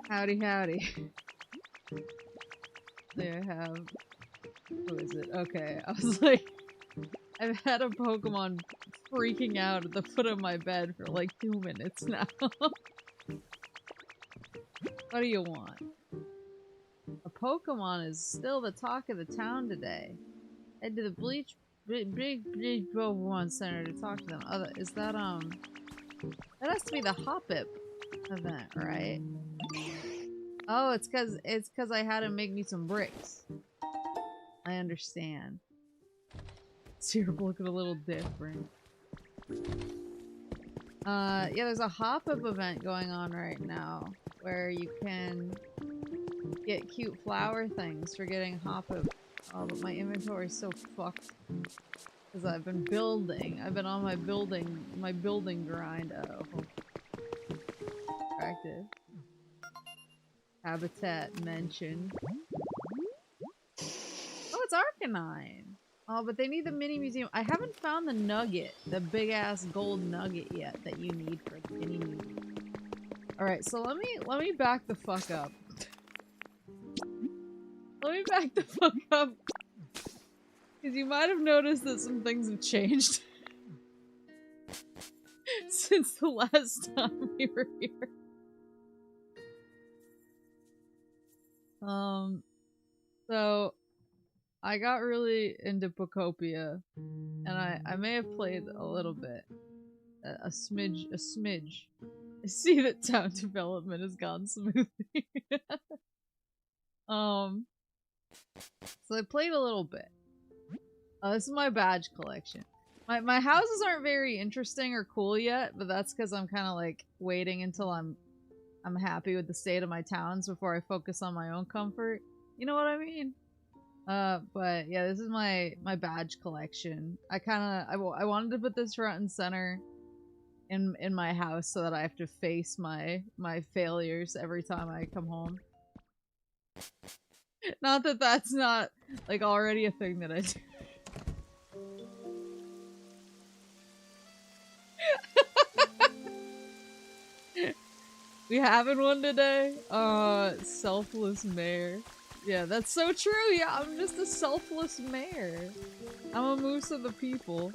Howdy, howdy. There I have... Who is it? Okay, I was like... I've had a Pokemon freaking out at the foot of my bed for like 2 minutes now. What do you want? A Pokemon is still the talk of the town today. Head to the big Pokemon Center to talk to them. Is that, that has to be the Hoppip event, right? Oh, it's cause I had to make me some bricks. I understand. So you're looking a little different. Yeah, there's a Hoppip event going on right now where you can get cute flower things for getting Hoppip. Oh, but my inventory is so fucked. Because I've been building. I've been on my building grind. Oh. Attractive. Habitat mentioned. Oh, it's Arcanine! Oh, but they need the mini museum. I haven't found the nugget, the big ass gold nugget yet that you need for the mini museum. Alright, so let me back the fuck up. Let me back the fuck up. Because you might have noticed that some things have changed. Since the last time we were here. So I got really into POKOPIA, and I may have played a little bit. A smidge. I see that town development has gone smoothly. So I played a little bit. This is my badge collection. My houses aren't very interesting or cool yet, but that's because I'm kind of like waiting until I'm happy with the state of my towns before I focus on my own comfort. You know what I mean? But yeah, this is my badge collection. I wanted to put this front and center in my house so that I have to face my failures every time I come home. Not that that's not like already a thing that I do. We having one today? Selfless mayor. Yeah, that's so true. Yeah, I'm just a selfless mayor. I'm a moose of the people.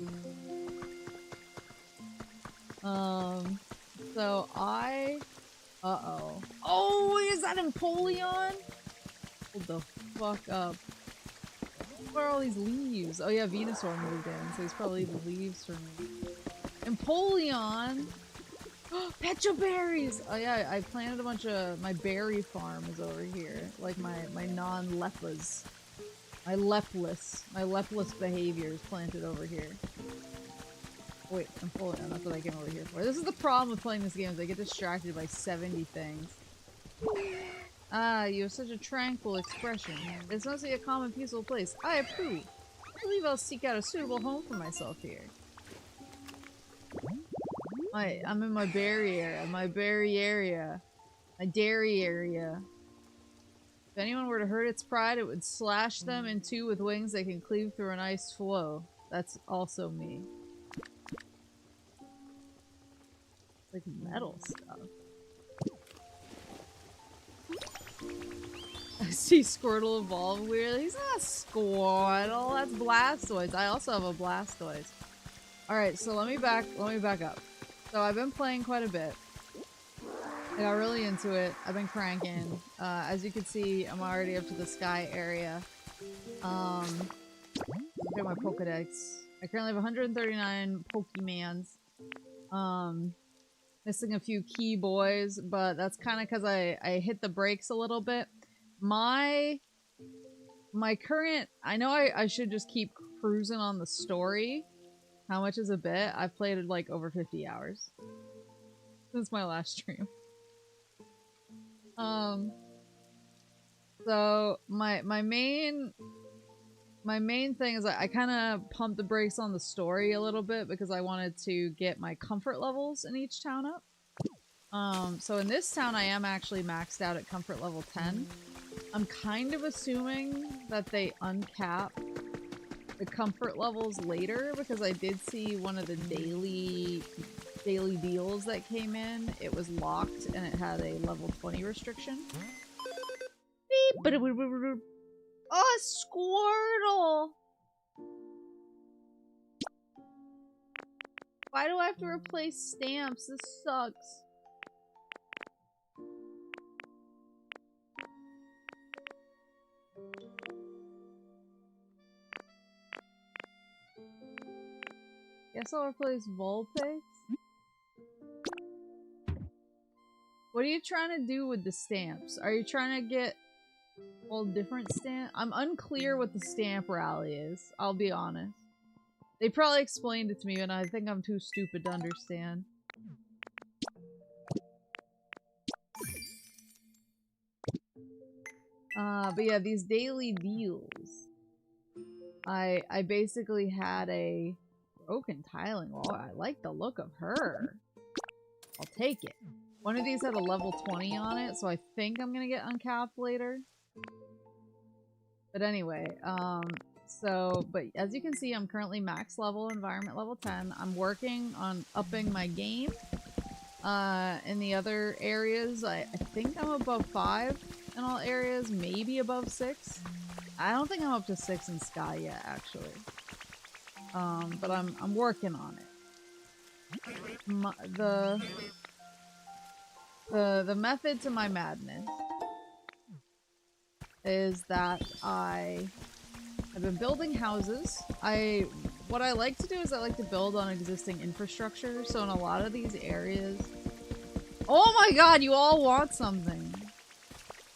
So I... Uh-oh. Oh, is that Empoleon? Hold the fuck up. What are all these leaves? Oh yeah, Venusaur moved in, so he's probably the leaves for me. Empoleon! Pecha berries! Oh yeah, I planted a bunch of... My berry farm is over here. Like my non-lepas. My lepless behavior is planted over here. Wait, Empoleon, that's what I came over here for. This is the problem with playing this game, is I get distracted by 70 things. Ah, you have such a tranquil expression. It's mostly a calm and peaceful place. I approve. I believe I'll seek out a suitable home for myself here. I'm in my berry area. My dairy area. If anyone were to hurt its pride, it would slash them in two with wings that can cleave through an ice floe. That's also me. Like metal stuff. I see Squirtle evolve weirdly. He's not Squirtle, that's Blastoise. I also have a Blastoise. Alright, so let me back up. So I've been playing quite a bit. I got really into it. I've been cranking. As you can see, I'm already up to the sky area. Look at my Pokedex. I currently have 139 Pokemans. Missing a few key boys, but that's kind of because I hit the brakes a little bit. My current... I know I should just keep cruising on the story. How much is a bit? I've played it like over 50 hours. Since my last stream. So my main thing is I kind of pumped the brakes on the story a little bit because I wanted to get my comfort levels in each town up. So in this town I am actually maxed out at comfort level 10. I'm kind of assuming that they uncap the comfort levels later because I did see one of the daily deals that came in. It was locked and it had a level 20 restriction. Beep. Oh, Squirtle! Why do I have to replace stamps? This sucks. Guess I'll replace Vulpix. What are you trying to do with the stamps? Are you trying to get all different stamps? I'm unclear what the stamp rally is, I'll be honest. They probably explained it to me and I think I'm too stupid to understand. But yeah, these daily deals. I basically had a broken tiling wall. I like the look of her. I'll take it. One of these had a level 20 on it, so I think I'm gonna get uncapped later. But anyway, but as you can see, I'm currently max level, environment level 10. I'm working on upping my game. In the other areas, I think I'm above 5 in all areas, maybe above 6. I don't think I'm up to 6 in Sky yet, actually. But I'm working on it. The method to my madness is that I've been building houses. What I like to do is I like to build on existing infrastructure. So in a lot of these areas, oh my god, you all want something.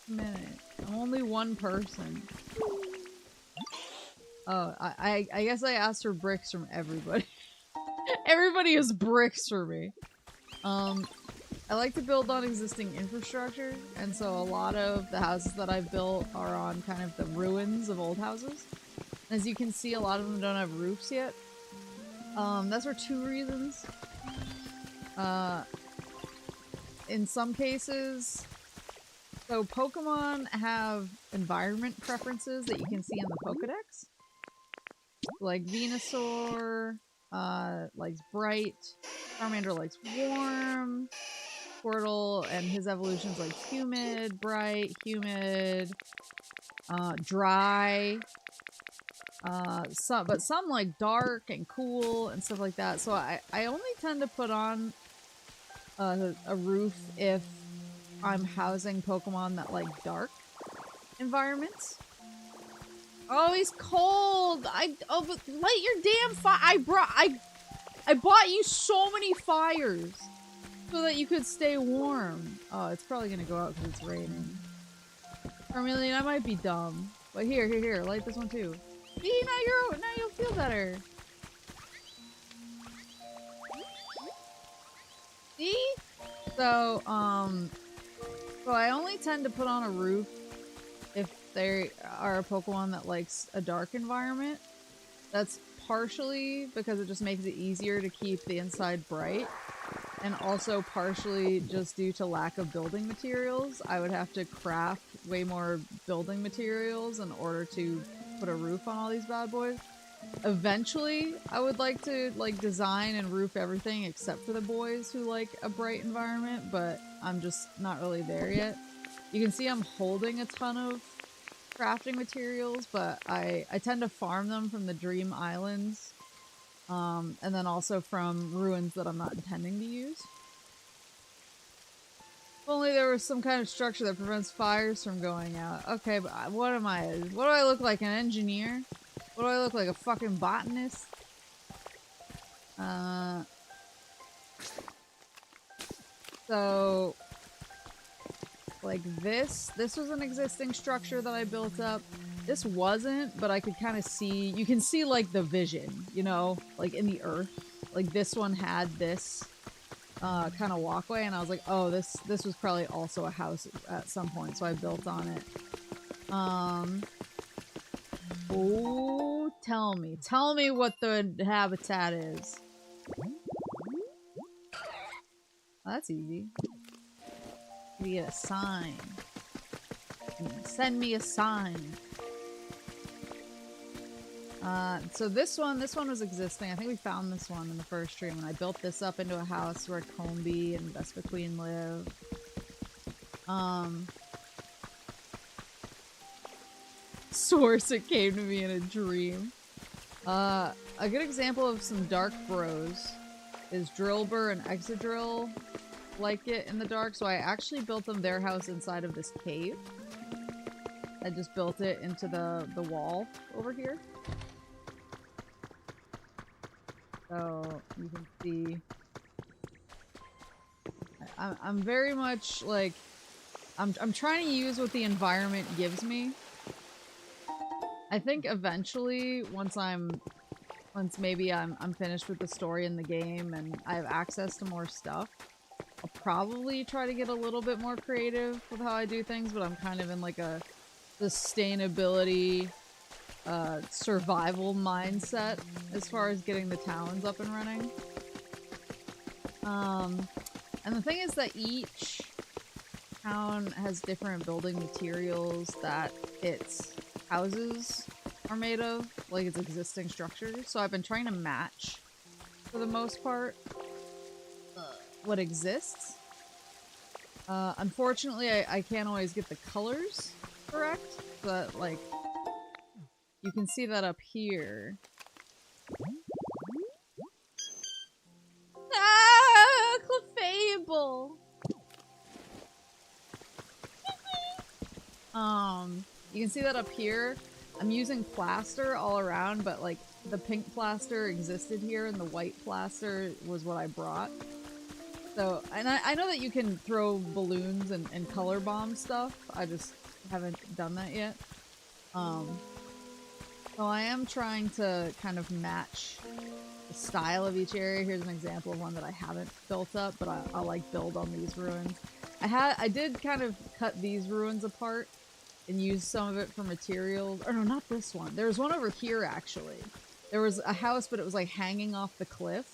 A minute, I'm only one person. Oh, I guess I asked for bricks from everybody. Everybody is bricks for me. I like to build on existing infrastructure, and so a lot of the houses that I've built are on kind of the ruins of old houses. As you can see, a lot of them don't have roofs yet. That's for 2 reasons. In some cases, so Pokemon have environment preferences that you can see in the Pokedex. Like Venusaur likes bright, Charmander likes warm, Squirtle and his evolutions like humid, bright, humid, dry. But some like dark and cool and stuff like that. So I only tend to put on a roof if I'm housing Pokemon that like dark environments. Oh, he's cold. But light your damn fire. I bought you so many fires so that you could stay warm. Oh, it's probably gonna go out because it's raining. Charmeleon, I might be dumb, but here, light this one too. See, now you'll feel better. See? So I only tend to put on a roof if they are a Pokemon that likes a dark environment. That's partially because it just makes it easier to keep the inside bright, and also partially just due to lack of building materials. I would have to craft way more building materials in order to put a roof on all these bad boys. Eventually, I would like to design and roof everything except for the boys who like a bright environment, but I'm just not really there yet. You can see I'm holding a ton of crafting materials, but I tend to farm them from the Dream Islands, and then also from ruins that I'm not intending to use. If only there was some kind of structure that prevents fires from going out. Okay, but what am I? What do I look like, an engineer? What do I look like, a fucking botanist? So, like this was an existing structure that I built up. This wasn't, but I could kind of see, you can see like the vision, you know, like in the earth. Like this one had this kind of walkway, and I was like, oh, this was probably also a house at some point, so I built on it. Oh, tell me what the habitat is. Oh, that's easy. You get a sign. Send me a sign. So this one was existing. I think we found this one in the first stream, and I built this up into a house where Combi and Vespa Queen live. Source, it came to me in a dream. A good example of some dark bros is Drillbur and Exadrill like it in the dark, so I actually built them their house inside of this cave. I just built it into the wall over here. So you can see I'm very much like I'm trying to use what the environment gives me. I think eventually once maybe I'm finished with the story in the game and I have access to more stuff, I'll probably try to get a little bit more creative with how I do things, but I'm kind of in like a sustainability survival mindset as far as getting the towns up and running. And the thing is that each town has different building materials that its houses are made of, like its existing structures. So I've been trying to match, for the most part, what exists. Unfortunately, I can't always get the colors correct, but like, you can see that up here. Ah, Clefable! You can see that up here. I'm using plaster all around, but like, the pink plaster existed here and the white plaster was what I brought. So, and I know that you can throw balloons and color bomb stuff. I just haven't done that yet. So I am trying to kind of match the style of each area. Here's an example of one that I haven't built up, but I'll like build on these ruins. I did kind of cut these ruins apart and use some of it for materials. Or no, not this one. There was one over here, actually. There was a house, but it was like hanging off the cliff.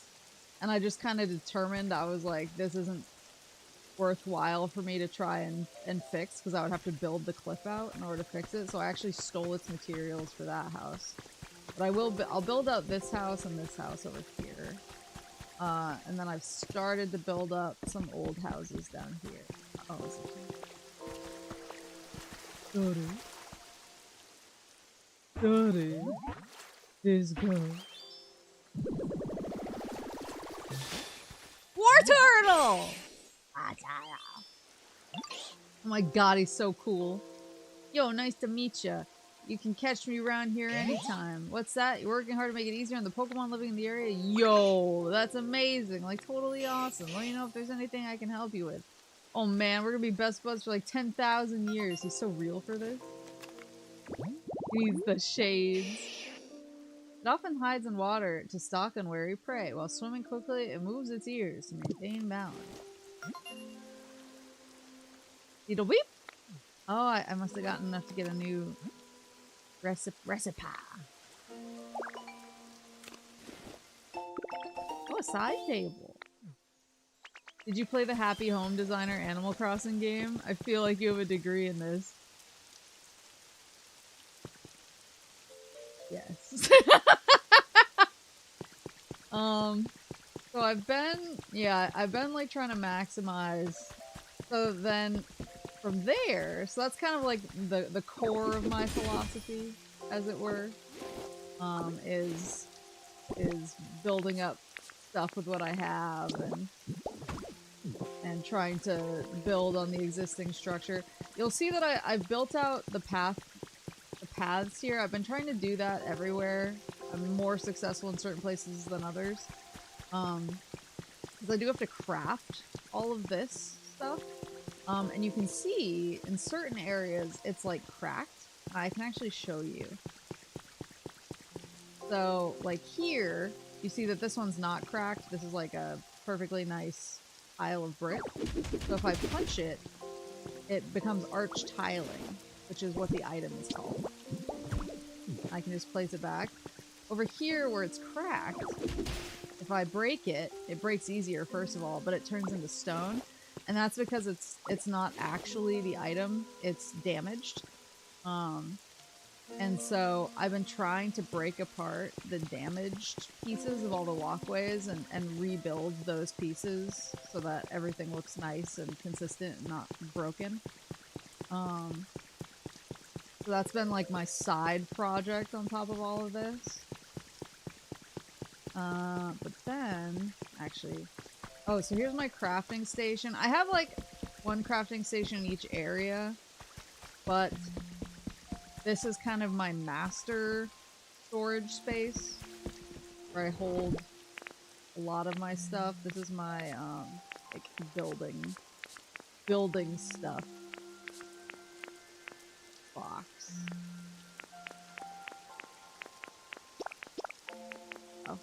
And I just kind of determined, I was like, this isn't worthwhile for me to try and fix, because I would have to build the cliff out in order to fix it. So I actually stole its materials for that house. But I'll build out this house and this house over here. And then I've started to build up some old houses down here. Oh, Daddy. This girl. War Turtle! Oh my god, he's so cool. Yo, nice to meet ya. You can catch me around here anytime. What's that? You're working hard to make it easier on the Pokemon living in the area? Yo, that's amazing. Like, totally awesome. Let me know if there's anything I can help you with. Oh man, we're gonna be best buds for like 10,000 years. He's so real for this. He's the shades. It often hides in water to stalk unwary prey. While swimming quickly, it moves its ears to maintain balance. Beetle beep! Oh, I must have gotten enough to get a new recipe. Oh, a side table. Did you play the Happy Home Designer Animal Crossing game? I feel like you have a degree in this. Yes. So I've been like trying to maximize. So then from there, so that's kind of like the core of my philosophy, as it were, is building up stuff with what I have and trying to build on the existing structure. You'll see that I've built out the paths here. I've been trying to do that everywhere. I'm more successful in certain places than others. Because I do have to craft all of this stuff. And you can see in certain areas it's like cracked. I can actually show you. So like here, you see that this one's not cracked. This is like a perfectly nice pile of brick. So if I punch it, it becomes arch tiling, which is what the item is called. I can just place it back. Over here where it's cracked, if I break it, it breaks easier first of all, but it turns into stone. And that's because it's not actually the item, it's damaged. And so I've been trying to break apart the damaged pieces of all the walkways and rebuild those pieces so that everything looks nice and consistent and not broken. So that's been like my side project on top of all of this. But then, actually, oh, so here's my crafting station. I have like one crafting station in each area, but this is kind of my master storage space where I hold a lot of my stuff. This is my, like building stuff box. Oh.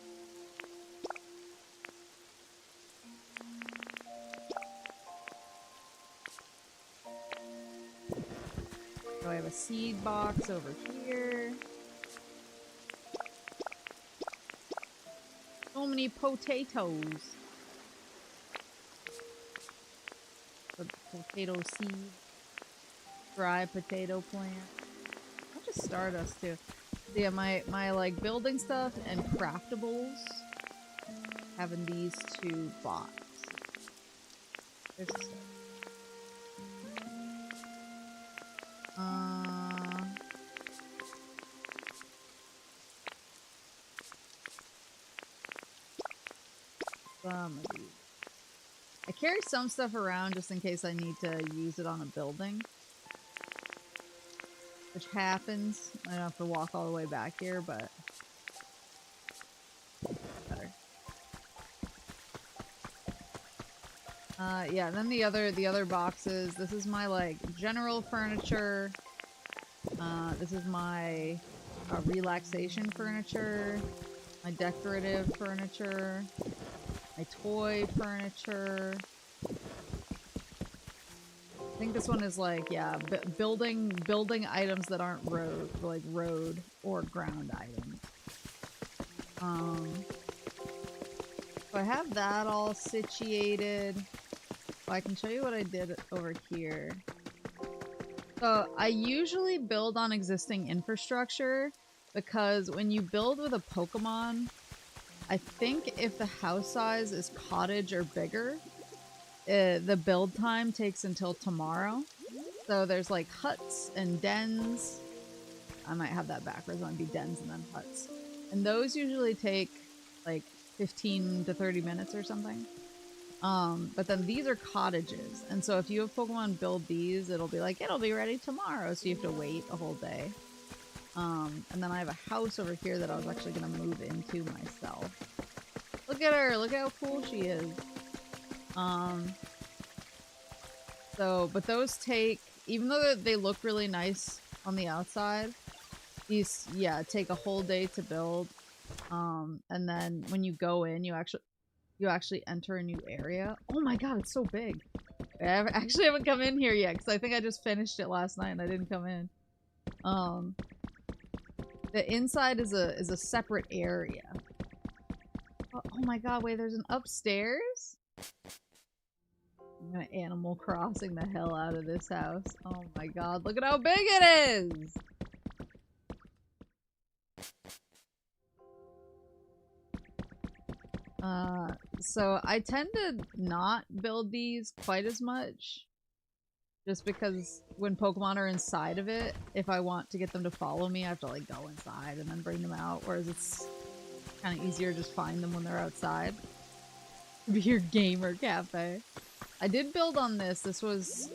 So I have a seed box over here. So many potatoes. The potato seed. Dry potato plant. I'll just stardust too. So yeah, my like building stuff and craftables. Having these two bots. There's stuff. Some of these. I carry some stuff around just in case I need to use it on a building. Which happens. I don't have to walk all the way back here, but better. Yeah, and then the other boxes. This is my like general furniture. This is my relaxation furniture, my decorative furniture, my toy furniture. I think this one is like, yeah, building items that aren't road or ground items. So I have that all situated. Oh, I can show you what I did over here. So I usually build on existing infrastructure because when you build with a Pokemon, I think if the house size is cottage or bigger, the build time takes until tomorrow. So there's like huts and dens. I might have that backwards. It might be dens and then huts. And those usually take like 15 to 30 minutes or something. But then these are cottages. And so if you have Pokemon build these, it'll be like, it'll be ready tomorrow. So you have to wait a whole day. And then I have a house over here that I was actually going to move into myself. Look at her. Look how cool she is. But those take, even though they look really nice on the outside, these, yeah, take a whole day to build. And then when you go in, you actually enter a new area. Oh my god, it's so big. I actually haven't come in here yet, because I think I just finished it last night and I didn't come in. The inside is a separate area. Oh my god, wait, there's an upstairs? I'm gonna Animal Crossing the hell out of this house. Oh my god, look at how big it is! So I tend to not build these quite as much. Just because when Pokemon are inside of it, if I want to get them to follow me, I have to like go inside and then bring them out. Whereas it's kind of easier to just find them when they're outside. Be your gamer cafe. I did build on this. This was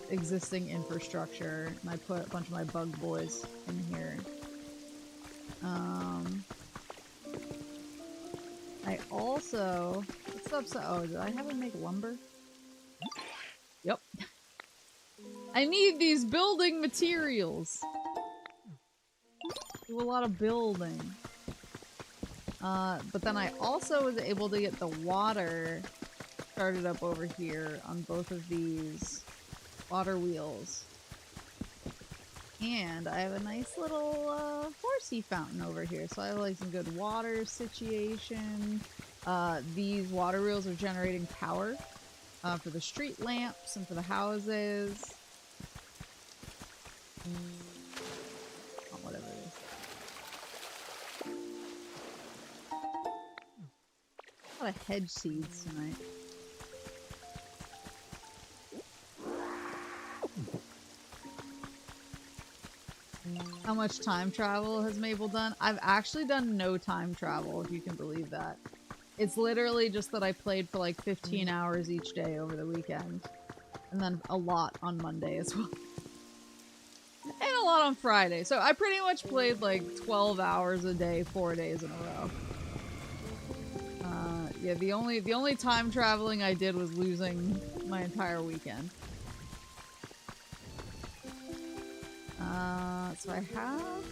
existing infrastructure, and I put a bunch of my bug boys in here. I also... What's up? Oh, did I have to make lumber? Yep. I need these building materials. Do a lot of building. But then I also was able to get the water started up over here on both of these water wheels. And I have a nice little horsey fountain over here, so I have like some good water situation. These water wheels are generating power for the street lamps and for the houses. of hedge seeds tonight. How much time travel has Maple done? I've actually done no time travel, if you can believe that. It's literally just that I played for like 15 hours each day over the weekend. And then a lot on Monday as well. And a lot on Friday. So I pretty much played like 12 hours a day, 4 days in a row. Yeah, the only time traveling I did was losing my entire weekend. So I have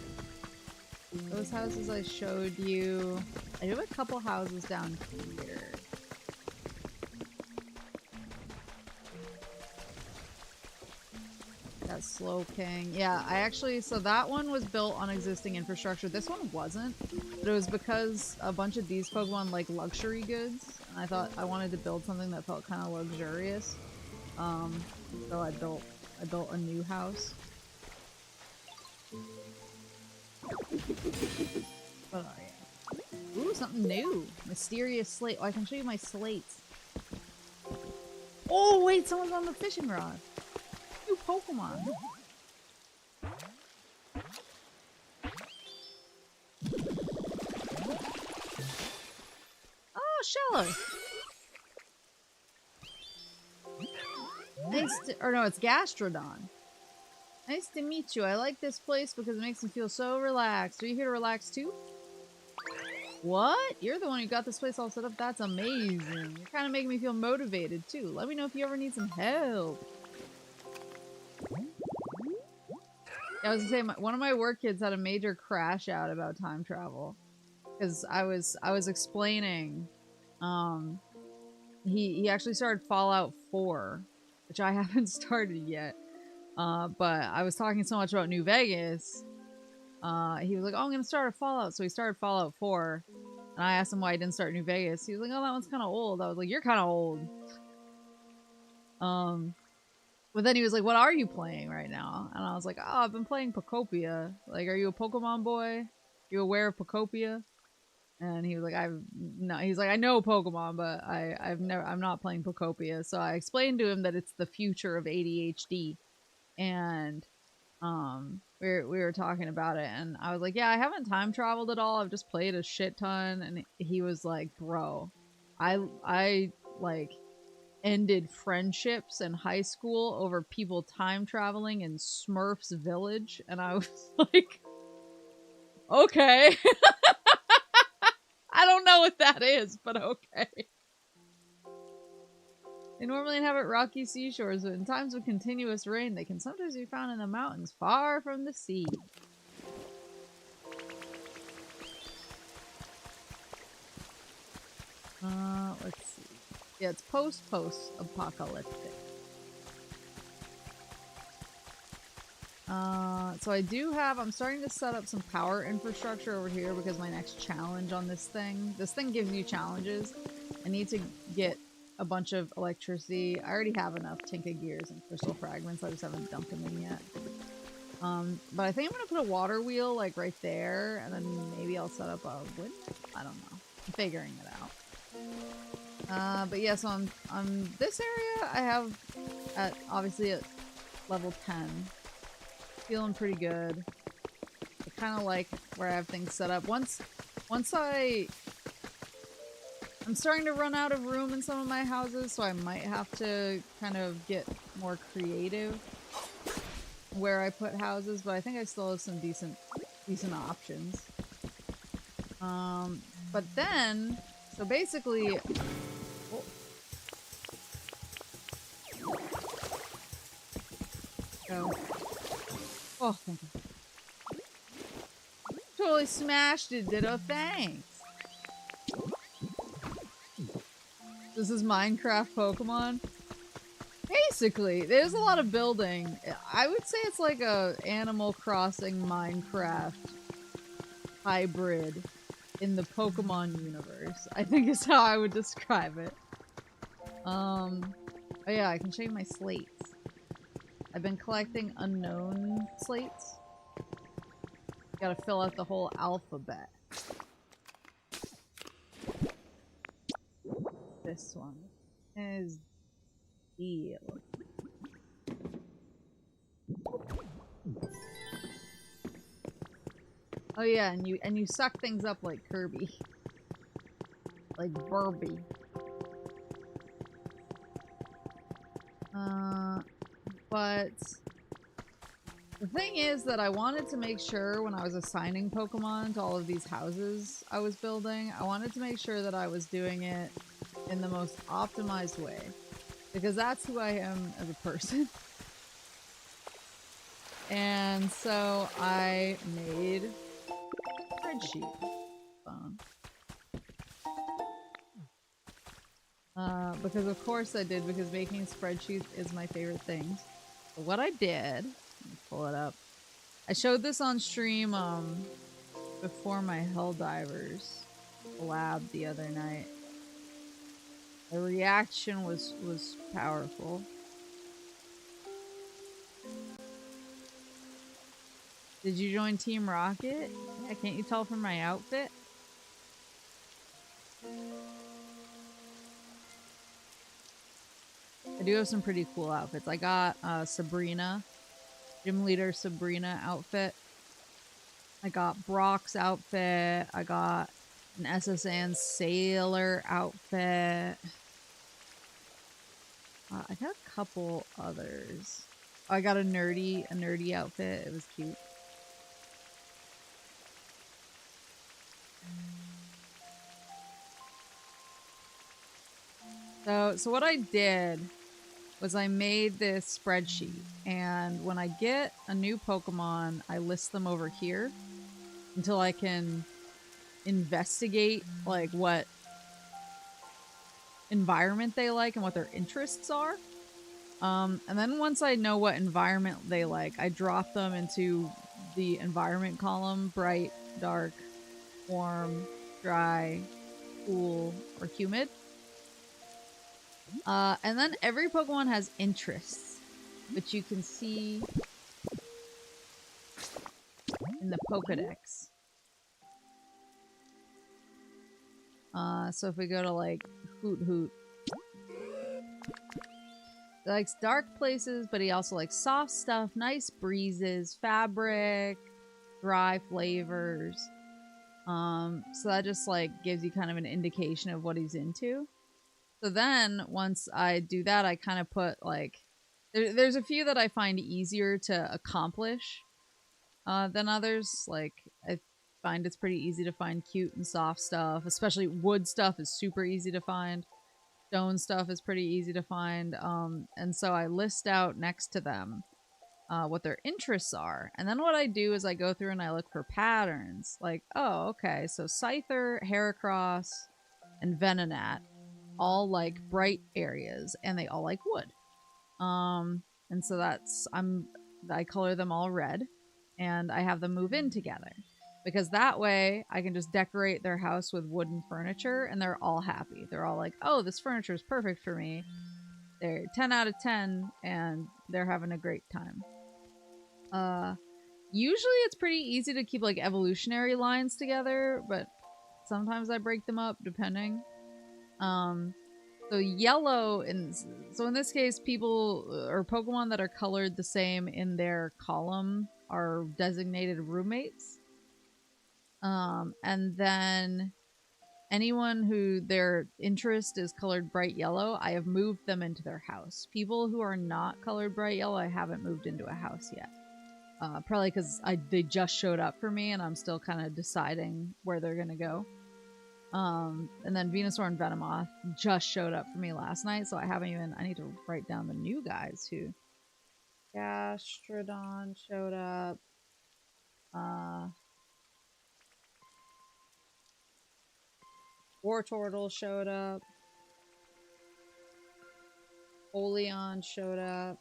those houses I showed you. I have a couple houses down here. That Slow King. Yeah, I actually, so that one was built on existing infrastructure. This one wasn't, but it was because a bunch of these Pokemon like luxury goods, and I thought I wanted to build something that felt kind of luxurious. So I built a new house. What are you? Ooh, something new. Mysterious slate. Oh, I can show you my slates. Oh, wait, someone's on the fishing rod. New Pokemon. Oh, Shello. Nice to, or no, it's Gastrodon. Nice to meet you. I like this place because it makes me feel so relaxed. Are you here to relax too? What? You're the one who got this place all set up? That's amazing. You're kind of making me feel motivated too. Let me know if you ever need some help. I was gonna say, one of my work kids had a major crash out about time travel. Because I was explaining, he actually started Fallout 4, which I haven't started yet. But I was talking so much about New Vegas, he was like, oh, I'm gonna start a Fallout. So he started Fallout 4, and I asked him why he didn't start New Vegas. He was like, oh, that one's kind of old. I was like, you're kind of old. But then he was like, what are you playing right now? And I was like, oh, I've been playing POKOPIA. Like, are you a Pokemon boy? You aware of POKOPIA? And he was like, he's like, I know Pokemon, but I'm not playing POKOPIA. So I explained to him that it's the future of ADHD. And we were talking about it, and I was like, yeah, I haven't time traveled at all. I've just played a shit ton. And he was like, bro, I like ended friendships in high school over people time traveling in Smurf's village. And I was like, okay. I don't know what that is, but okay. They normally inhabit rocky seashores, but in times of continuous rain, they can sometimes be found in the mountains far from the sea. Let's see. Yeah, it's post-apocalyptic. So I'm starting to set up some power infrastructure over here because my next challenge on this thing gives you challenges. I need to get a bunch of electricity. I already have enough Tinka Gears and Crystal Fragments. I just haven't dumped them in yet. But I think I'm gonna put a water wheel like right there, and then maybe I'll set up a wood. I don't know. I'm figuring it out. But yeah, so on this area, I have obviously at level 10. Feeling pretty good. I kind of like where I have things set up. Once I'm starting to run out of room in some of my houses, so I might have to kind of get more creative where I put houses, but I think I still have some decent options. But then, so basically, oh, thank you. Totally smashed it, ditto, thanks. This is Minecraft Pokemon. Basically, there's a lot of building. I would say it's like a Animal Crossing Minecraft hybrid in the Pokemon universe. I think is how I would describe it. Oh yeah, I can show you my slates. I've been collecting unknown slates. Gotta fill out the whole alphabet. This one is deal. Oh yeah, and you suck things up like Kirby. Like Burby. But the thing is that I wanted to make sure when I was assigning Pokemon to all of these houses I was building, I wanted to make sure that I was doing it in the most optimized way. Because that's who I am as a person. And so I made a spreadsheet. Because of course I did, because making spreadsheets is my favorite thing. So what I did, let me pull it up. I showed this on stream before my Helldivers collab the other night. The reaction was powerful. Did you join Team Rocket? Yeah, can't you tell from my outfit? I do have some pretty cool outfits. I got Sabrina, Gym Leader Sabrina outfit. I got Brock's outfit. I got an SSN Sailor outfit. I got a couple others. Oh, I got a nerdy outfit. It was cute. So what I did was I made this spreadsheet, and when I get a new Pokemon, I list them over here until I can investigate like what environment they like and what their interests are. And then once I know what environment they like, I drop them into the environment column: bright, dark, warm, dry, cool, or humid. And then every Pokemon has interests, which you can see in the Pokedex. So if we go to like Hoot, he likes dark places, but he also likes soft stuff, nice breezes, fabric, dry flavors. So that just like gives you kind of an indication of what he's into. So then once I do that, I kind of put like, there's a few that I find easier to accomplish than others. Like I find it's pretty easy to find cute and soft stuff, especially wood stuff is super easy to find. Stone stuff is pretty easy to find. And so I list out next to them what their interests are. And then what I do is I go through and I look for patterns. Like, oh, okay, so Scyther, Heracross, and Venonat all like bright areas, and they all like wood. And so I color them all red, and I have them move in together. Because that way, I can just decorate their house with wooden furniture, and they're all happy. They're all like, oh, this furniture is perfect for me. They're 10 out of 10, and they're having a great time. Usually it's pretty easy to keep, like, evolutionary lines together, but sometimes I break them up, depending. So yellow, so in this case, people, or Pokemon that are colored the same in their column are designated roommates. And then anyone who their interest is colored bright yellow, I have moved them into their house. People who are not colored bright yellow, I haven't moved into a house yet. Probably because they just showed up for me and I'm still kind of deciding where they're gonna go. And then Venusaur and Venomoth just showed up for me last night, so I need to write down the new guys who... Gastrodon showed up. Wartortle showed up. Oleon showed up.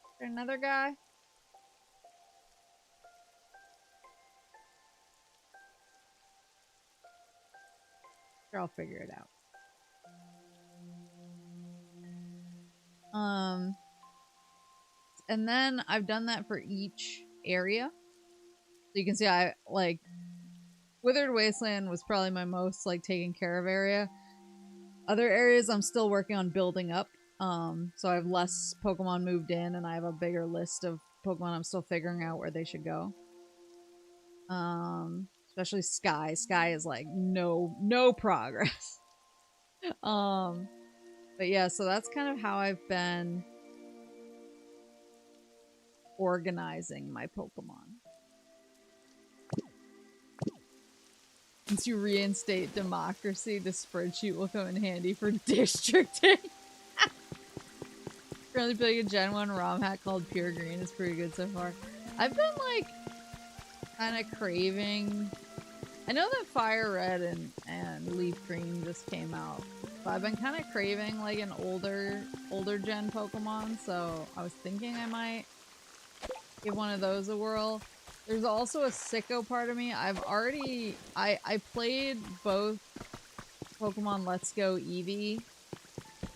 Is there another guy? Sure, I'll figure it out. And then I've done that for each area. So you can see Withered Wasteland was probably my most like taken care of area. Other areas I'm still working on building up. So I have less Pokemon moved in, and I have a bigger list of Pokemon I'm still figuring out where they should go. Especially Sky. Sky is like no progress. But yeah, so that's kind of how I've been organizing my Pokemon. Once you reinstate democracy, the spreadsheet will come in handy for districting. Currently playing a Gen 1 ROM hack called Pure Green. It's pretty good so far. I've been like kind of craving. I know that Fire Red and Leaf Green just came out, but I've been kind of craving like an older gen Pokemon, so I was thinking I might give one of those a whirl. There's also a sicko part of me. I played both Pokemon Let's Go Eevee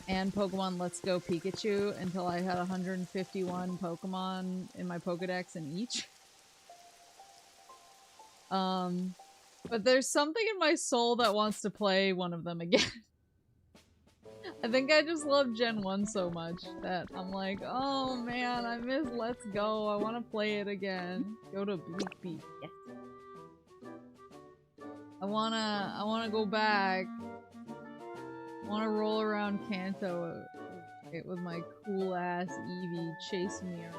and Pokemon Let's Go Pikachu until I had 151 Pokemon in my Pokedex in each. But there's something in my soul that wants to play one of them again. I think I just love Gen 1 so much that I'm like, oh man, I miss Let's Go. I want to play it again. Go to Bleak Beach. Yes. I wanna go back. I wanna roll around Kanto with my cool ass Eevee chasing me around.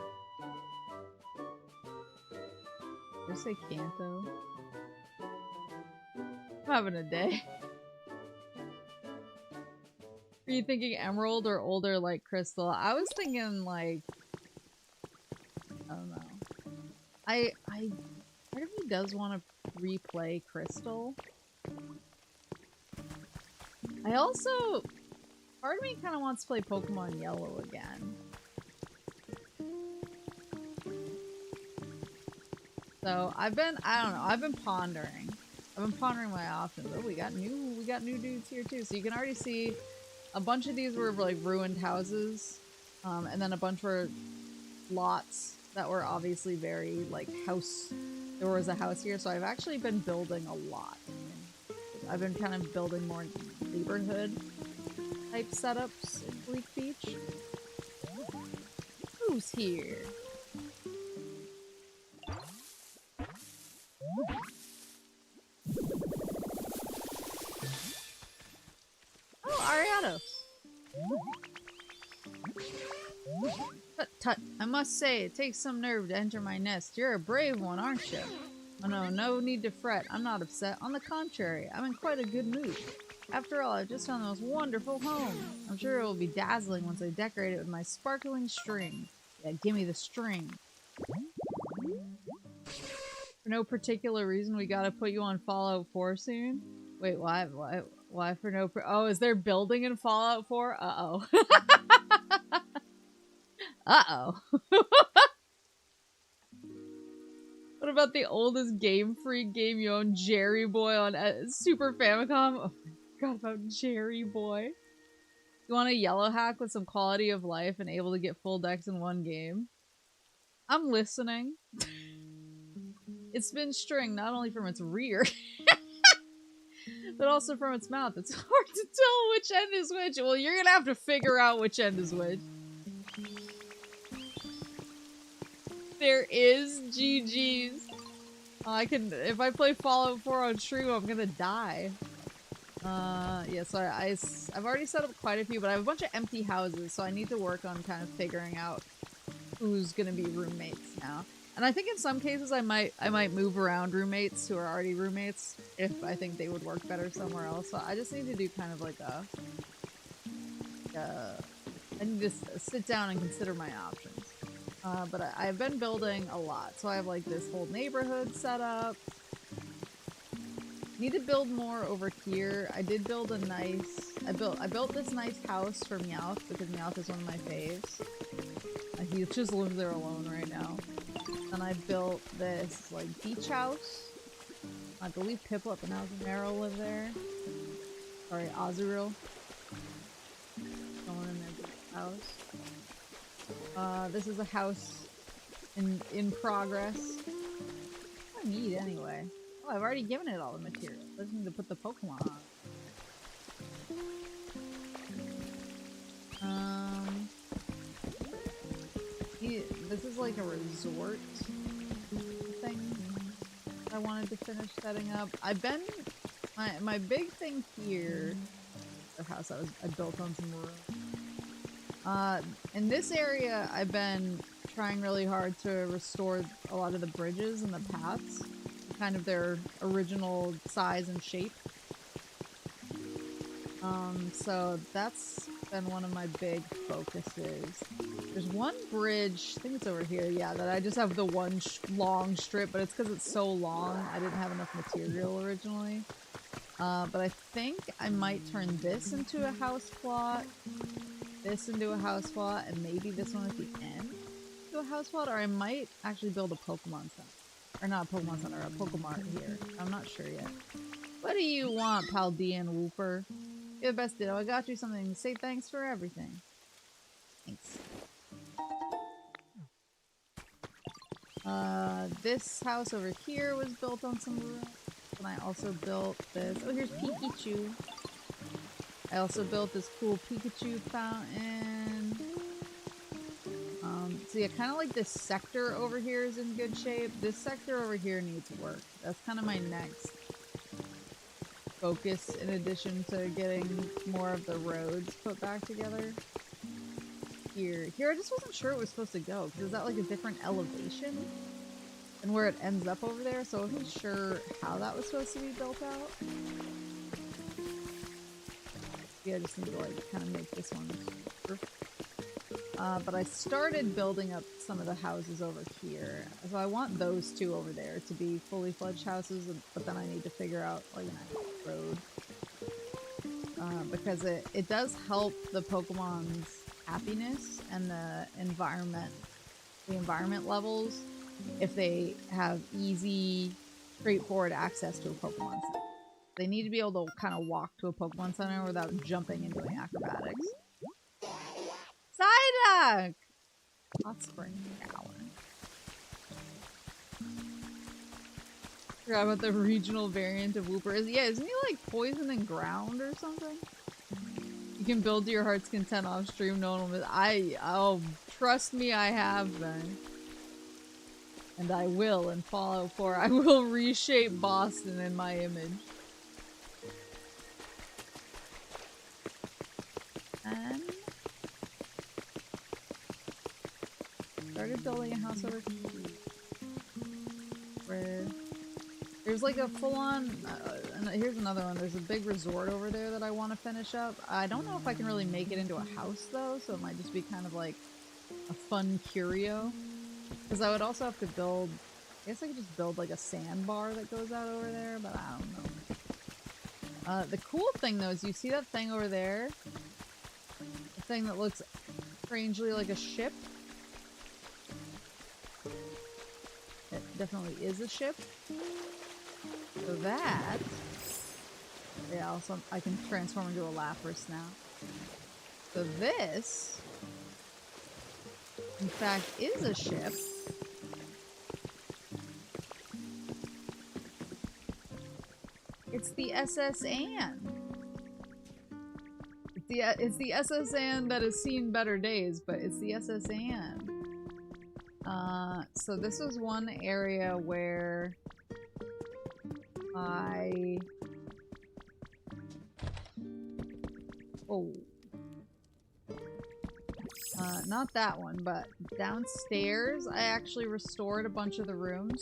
Did I say Kanto? I'm having a day. Are you thinking Emerald or older like Crystal? I was thinking like, I don't know. Part of me does want to replay Crystal. I also, part of me kind of wants to play Pokemon Yellow again. So I don't know, I've been pondering my options. Oh, we got new dudes here too. So you can already see a bunch of these were like ruined houses, and then a bunch were lots that were obviously very like house. There was a house here, so I've actually been building a lot. I've been kind of building more neighborhood type setups at Bleak Beach. Who's here? Oh, Ariados. Tut tut, I must say, it takes some nerve to enter my nest. You're a brave one, aren't you? Oh no, no need to fret. I'm not upset. On the contrary, I'm in quite a good mood. After all, I've just found the most wonderful home. I'm sure it will be dazzling once I decorate it with my sparkling string. Yeah, give me the string. For no particular reason, we gotta put you on Fallout 4 soon? Wait, why for no oh, is there building in Fallout 4? Uh-oh. Uh-oh. What about the oldest Game Freak game you own, Jerry Boy on Super Famicom? Oh my god, about Jerry Boy. You want a yellow hack with some quality of life and able to get full decks in one game? I'm listening. It's been string not only from its rear, but also from its mouth. It's hard to tell which end is which. Well, you're gonna have to figure out which end is which. There is GG's. If I play Fallout 4 on stream, I'm gonna die. Yeah, so I've already set up quite a few, but I have a bunch of empty houses, so I need to work on kind of figuring out who's gonna be roommates now. And I think in some cases I might move around roommates who are already roommates if I think they would work better somewhere else. So I just need to do kind of like I need to sit down and consider my options. But I've been building a lot, so I have like this whole neighborhood set up. Need to build more over here. I did build a nice. I built this nice house for Meowth because Meowth is one of my faves. He just lives there alone right now. And I built this like beach house. I believe Piplup and Azumarill live there. Sorry, Azurill. Someone in their beach house. This is a house in progress. What do I need anyway? Oh, I've already given it all the material. I just need to put the Pokemon on. This is like a resort thing I wanted to finish setting up. I've been my big thing here. The house I built on some room. In this area, I've been trying really hard to restore a lot of the bridges and the paths to kind of their original size and shape. So that's been one of my big focuses. There's one bridge, I think it's over here, yeah, that I just have the one long strip, but it's because it's so long, I didn't have enough material originally. But I think I might turn this into a house plot, this into a house plot, and maybe this one at the end into a house plot, or I might actually build a Pokemon Center. Or not a Pokemon Center, a Pokemart here. I'm not sure yet. What do you want, Paldean Wooper? You're the best ditto. I got you something to say thanks for everything. Thanks. This house over here was built on some roofs, and I also built this. Oh, here's Pikachu. I also built this cool Pikachu fountain. So yeah, kind of like this sector over here is in good shape. This sector over here needs work. That's kind of my next focus, in addition to getting more of the roads put back together. Here, I just wasn't sure it was supposed to go, because is that like a different elevation and where it ends up over there, so I wasn't sure how that was supposed to be built out. Yeah, I just need to like kind of make this one roof. But I started building up some of the houses over here, so I want those two over there to be fully fledged houses, but then I need to figure out like an road. Because it does help the Pokemon's happiness and the environment levels if they have easy, straightforward access to a Pokemon Center. They need to be able to kind of walk to a Pokemon Center without jumping and doing acrobatics. Psyduck! Hot Spring Tower. Forgot about the regional variant of Wooper. Yeah, isn't he like poison and ground or something? You can build to your heart's content off stream, no one will miss. Oh, trust me, I have been. And I will in Fallout 4. I will reshape Boston in my image. And started building a house over here. Where there's like a full-on, here's another one. There's a big resort over there that I want to finish up. I don't know if I can really make it into a house though, so it might just be kind of like a fun curio. Because I would also have to build, I guess I could just build like a sandbar that goes out over there, but I don't know. The cool thing though is you see that thing over there? The thing that looks strangely like a ship? It definitely is a ship. So that, yeah, also I can transform into a Lapras now. So this, in fact, is a ship. It's the SS Anne. It's the SS Anne that has seen better days, but it's the SS Anne. So this was one area where not that one, but downstairs I actually restored a bunch of the rooms.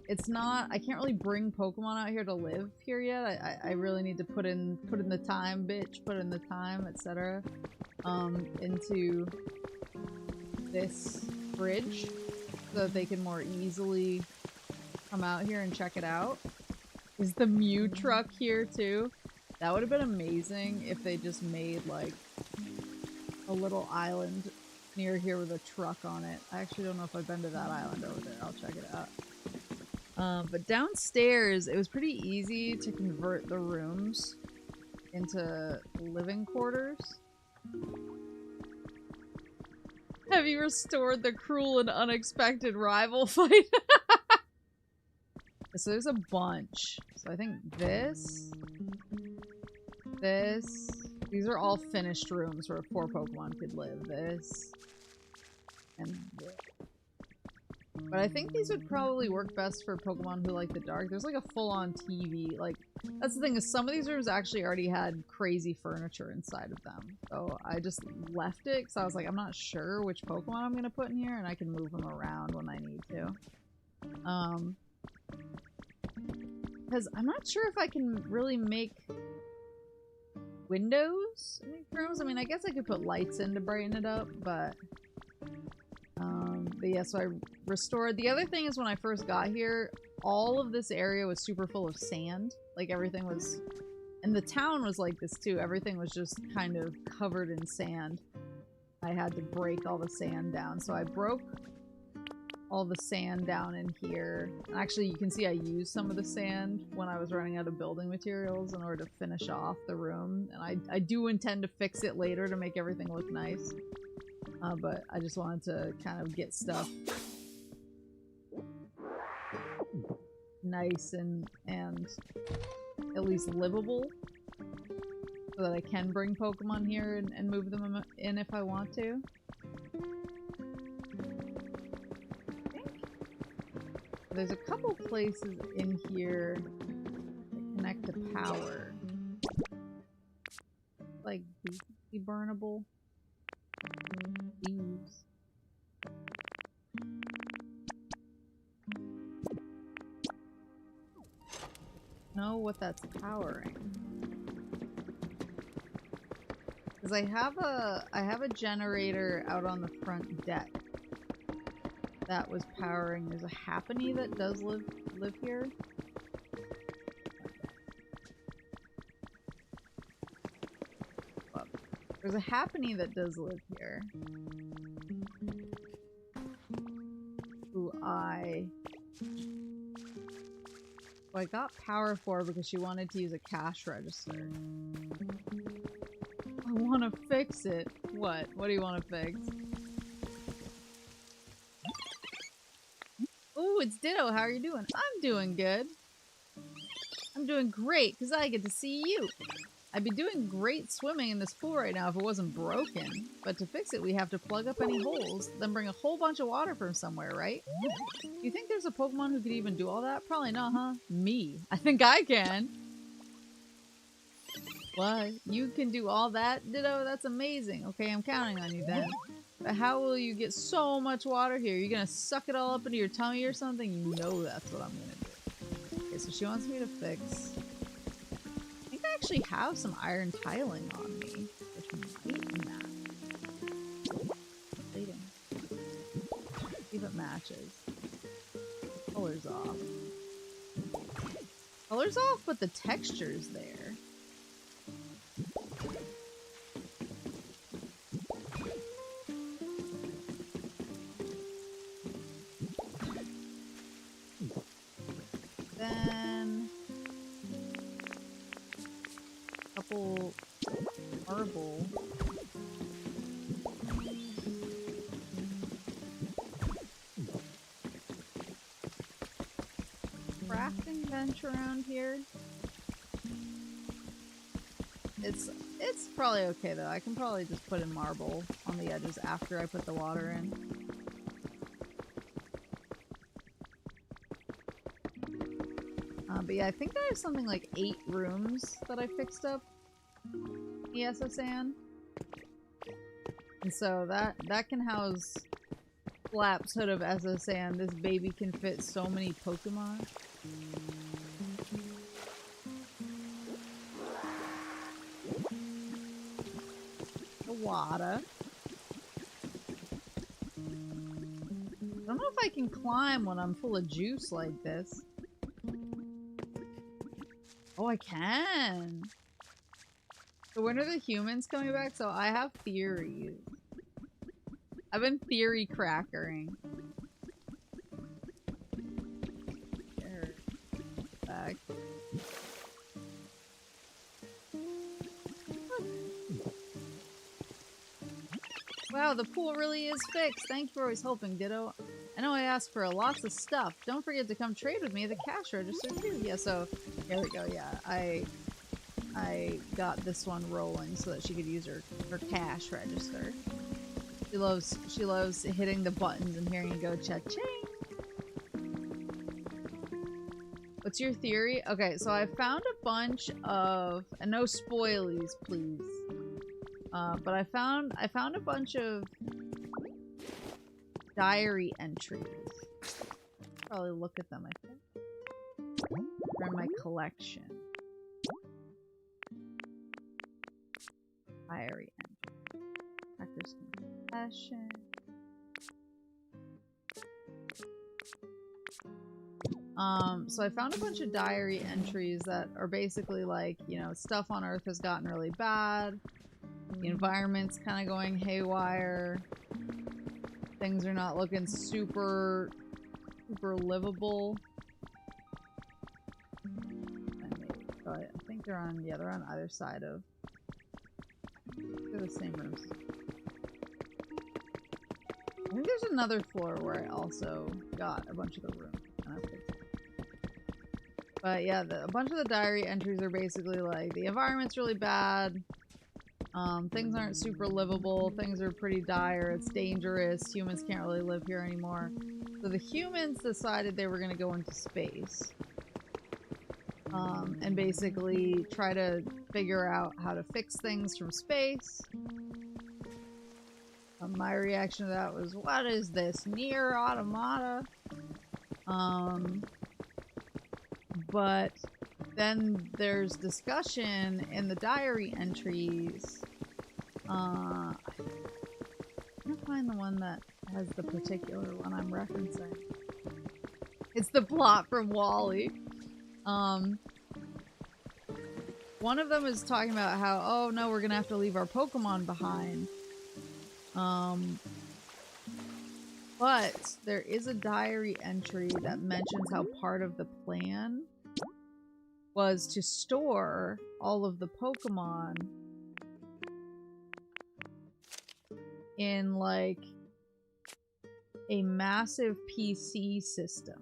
It's not, I can't really bring Pokemon out here to live here yet. I really need to put in the time, bitch, put in the time, etc. Into this bridge so that they can more easily come out here and check it out. Is the Mew truck here too? That would have been amazing if they just made like a little island near here with a truck on it. I actually don't know if I've been to that island over there. I'll check it out. But downstairs, it was pretty easy to convert the rooms into living quarters. Have you restored the cruel and unexpected rival fight? So there's a bunch. So I think this, these are all finished rooms where 4 Pokemon could live. This, and this. But I think these would probably work best for Pokemon who like the dark. There's like a full-on TV. Like, that's the thing, is some of these rooms actually already had crazy furniture inside of them. So I just left it because I was like, I'm not sure which Pokemon I'm going to put in here, and I can move them around when I need to. Because I'm not sure if I can really make windows in these rooms. I mean, I guess I could put lights in to brighten it up, but yeah, so I restored. The other thing is when I first got here, all of this area was super full of sand. Like, everything was... And the town was like this, too. Everything was just kind of covered in sand. I had to break all the sand down. So I broke all the sand down in here. And actually, you can see I used some of the sand when I was running out of building materials in order to finish off the room. And I do intend to fix it later to make everything look nice. But I just wanted to kind of get stuff nice and at least livable so that I can bring Pokemon here and move them in if I want to. I think there's a couple places in here that connect to power. Like, burnable. These. Know what that's powering. Because I have a generator out on the front deck that was powering. There's a Happiny that does live here. There's a Happiny that does live here. Who I got power for because she wanted to use a cash register. I want to fix it. What? What do you want to fix? Ooh, it's Ditto. How are you doing? I'm doing good. I'm doing great because I get to see you. I'd be doing great swimming in this pool right now if it wasn't broken. But to fix it, we have to plug up any holes, then bring a whole bunch of water from somewhere, right? You think there's a Pokemon who could even do all that? Probably not, huh? Me. I think I can. What? You can do all that, Ditto? That's amazing. Okay, I'm counting on you then. But how will you get so much water here? You're gonna suck it all up into your tummy or something? You know that's what I'm gonna do. Okay, so she wants me to fix... I actually have some iron tiling on me, which might match. Plating. See if it matches. Color's off. Color's off, but the texture's there. Then couple marble. Crafting bench around here. It's probably okay though. I can probably just put in marble on the edges after I put the water in. But yeah, I think I have something like 8 rooms that I fixed up in the SSN. And so that can house Flap's Hood of SSN. This baby can fit so many Pokemon. The water. I don't know if I can climb when I'm full of juice like this. Oh, I can! So when are the humans coming back? So I have theories. I've been theory crackering. They're back. Wow, the pool really is fixed. Thank you for always helping, Ditto. I know I asked for lots of stuff. Don't forget to come trade with me at the cash register too. Yeah, so here we go. Yeah, I got this one rolling so that she could use her cash register. She loves hitting the buttons and hearing it go cha-ching. What's your theory? Okay, so I found a bunch of, and no spoilies, please. But I found a bunch of diary entries. Probably look at them, I think. They're in my collection. Diary entry. Hacker's confession. So I found a bunch of diary entries that are basically like, you know, stuff on Earth has gotten really bad. The environment's kind of going haywire. Things are not looking super livable. So I think they're on, yeah, they're on either side of. They're the same rooms. I think there's another floor where I also got a bunch of the rooms. But yeah, a bunch of the diary entries are basically like, the environment's really bad. Things aren't super livable. Things are pretty dire. It's dangerous. Humans can't really live here anymore. So the humans decided they were going to go into space. And basically try to figure out how to fix things from space. My reaction to that was, what is this? Near Automata? But then there's discussion in the diary entries. I'm gonna find the one that has the particular one I'm referencing. It's the plot from WALL-E. One of them is talking about how, oh no, we're gonna have to leave our Pokemon behind. But there is a diary entry that mentions how part of the plan was to store all of the Pokemon in like a massive PC system.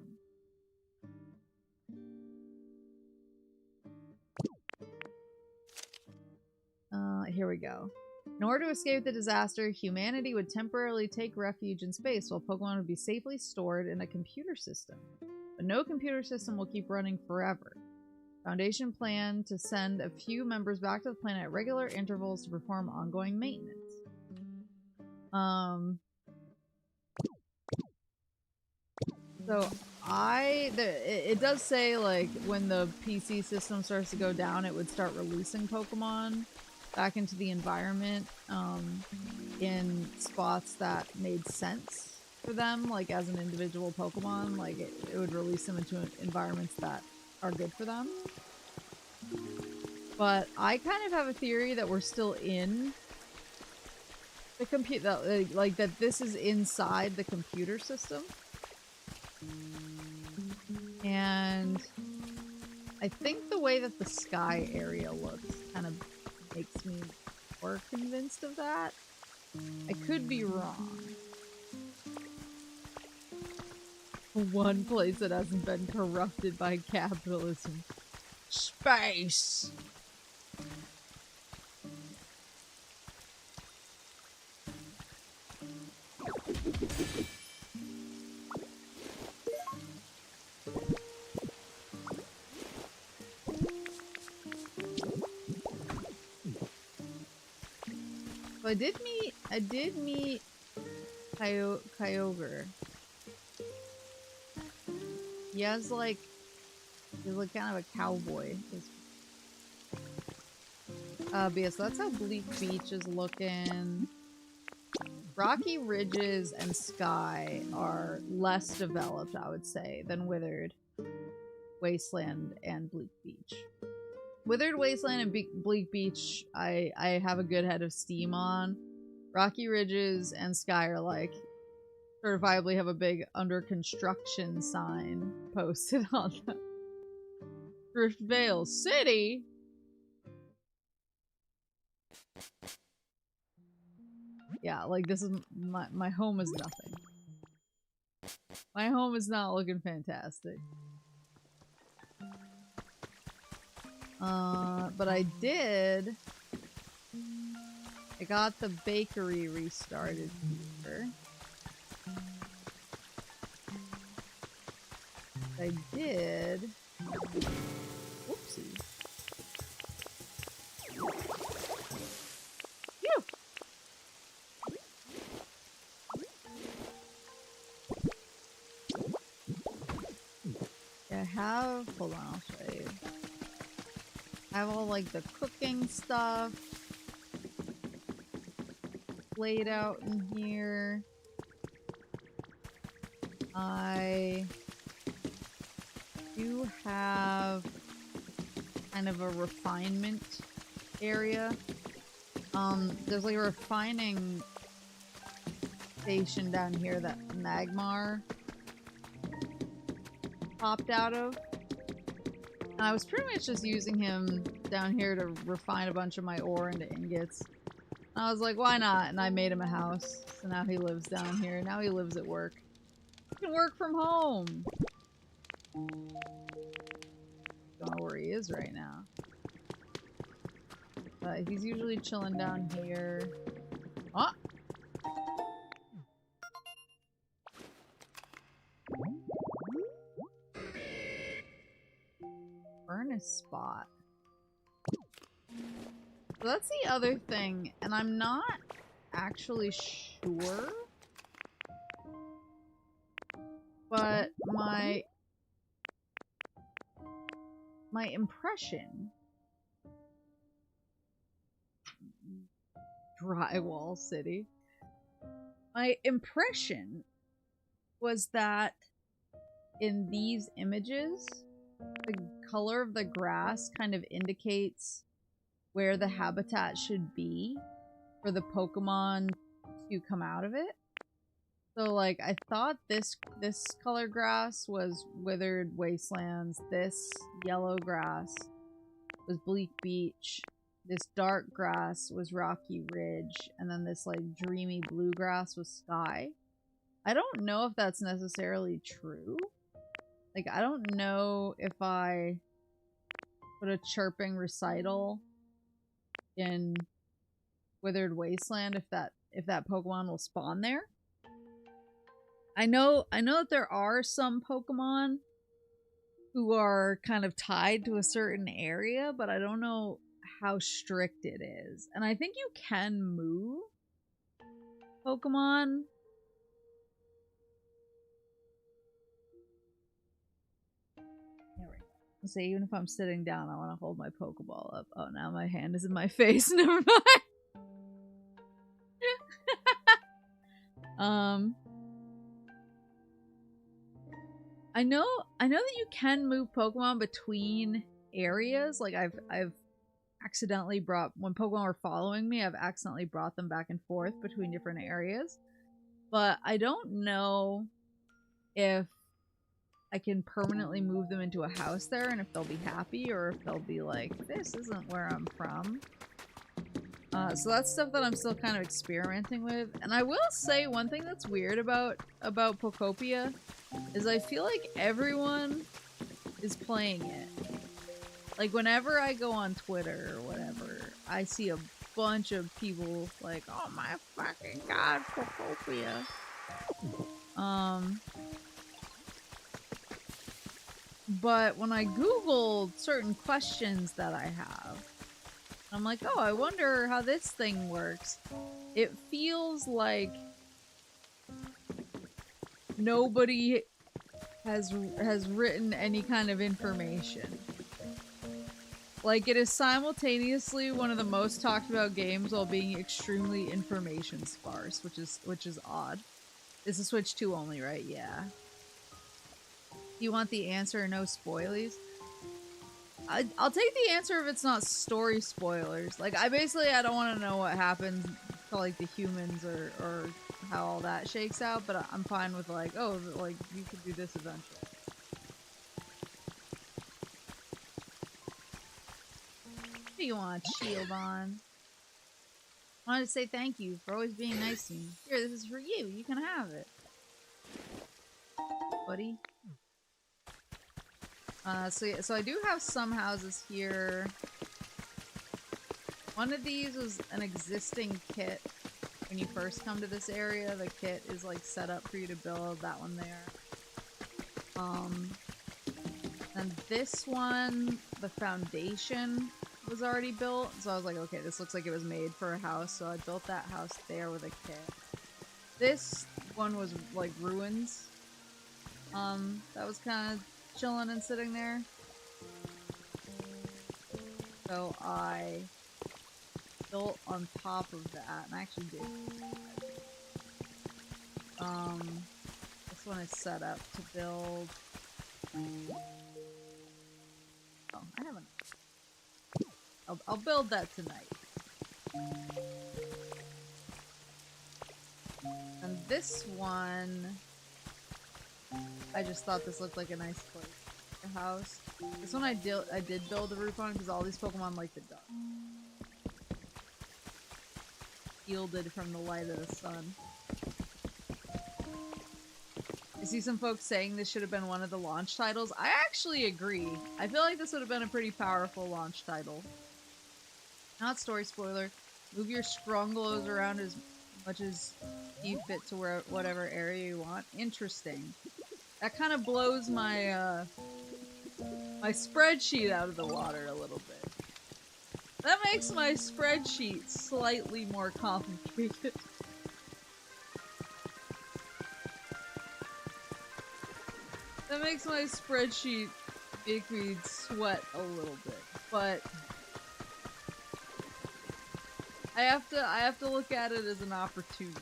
Here we go. In order to escape the disaster, humanity would temporarily take refuge in space while Pokemon would be safely stored in a computer system. But no computer system will keep running forever. Foundation planned to send a few members back to the planet at regular intervals to perform ongoing maintenance. So it does say like when the PC system starts to go down, it would start releasing Pokemon back into the environment in spots that made sense for them, like as an individual Pokemon. Like it would release them into environments that are good for them. But I kind of have a theory that we're still in the computer, like that this is inside the computer system. And I think the way that the sky area looks kind of makes me more convinced of that. I could be wrong. One place that hasn't been corrupted by capitalism. Space! So I did meet Kyogre. He's like kind of a cowboy. But yeah, so that's how Bleak Beach is looking. Rocky Ridges and Sky are less developed, I would say, than Withered Wasteland and Bleak Beach. Withered Wasteland and Bleak Beach, I have a good head of steam on. Rocky Ridges and Sky are like, certifiably have a big under construction sign posted on them. Driftvale City? Yeah, like this is my home is nothing. My home is not looking fantastic. But I got the bakery restarted here. I did. Whoopsie. Phew! I have, hold on, I'll show you. I have all like the cooking stuff laid out in here. I do have kind of a refinement area. There's like a refining station down here that Magmar popped out of. And I was pretty much just using him down here to refine a bunch of my ore into ingots. And I was like, why not? And I made him a house. So now he lives down here. Now he lives at work. He can work from home. Don't know where he is right now. But he's usually chilling down here. Oh! Furnace spot. So that's the other thing, and I'm not actually sure, but my impression, Drywall City, my impression was that in these images, the color of the grass kind of indicates where the habitat should be for the Pokemon to come out of it. So like I thought this color grass was Withered Wastelands, this yellow grass was Bleak Beach, this dark grass was Rocky Ridge, and then this like dreamy blue grass was Sky. I don't know if that's necessarily true. Like I don't know if I put a chirping recital in Withered Wasteland if that Pokemon will spawn there. I know that there are some Pokemon who are kind of tied to a certain area, but I don't know how strict it is. And I think you can move Pokemon. There we go. So even if I'm sitting down, I want to hold my Pokeball up. Oh, now my hand is in my face. Never mind. I know that you can move Pokemon between areas. Like I've accidentally brought, when Pokemon were following me, I've accidentally brought them back and forth between different areas. But I don't know if I can permanently move them into a house there and if they'll be happy or if they'll be like, this isn't where I'm from. So that's stuff that I'm still kind of experimenting with. And I will say one thing that's weird about POKOPIA is I feel like everyone is playing it. Like whenever I go on Twitter or whatever, I see a bunch of people like, oh my fucking god, POKOPIA. But when I Googled certain questions that I have, I'm like, oh, I wonder how this thing works. It feels like nobody has written any kind of information. Like, it is simultaneously one of the most talked about games while being extremely information sparse, which is odd. This is Switch 2 only, right? Yeah. You want the answer or no spoilies? I'll take the answer if it's not story spoilers. Like, I don't want to know what happens to, like, the humans or how all that shakes out, but I'm fine with, like, oh, like, you could do this eventually. What do you want? Shield on. I wanted to say thank you for always being nice to me. Here, this is for you. You can have it. Buddy. So I do have some houses here. One of these was an existing kit. When you first come to this area, the kit is like set up for you to build that one there. And this one, the foundation was already built, so I was like, okay, this looks like it was made for a house, so I built that house there with a kit. This one was like ruins. That was kind of chilling and sitting there. So I built on top of that, and I actually did. This one is set up to build. Oh, I haven't. I'll build that tonight. And this one, I just thought this looked like a nice place. A house. This one I did build the roof on because all these Pokemon like the dark. Shielded from the light of the sun. I see some folks saying this should have been one of the launch titles. I actually agree. I feel like this would have been a pretty powerful launch title. Not story spoiler. Move your Scrunglos around as much as you fit to whatever area you want. Interesting. That kind of blows my my spreadsheet out of the water a little bit. That makes my spreadsheet slightly more complicated. That makes my spreadsheet make me sweat a little bit, but I have to look at it as an opportunity.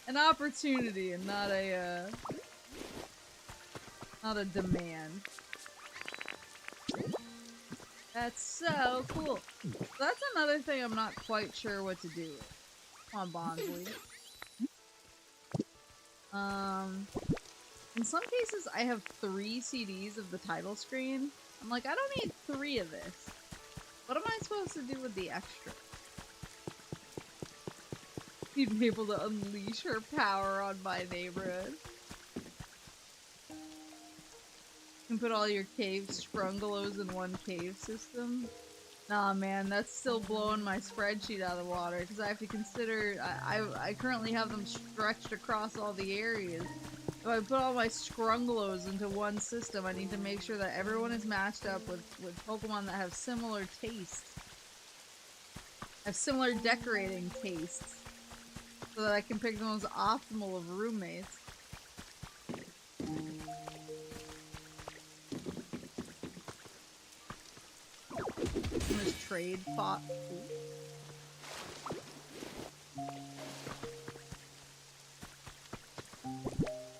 An opportunity and not a demand. That's so cool. So that's another thing I'm not quite sure what to do with. Come on, Bondsley. In some cases I have 3 CDs of the title screen. I'm like, I don't need 3 of this. What am I supposed to do with the extra? Need Maple to unleash her power on my neighborhood. You can put all your cave Scrungalos in one cave system. Nah, man, that's still blowing my spreadsheet out of the water because I have to consider. I currently have them stretched across all the areas. If I put all my Scrungalos into one system, I need to make sure that everyone is matched up with Pokemon that have similar tastes. Have similar decorating tastes. So that I can pick the most optimal of roommates. This trade bot.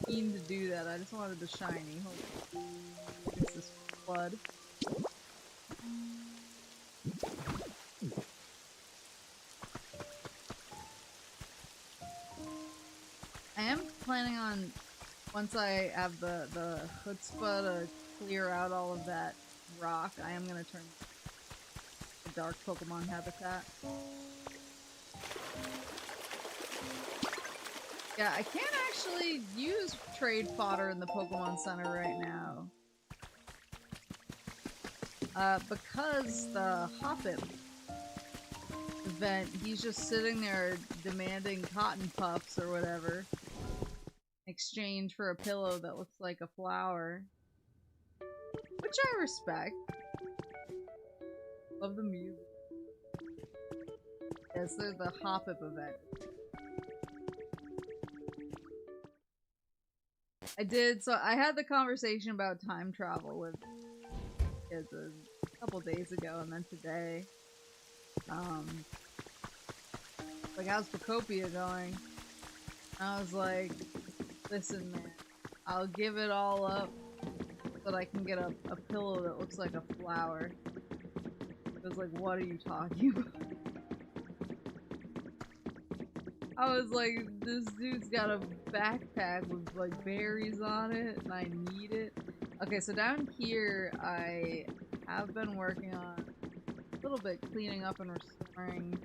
Keen to do that. I just wanted the shiny. Hold on. It's this flood. I am planning on, once I have the chutzpah to clear out all of that rock, I am gonna turn the dark Pokemon habitat. Yeah, I can't actually use trade fodder in the Pokemon Center right now. Because the Hoppip event, he's just sitting there demanding cotton puffs or whatever. In exchange for a pillow that looks like a flower. Which I respect. Love the music. Yes, they're the Hoppip event. I had the conversation about time travel with kids a couple days ago, and then today. Like, how's POKOPIA going? And I was like, listen, man, I'll give it all up so that I can get a pillow that looks like a flower. I was like, what are you talking about? I was like, this dude's got a backpack with like berries on it, and I need it. Okay, so down here, I have been working on little bit cleaning up and restoring.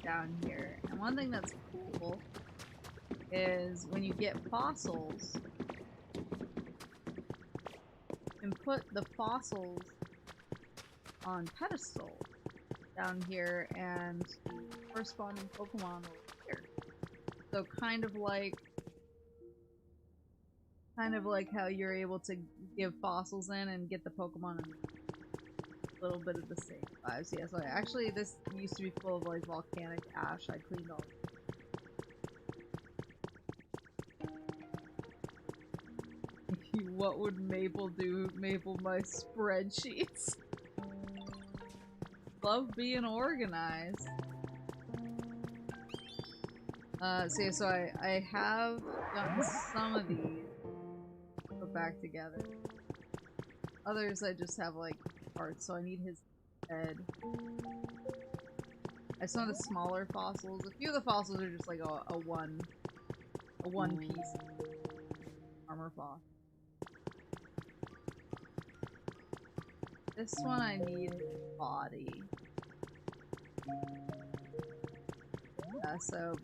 Down here. And one thing that's cool is when you get fossils, you can put the fossils on pedestals down here and corresponding Pokemon over here. So kind of like how you're able to give fossils in and get the Pokemon in a little bit of the same vibes. Yeah, so actually this used to be full of like volcanic ash. I cleaned all. What would Maple do? Maple my spreadsheets. Love being organized. So I have gotten some of these put back together. Others I just have like parts, so I need his head. I saw the smaller fossils. A few of the fossils are just like a one piece armor fossil. This one I need his body.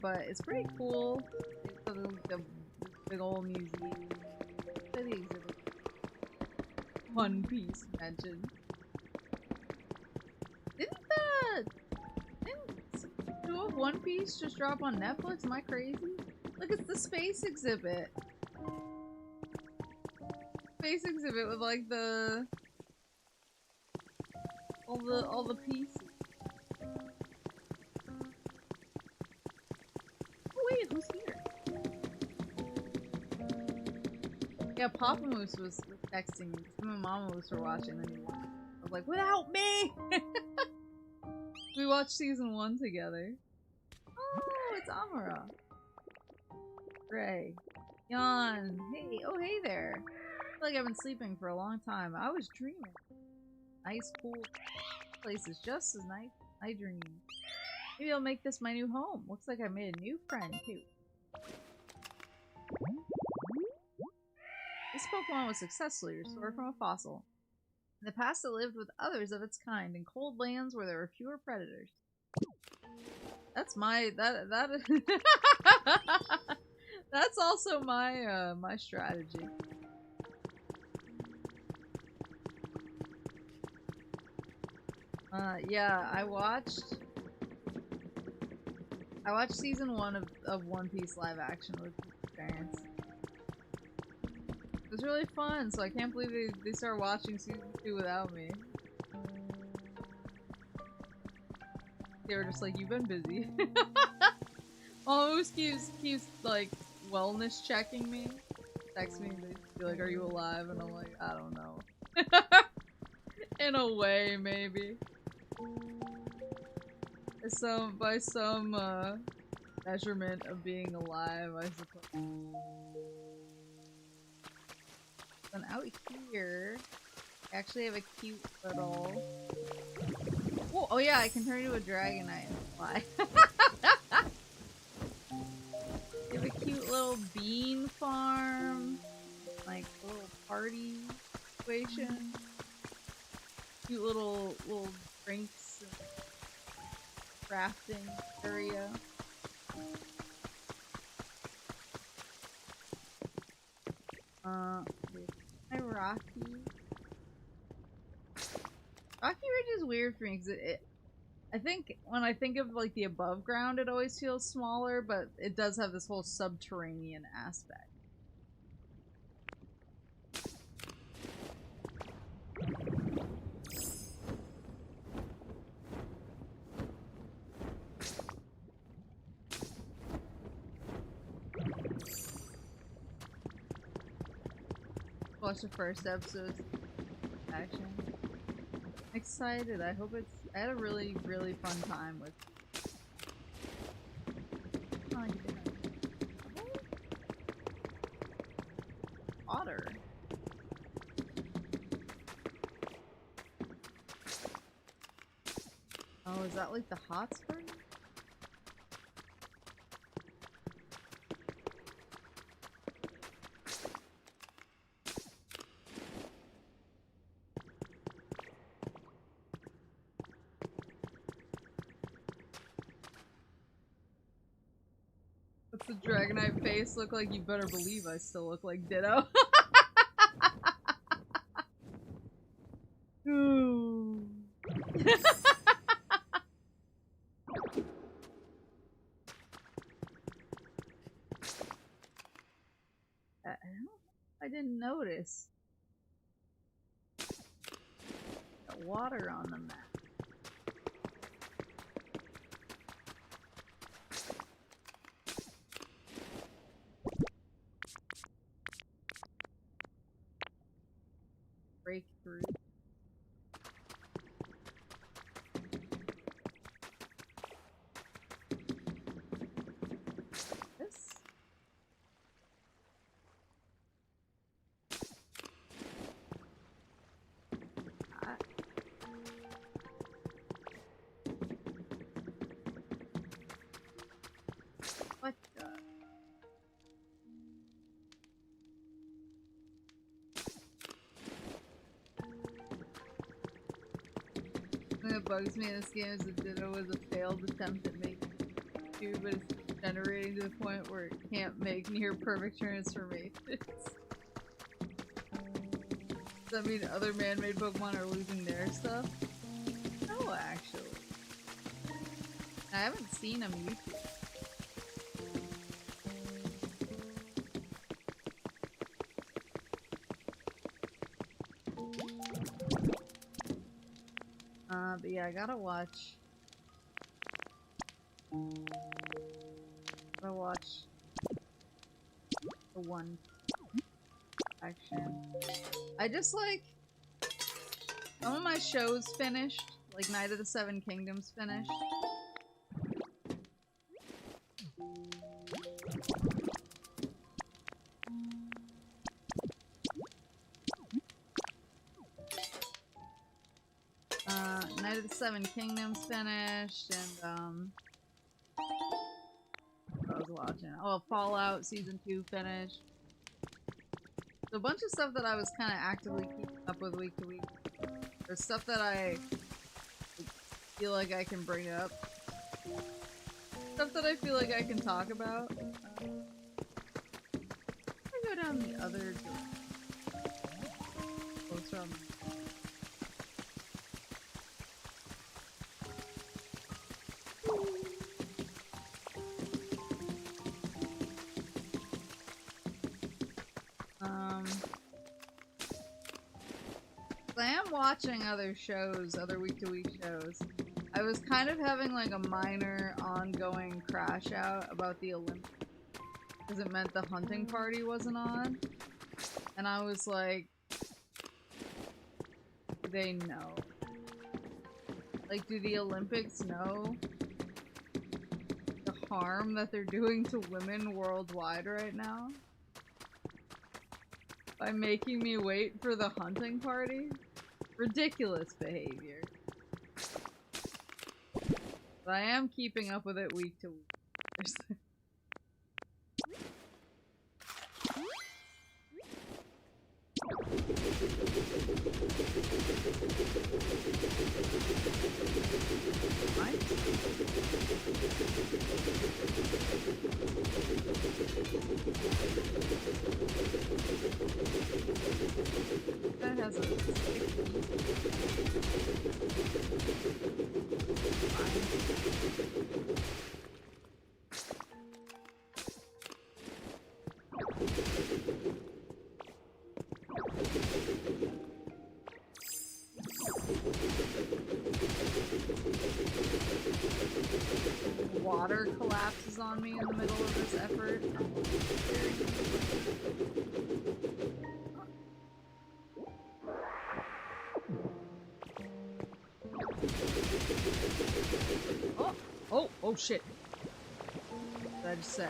But it's pretty cool. It's a big old museum. The exhibit. One Piece mentioned. Didn't two of One Piece just drop on Netflix? Am I crazy? Look, it's the space exhibit. Space exhibit with like all the pieces. Oh wait, who's here? Yeah, Papa Moose was texting me. Him and Mama Moose were watching, and I was like, without me! We watched season 1 together. Oh, it's Amara. Ray. Yon. Hey, oh hey there. I feel like I've been sleeping for a long time. I was dreaming. Nice, cool places, just as nice as I dreamed. Maybe I'll make this my new home. Looks like I made a new friend, too. This Pokemon was successfully restored from a fossil. In the past, it lived with others of its kind in cold lands where there were fewer predators. That's my that's also my my strategy. Yeah, I watched season 1 of One Piece live action with parents. It was really fun, so I can't believe they started watching season 2 without me. They were just like, you've been busy. Almost keeps like wellness checking me. Text me and they be like, are you alive? And I'm like, I don't know. In a way, maybe. By some measurement of being alive, I suppose. And out here, I actually have a cute little... Oh yeah, I can turn into a Dragonite and fly. You have a cute little bean farm, like a little party situation. Cute little drinks and crafting area. Hi, Rocky. Rocky Ridge is weird for me because I think when I think of like the above ground, it always feels smaller, but it does have this whole subterranean aspect. Watch the first episode. Action. Excited. I hope it's. I had a really, really fun time with. Oh, you did. Otter. Oh, is that like the hot spring? the Dragonite face look like? You better believe I still look like Ditto. Ooh. I didn't notice. Got water on the map. Breakthrough. This? What the? The thing that bugs me in this game is that Ditto was a failed attempt at making two, but it's generating to the point where it can't make near perfect transformations. Does that mean other man-made Pokemon are losing their stuff? No, actually. I haven't seen them use it. But yeah, I gotta watch. Gotta watch the one action. I just like some of my shows finished, like Night of the Seven Kingdoms finished. Night of the Seven Kingdoms finished, and I was watching. Oh, Fallout Season 2 finished. So a bunch of stuff that I was kind of actively keeping up with week to week. There's stuff that I feel like I can bring up. Stuff that I feel like I can talk about. I go down the other direction. Closer on. I am watching other shows, other week-to-week shows. I was kind of having like a minor ongoing crash out about the Olympics because it meant the hunting party wasn't on. And I was like, do they know? Like, do the Olympics know the harm that they're doing to women worldwide right now? By making me wait for the hunting party? Ridiculous behavior. But I am keeping up with it week to week. That has a water collapses on me in the middle of this effort. Oh shit. What did I just say?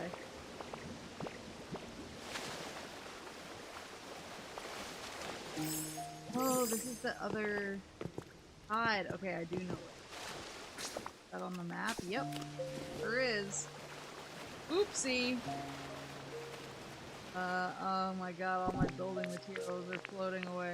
Oh, this is the other side. Okay, I do know it. Is that on the map? Yep. There is. Oopsie. Oh my god, all my building materials are floating away.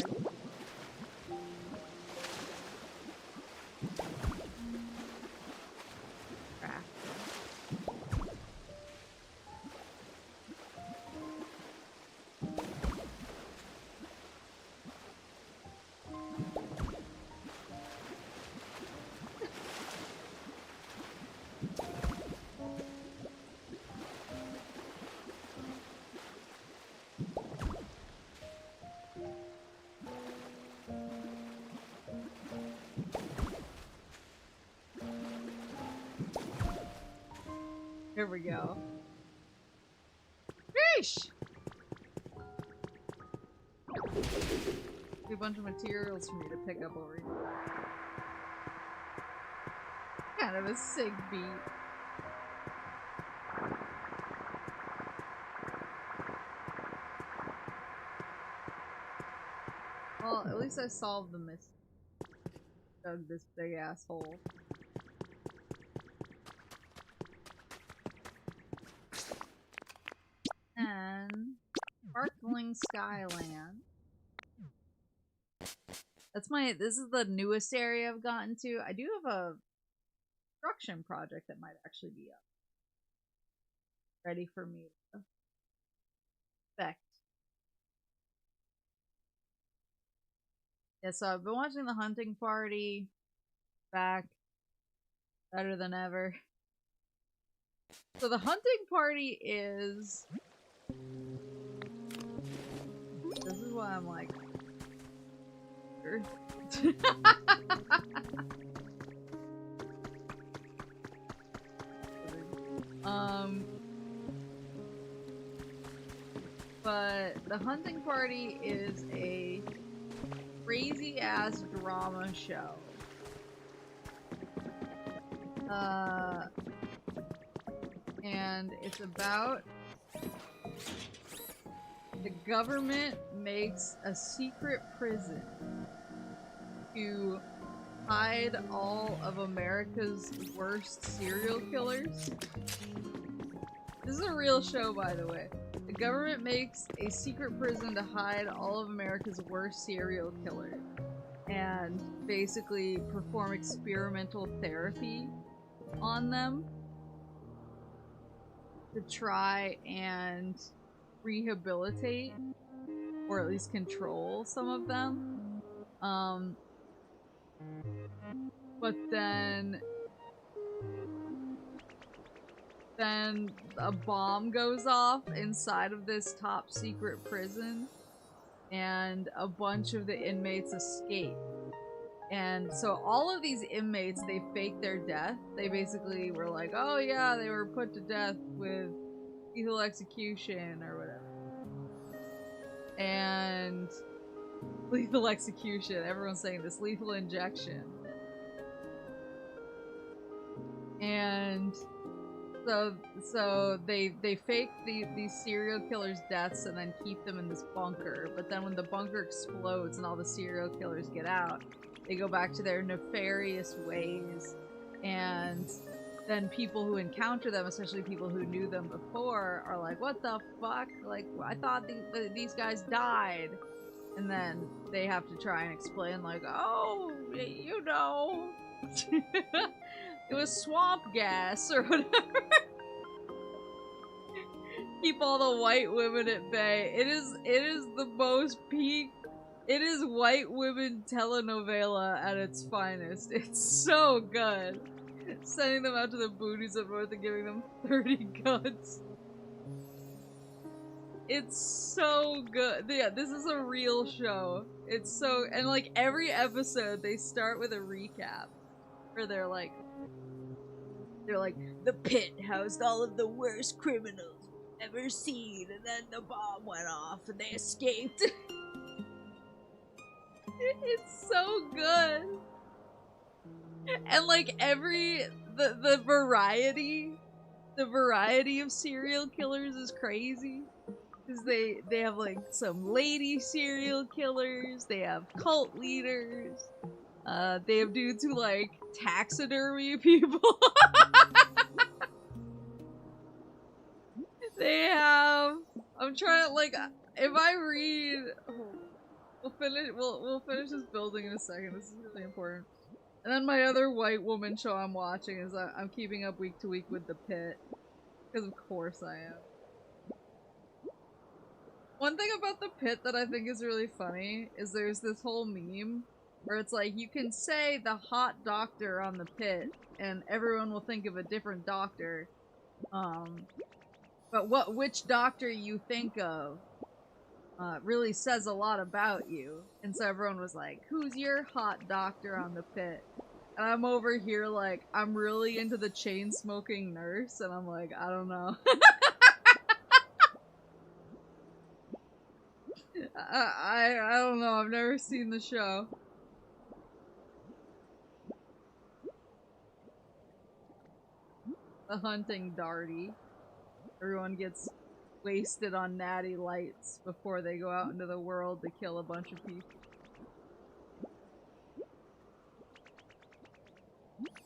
Here we go. Sheesh! A bunch of materials for me to pick up over here. Kind of a sick beat. Well, at least I solved the mystery. Dug this big ass hole. And Sparkling Skyland. This is the newest area I've gotten to. I do have a construction project that might actually be up. Ready for me to effect. Yeah, so I've been watching The Hunting Party. Back. Better than ever. So The Hunting Party is... This is why I'm like... But The Hunting Party is a crazy ass drama show. And it's about the government makes a secret prison to hide all of America's worst serial killers. This is a real show, by the way. The government makes a secret prison to hide all of America's worst serial killers and basically perform experimental therapy on them to try and rehabilitate or at least control some of them. But then a bomb goes off inside of this top secret prison and a bunch of the inmates escape. And so all of these inmates, they fake their death. They basically were like, oh yeah, they were put to death with lethal execution or whatever. And lethal execution, everyone's saying this, lethal injection. And so they fake these serial killers' deaths and then keep them in this bunker. But then when the bunker explodes and all the serial killers get out, they go back to their nefarious ways. And then people who encounter them, especially people who knew them before, are like, what the fuck? Like, I thought these guys died. And then they have to try and explain, like, oh, you know, it was swamp gas or whatever. Keep all the white women at bay. It is the most peak. It is white women telenovela at its finest. It's so good. Sending them out to the booties up north and giving them 30 guns. It's so good. Yeah, this is a real show. It's so, and like every episode they start with a recap. Where they're like, the pit housed all of the worst criminals we've ever seen, and then the bomb went off and they escaped. It's so good. And like the variety of serial killers is crazy. Because they have like some lady serial killers, they have cult leaders, they have dudes who like taxidermy people. They have, I'm trying to like, if I read, we'll finish this building in a second, this is really important. And then my other white woman show I'm watching is I'm keeping up week to week with The Pit. Because of course I am. One thing about The Pit that I think is really funny is there's this whole meme where it's like, you can say the hot doctor on The Pit and everyone will think of a different doctor. But which doctor you think of really says a lot about you. And so everyone was like, who's your hot doctor on The Pit? And I'm over here like, I'm really into the chain-smoking nurse, and I'm like, I don't know. I don't know, I've never seen the show. The hunting darty. Everyone gets wasted on natty lights before they go out into the world to kill a bunch of people.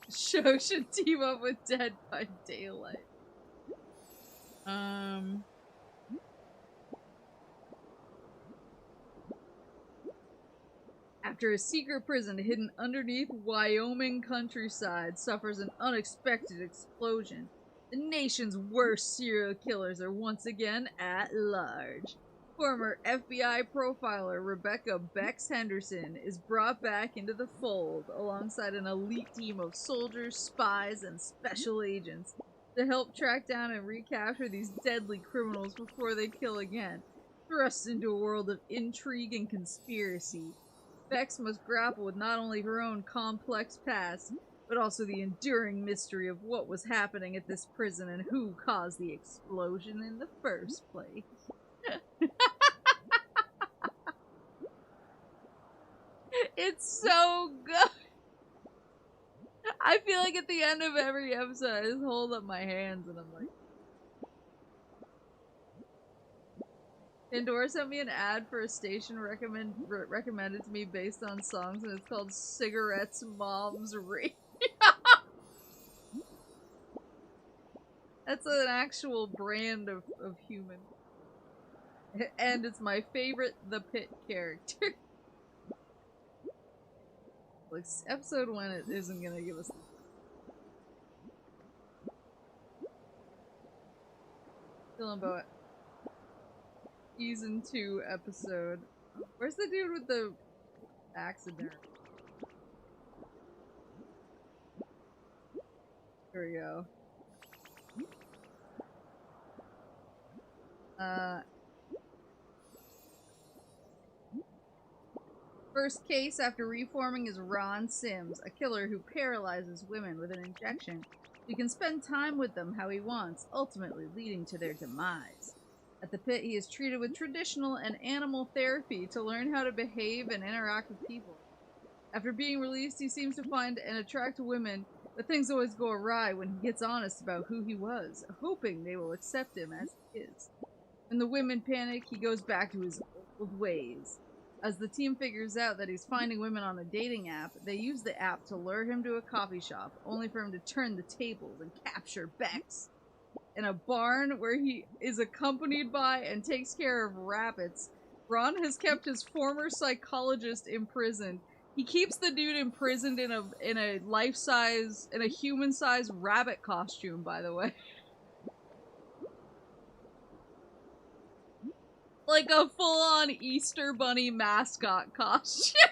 Show should team up with Dead by Daylight. After a secret prison hidden underneath Wyoming countryside suffers an unexpected explosion, the nation's worst serial killers are once again at large. Former FBI profiler Rebecca Bex Henderson is brought back into the fold alongside an elite team of soldiers, spies, and special agents to help track down and recapture these deadly criminals before they kill again. Thrust into a world of intrigue and conspiracy, Bex must grapple with not only her own complex past, but also the enduring mystery of what was happening at this prison and who caused the explosion in the first place. It's so good! I feel like at the end of every episode, I just hold up my hands and I'm like... Pandora sent me an ad for a station recommended to me based on songs, and it's called Cigarettes Mom's Radio. That's an actual brand of human. And it's my favorite The Pit character. Like, episode 1 it isn't gonna give us... Feeling about Season 2 episode. Where's the dude with the accident? Here we go. First case after reforming is Ron Sims, a killer who paralyzes women with an injection. He can spend time with them how he wants, ultimately leading to their demise. At the pit, he is treated with traditional and animal therapy to learn how to behave and interact with people. After being released, he seems to find and attract women, but things always go awry when he gets honest about who he was, hoping they will accept him as he is. When the women panic, he goes back to his old ways. As the team figures out that he's finding women on a dating app, they use the app to lure him to a coffee shop, only for him to turn the tables and capture Bex. In a barn where he is accompanied by and takes care of rabbits, Ron has kept his former psychologist imprisoned. He keeps the dude imprisoned in a life-size, in a human-size rabbit costume, by the way. Like a full-on Easter Bunny mascot costume.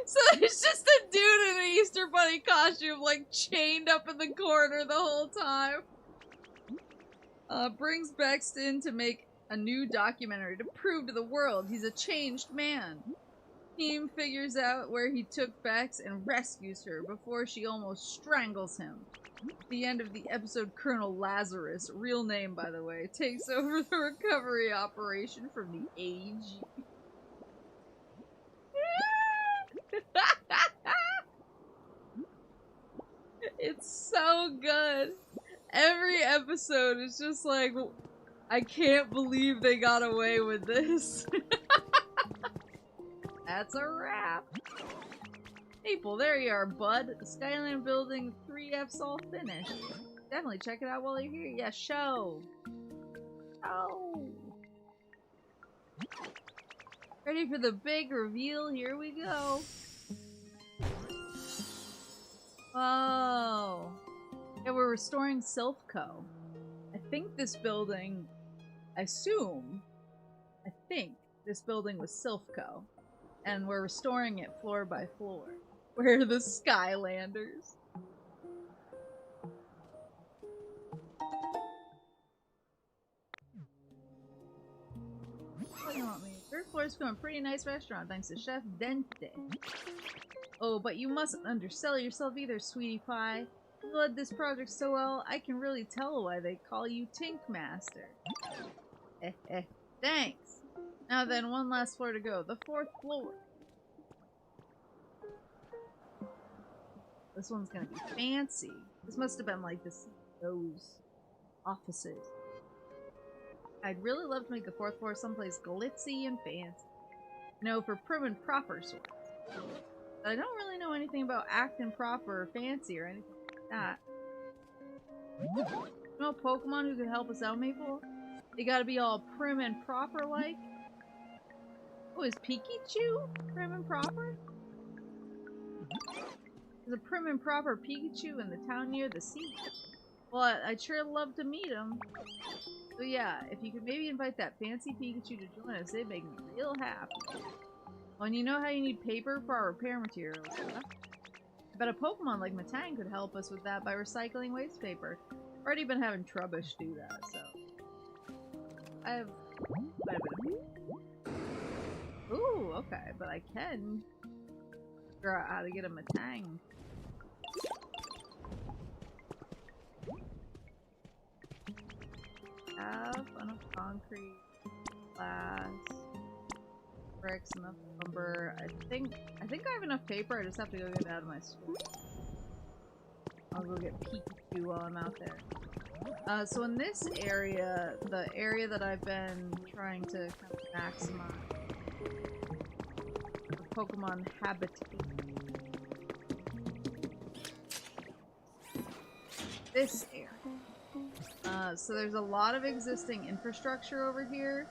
So there's just a dude in an Easter Bunny costume, like, chained up in the corner the whole time. Brings Bex in to make a new documentary to prove to the world he's a changed man. Team figures out where he took Bex and rescues her before she almost strangles him. At the end of the episode, Colonel Lazarus, real name by the way, takes over the recovery operation from the AG. It's so good. Every episode is just like, I can't believe they got away with this. That's a wrap. Maple, there you are, bud. The Skyline Building 3F's all finished. Definitely check it out while you're here. Yeah, show. Oh. Ready for the big reveal? Here we go. Oh. Yeah, we're restoring Silphco. I think this building, I think this building was Silphco. And we're restoring it floor by floor. We're the Skylanders. What do you want me? Third floor is from a pretty nice restaurant thanks to Chef Dente. Oh, but you mustn't undersell yourself either, sweetie pie. You led this project so well, I can really tell why they call you Tink Master. Thanks. Now then, one last floor to go. The 4th floor. This one's gonna be fancy. This must have been like the CEO's offices. I'd really love to make the 4th floor someplace glitzy and fancy. You know, for prim and proper sorts. But I don't really know anything about acting proper or fancy or anything like that. You know a Pokemon who could help us out, Maple? They gotta be all prim and proper like? Oh, is Pikachu prim and proper? There's a prim and proper Pikachu in the town near the sea. Well, I'd sure love to meet him. So yeah, if you could maybe invite that fancy Pikachu to join us, it'd make me real happy. Oh, and you know how you need paper for our repair materials, huh? I bet a Pokemon like Matang could help us with that by recycling waste paper. I've already been having Trubbish do that, so... I have quite a bit of paper. Ooh, okay, but I can figure out how to get a Matang. Have enough concrete, glass, bricks, enough lumber. I think I have enough paper. I just have to go get it out of my store. I'll go get Pikachu while I'm out there. So in this area, the area that I've been trying to kind of maximize the Pokemon habitat. This area. So there's a lot of existing infrastructure over here.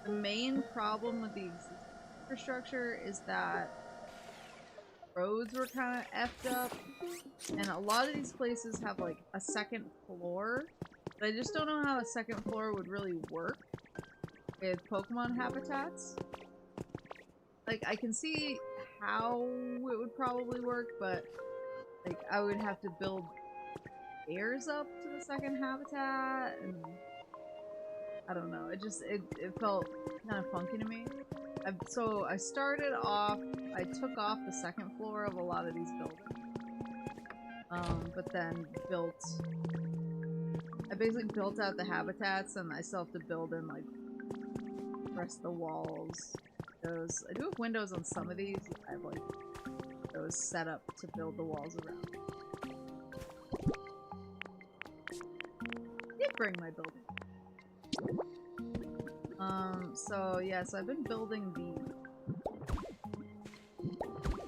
The main problem with the existing infrastructure is that roads were kind of effed up, and a lot of these places have like a second floor, but I just don't know how a second floor would really work with Pokemon habitats. Like, I can see how it would probably work, but like I would have to build stairs up to the second habitat, and I don't know, it felt kind of funky to me. So I started off, I took off the second floor of a lot of these buildings, but then I basically built out the habitats, and I still have to build in like the rest of the walls. Those, I do have windows on some of these. I have like those set up to build the walls around. Did bring my building. So yeah, so I've been building these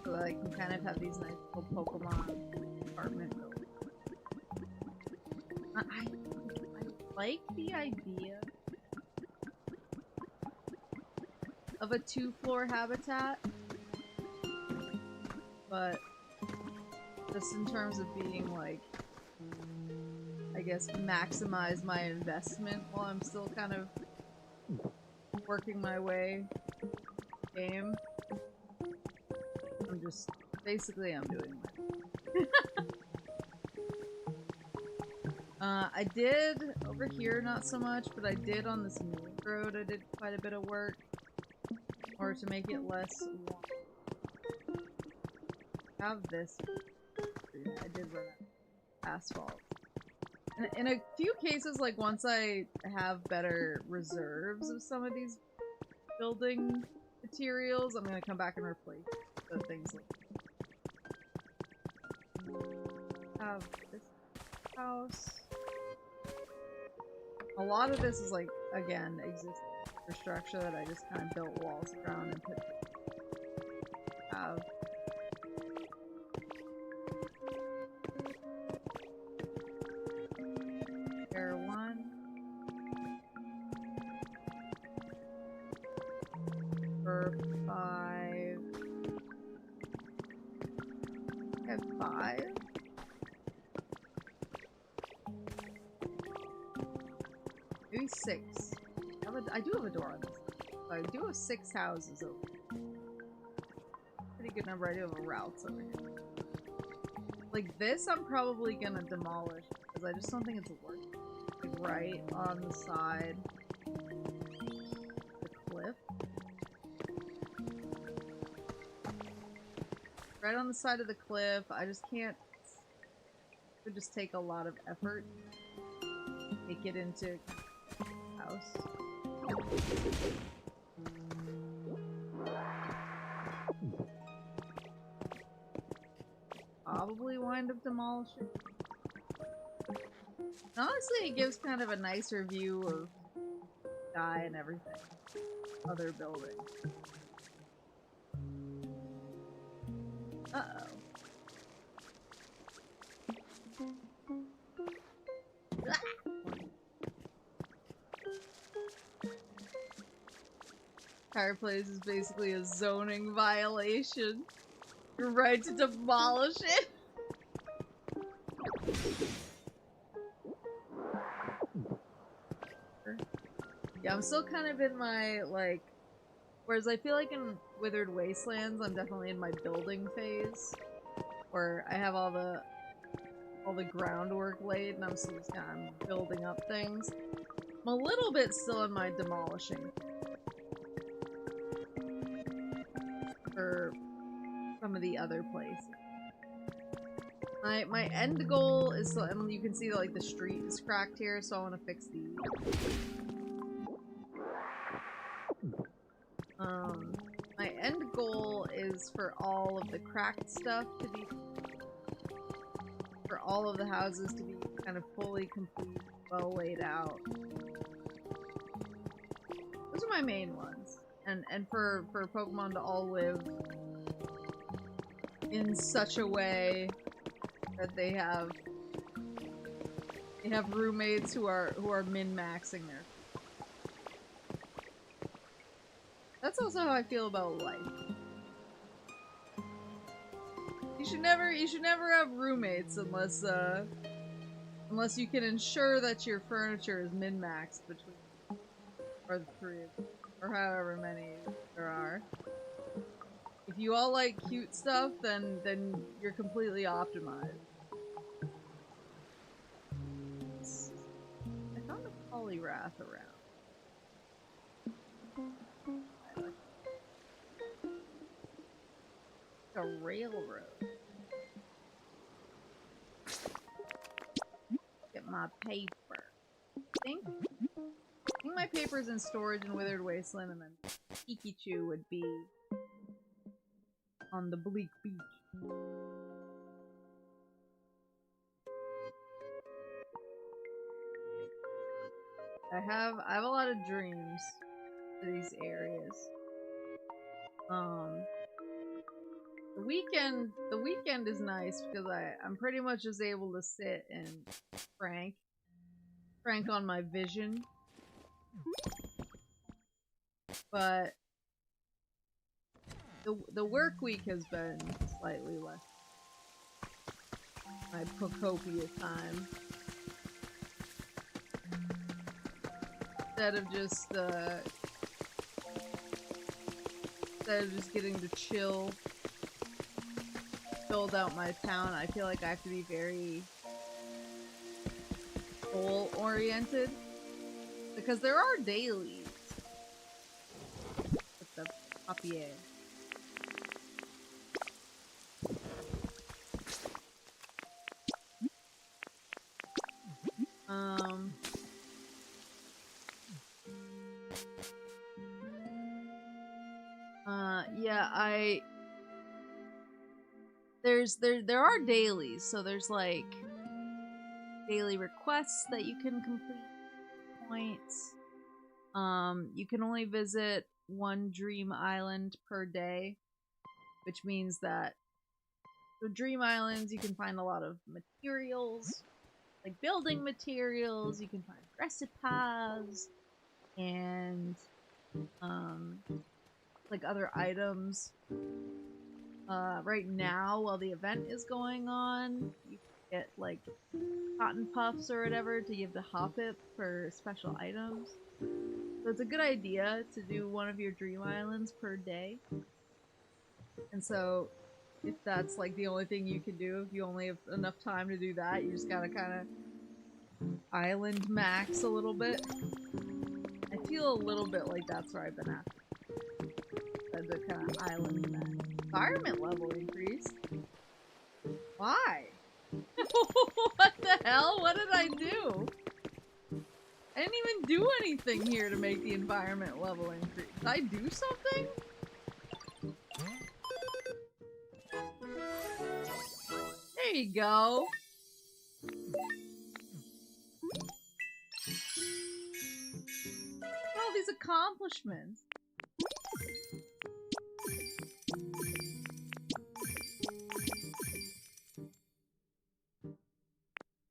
so that I can kind of have these nice little Pokemon apartment buildings. I like the idea of a 2-floor habitat, but just in terms of being like, I guess, maximize my investment while I'm still kind of working my way game. I'm just, basically I'm doing my I did over here, not so much, but I did on this main road, I did quite a bit of work in order to make it less long. Have this. I did run out of asphalt. In a few cases, like once I have better reserves of some of these building materials, I'm gonna come back and replace the things like have this house. A lot of this is like, again, existing infrastructure that I just kind of built walls around and put have. Air 1. For 5. I have 5. Maybe 6. I do have a door on this. So I do have 6 houses over here. Pretty good number. I do have a routes over here. Like this, I'm probably gonna demolish because I just don't think it's worth it. Like right on the side of the cliff. right on the side of the cliff. I just can't. It would just take a lot of effort to make it into a house. Probably wind up demolishing. Honestly, it gives kind of a nicer view of sky and everything. Other buildings. Uh-oh. Fireplace is basically a zoning violation. You're right to demolish it. Yeah, I'm still kind of in my, like, whereas I feel like in Withered Wastelands, I'm definitely in my building phase, where I have all the groundwork laid, and I'm still just kind of building up things. I'm a little bit still in my demolishing for some of the other places. My end goal is, and you can see that, like, the street is cracked here, so I want to fix these. My end goal is for all of the cracked stuff to be, for all of the houses to be kind of fully complete, well laid out. Those are my main ones. And for Pokemon to all live in such a way that they have roommates who are min-maxing their. That's also how I feel about life. You should never have roommates unless you can ensure that your furniture is min-maxed between or the three or however many there are. If you all like cute stuff, then you're completely optimized. I found a Poliwrath around. A railroad. Get my paper. I think my paper's in storage in Withered Wasteland, and then Pikachu would be on the bleak beach. I have a lot of dreams for these areas. The weekend is nice because I'm pretty much just able to sit and crank on my vision. But the work week has been slightly less. My POKOPIA time. Instead of just getting to chill, build out my town, I feel like I have to be very goal-oriented. Because there are dailies with the papier. Yeah, there are dailies, so there's like daily requests that you can complete points. You can only visit one dream island per day, which means that for dream islands you can find a lot of materials, like building materials, you can find recipes and like other items. Right now, while the event is going on, you can get like cotton puffs or whatever to give to Hoppip for special items. So it's a good idea to do one of your dream islands per day. And so if that's like the only thing you can do, if you only have enough time to do that, you just gotta kind of island max a little bit. I feel a little bit like that's where I've been at. The kind of island max. Environment level increase? Why? What the hell? What did I do? I didn't even do anything here to make the environment level increase. Did I do something? There you go. All these accomplishments.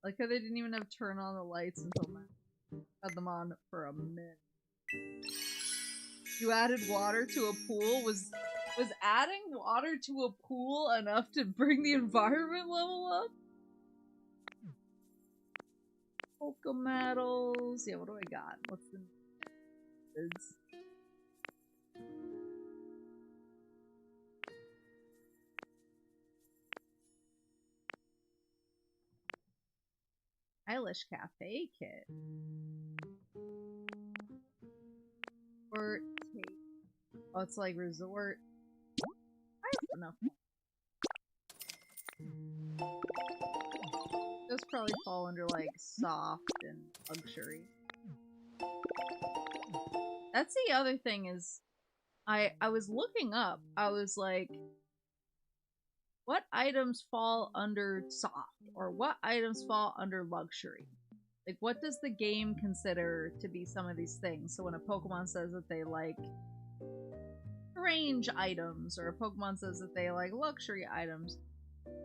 Like how they didn't even have turn on the lights until I had them on for a minute. You added water to a pool? Was adding water to a pool enough to bring the environment level up? Polka medals. Yeah, what do I got? What's the methods? Stylish cafe kit. Or take. Oh, it's like resort. I have enough. Those probably fall under like soft and luxury. That's the other thing is I was looking up. I was like, what items fall under soft or what items fall under luxury? Like, what does the game consider to be some of these things? So when a Pokemon says that they like range items or a Pokemon says that they like luxury items,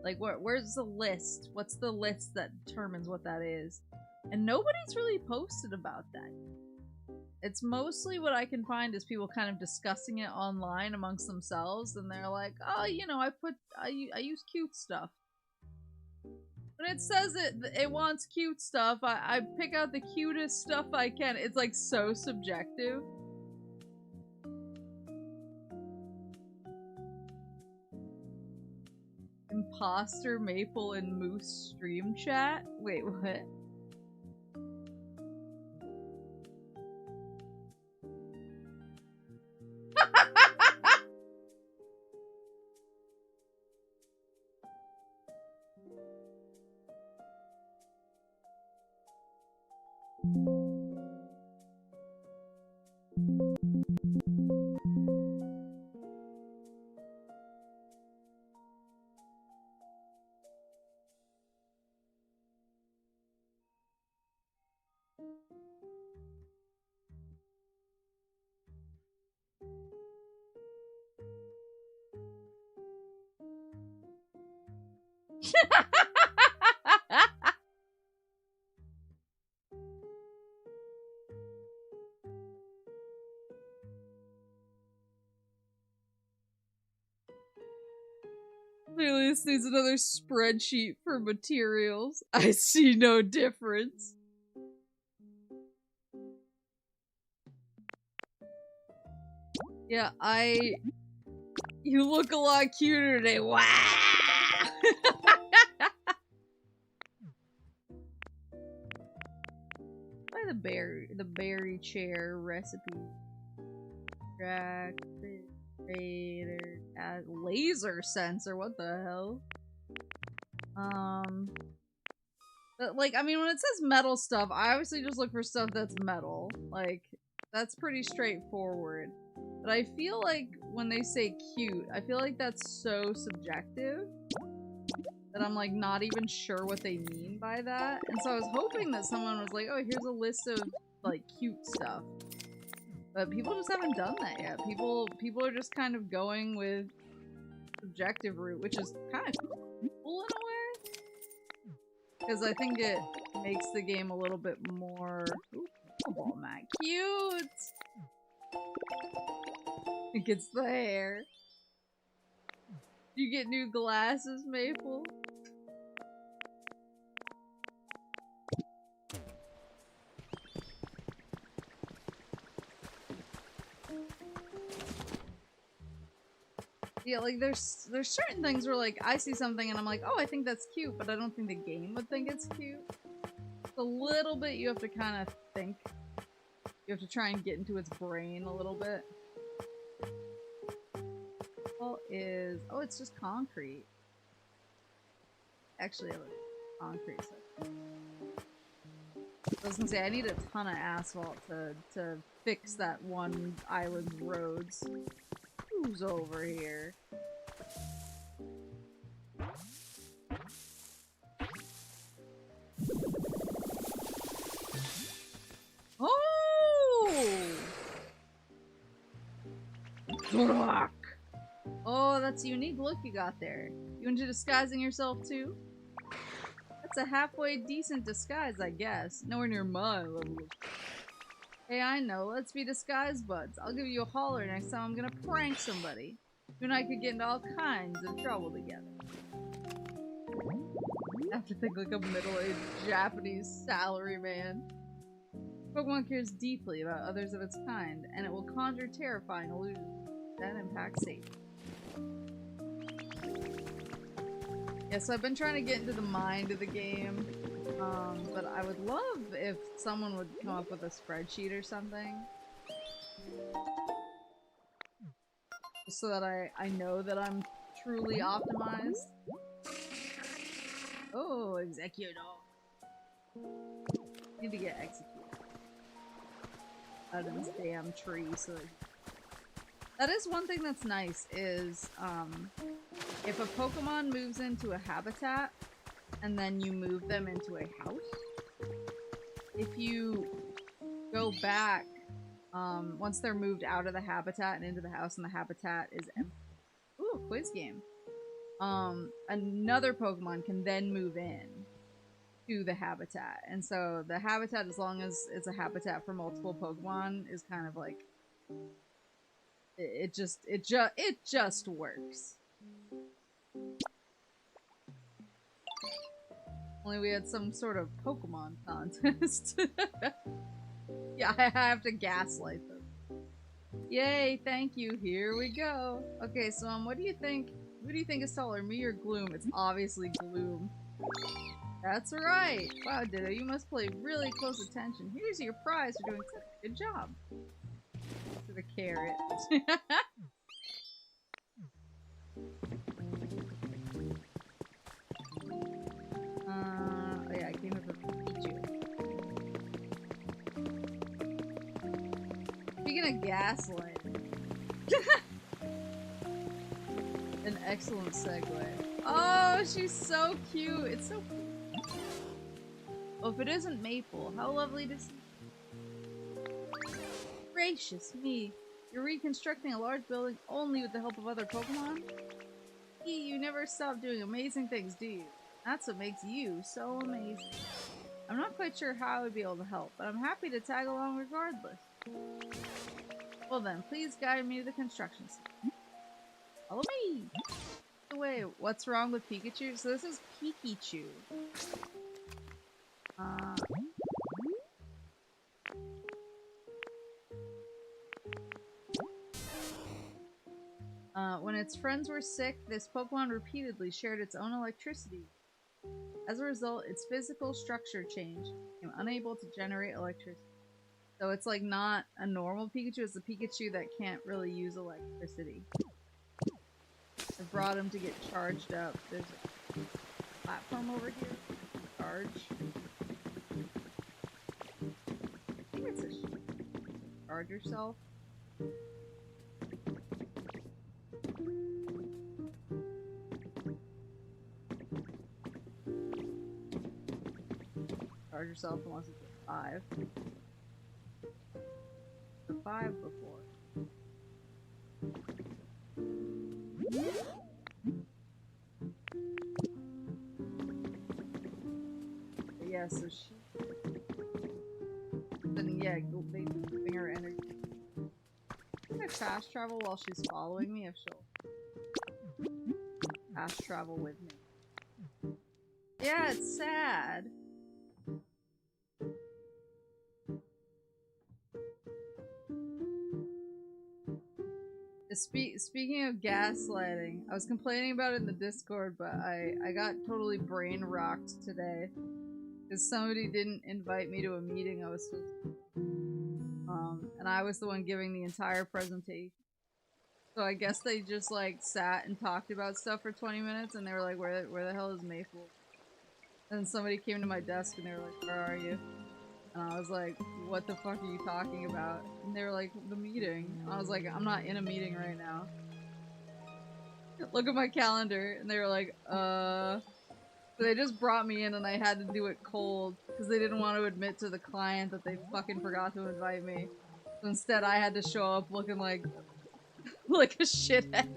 like where's the list? What's the list that determines what that is? And nobody's really posted about that. It's mostly what I can find is people kind of discussing it online amongst themselves, and they're like, oh, you know, I use cute stuff. When it says it wants cute stuff, I pick out the cutest stuff I can. It's like so subjective. Imposter Maple and Moose stream chat? Wait, what? Clearly this needs another spreadsheet for materials. I see no difference. Yeah, you look a lot cuter today. Wow! Why the berry chair recipe? Track, Raider, laser sensor, what the hell? But like, I mean, when it says metal stuff, I obviously just look for stuff that's metal. Like, that's pretty straightforward. But I feel like when they say cute, I feel like that's so subjective that I'm like not even sure what they mean by that. And so I was hoping that someone was like, oh, here's a list of like cute stuff. But people just haven't done that yet. People are just kind of going with subjective route, which is kind of cool in a way. Because I think it makes the game a little bit more oh my cute. It gets the hair. You get new glasses, Maple? Yeah, like there's certain things where like I see something and I'm like, oh, I think that's cute, but I don't think the game would think it's cute. It's a little bit you have to kind of think. You have to try and get into its brain a little bit. Well, is oh, it's just concrete. Actually, it was concrete. So. I was gonna say I need a ton of asphalt to fix that one island's roads. Who's over here? Oh! Rock. Oh, that's a unique look you got there. You into disguising yourself too? That's a halfway decent disguise, I guess. Nowhere near my level. Hey, I know. Let's be disguise buds. I'll give you a holler next time I'm gonna prank somebody. You and I could get into all kinds of trouble together. I have to think like a middle-aged Japanese salaryman. Pokemon cares deeply about others of its kind, and it will conjure terrifying illusions, then impact safety. Yeah, so I've been trying to get into the mind of the game, but I would love if someone would come up with a spreadsheet or something. Just so that I know that I'm truly optimized. Oh, execute. Need to get executed out of this damn tree. So that is one thing that's nice is if a Pokemon moves into a habitat and then you move them into a house, if you go back once they're moved out of the habitat and into the house and the habitat is empty. Ooh, quiz game. Another Pokemon can then move in to the habitat. And so the habitat, as long as it's a habitat for multiple Pokemon, is kind of like it just works. Only we had some sort of Pokemon contest. Yeah, I have to gaslight them. Yay, thank you. Here we go. Okay, so what do you think? Who do you think is taller, me or Gloom? It's obviously Gloom. That's right. Wow, Ditto, you must pay really close attention. Here's your prize for doing such a good job. To the carrot. Oh yeah, I came up with Pikachu. Speaking of gaslight. An excellent segue. Oh, she's so cute. It's so cute. Oh, if it isn't Maple, how lovely to see. Gracious me. You're reconstructing a large building only with the help of other Pokemon? You never stop doing amazing things, do you? That's what makes you so amazing. I'm not quite sure how I would be able to help, but I'm happy to tag along regardless. Well then, please guide me to the construction site. Follow me! Wait, what's wrong with Pikachu? So this is Pikachu. When its friends were sick, this Pokemon repeatedly shared its own electricity. As a result, its physical structure changed, became unable to generate electricity. So it's like not a normal Pikachu, it's a Pikachu that can't really use electricity. I brought him to get charged up. There's a platform over here. Charge. I think it's a charge yourself. Charge yourself unless it's a 5. The 5 before. But yeah, so she. Then yeah, they giving her energy. Can I fast travel while she's following me if she'll fast travel with me? Yeah, it's sad. Speaking of gaslighting, I was complaining about it in the Discord, but I got totally brain rocked today because somebody didn't invite me to a meeting I was supposed to. And I was the one giving the entire presentation. So I guess they just like sat and talked about stuff for 20 minutes and they were like, where the hell is Maple? And somebody came to my desk and they were like, where are you? And I was like, what the fuck are you talking about? And they were like, the meeting. I was like, I'm not in a meeting right now. Look at my calendar. And they were like, So they just brought me in and I had to do it cold because they didn't want to admit to the client that they fucking forgot to invite me. So instead I had to show up looking like like a shithead.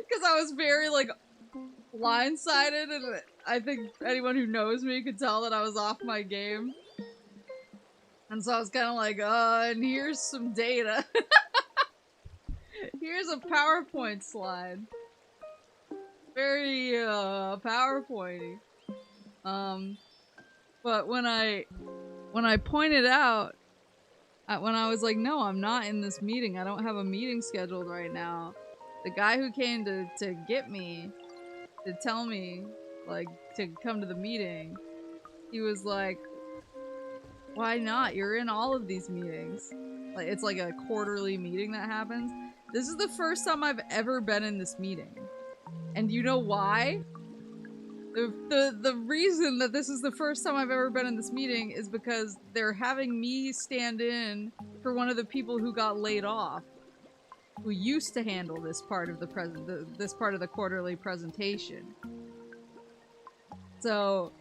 Because I was very like blindsided, and I think anyone who knows me could tell that I was off my game. And so I was kind of like, and here's some data. Here's a PowerPoint slide. Very, PowerPointy. But when I pointed out, when I was like, no, I'm not in this meeting. I don't have a meeting scheduled right now. The guy who came to get me, to tell me, like, to come to the meeting, he was like, why not? You're in all of these meetings. Like, it's like a quarterly meeting that happens. This is the first time I've ever been in this meeting. And you know why? The reason that this is the first time I've ever been in this meeting is because they're having me stand in for one of the people who got laid off, who used to handle this part of this part of the quarterly presentation. So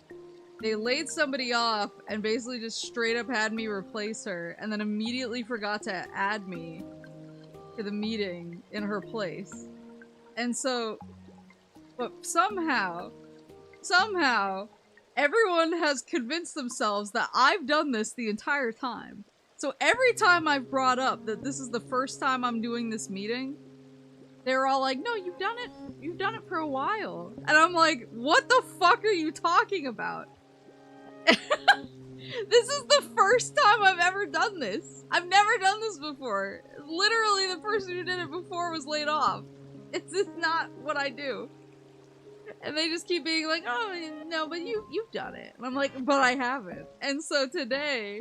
they laid somebody off and basically just straight up had me replace her, and then immediately forgot to add me to the meeting in her place. And so, but somehow, everyone has convinced themselves that I've done this the entire time. So every time I've brought up that this is the first time I'm doing this meeting, they're all like, no, you've done it for a while. And I'm like, what the fuck are you talking about? This is the first time I've ever done this. I've never done this before. Literally, the person who did it before was laid off. It's just not what I do. And they just keep being like, oh, no, but you've done it. And I'm like, but I haven't. And so today,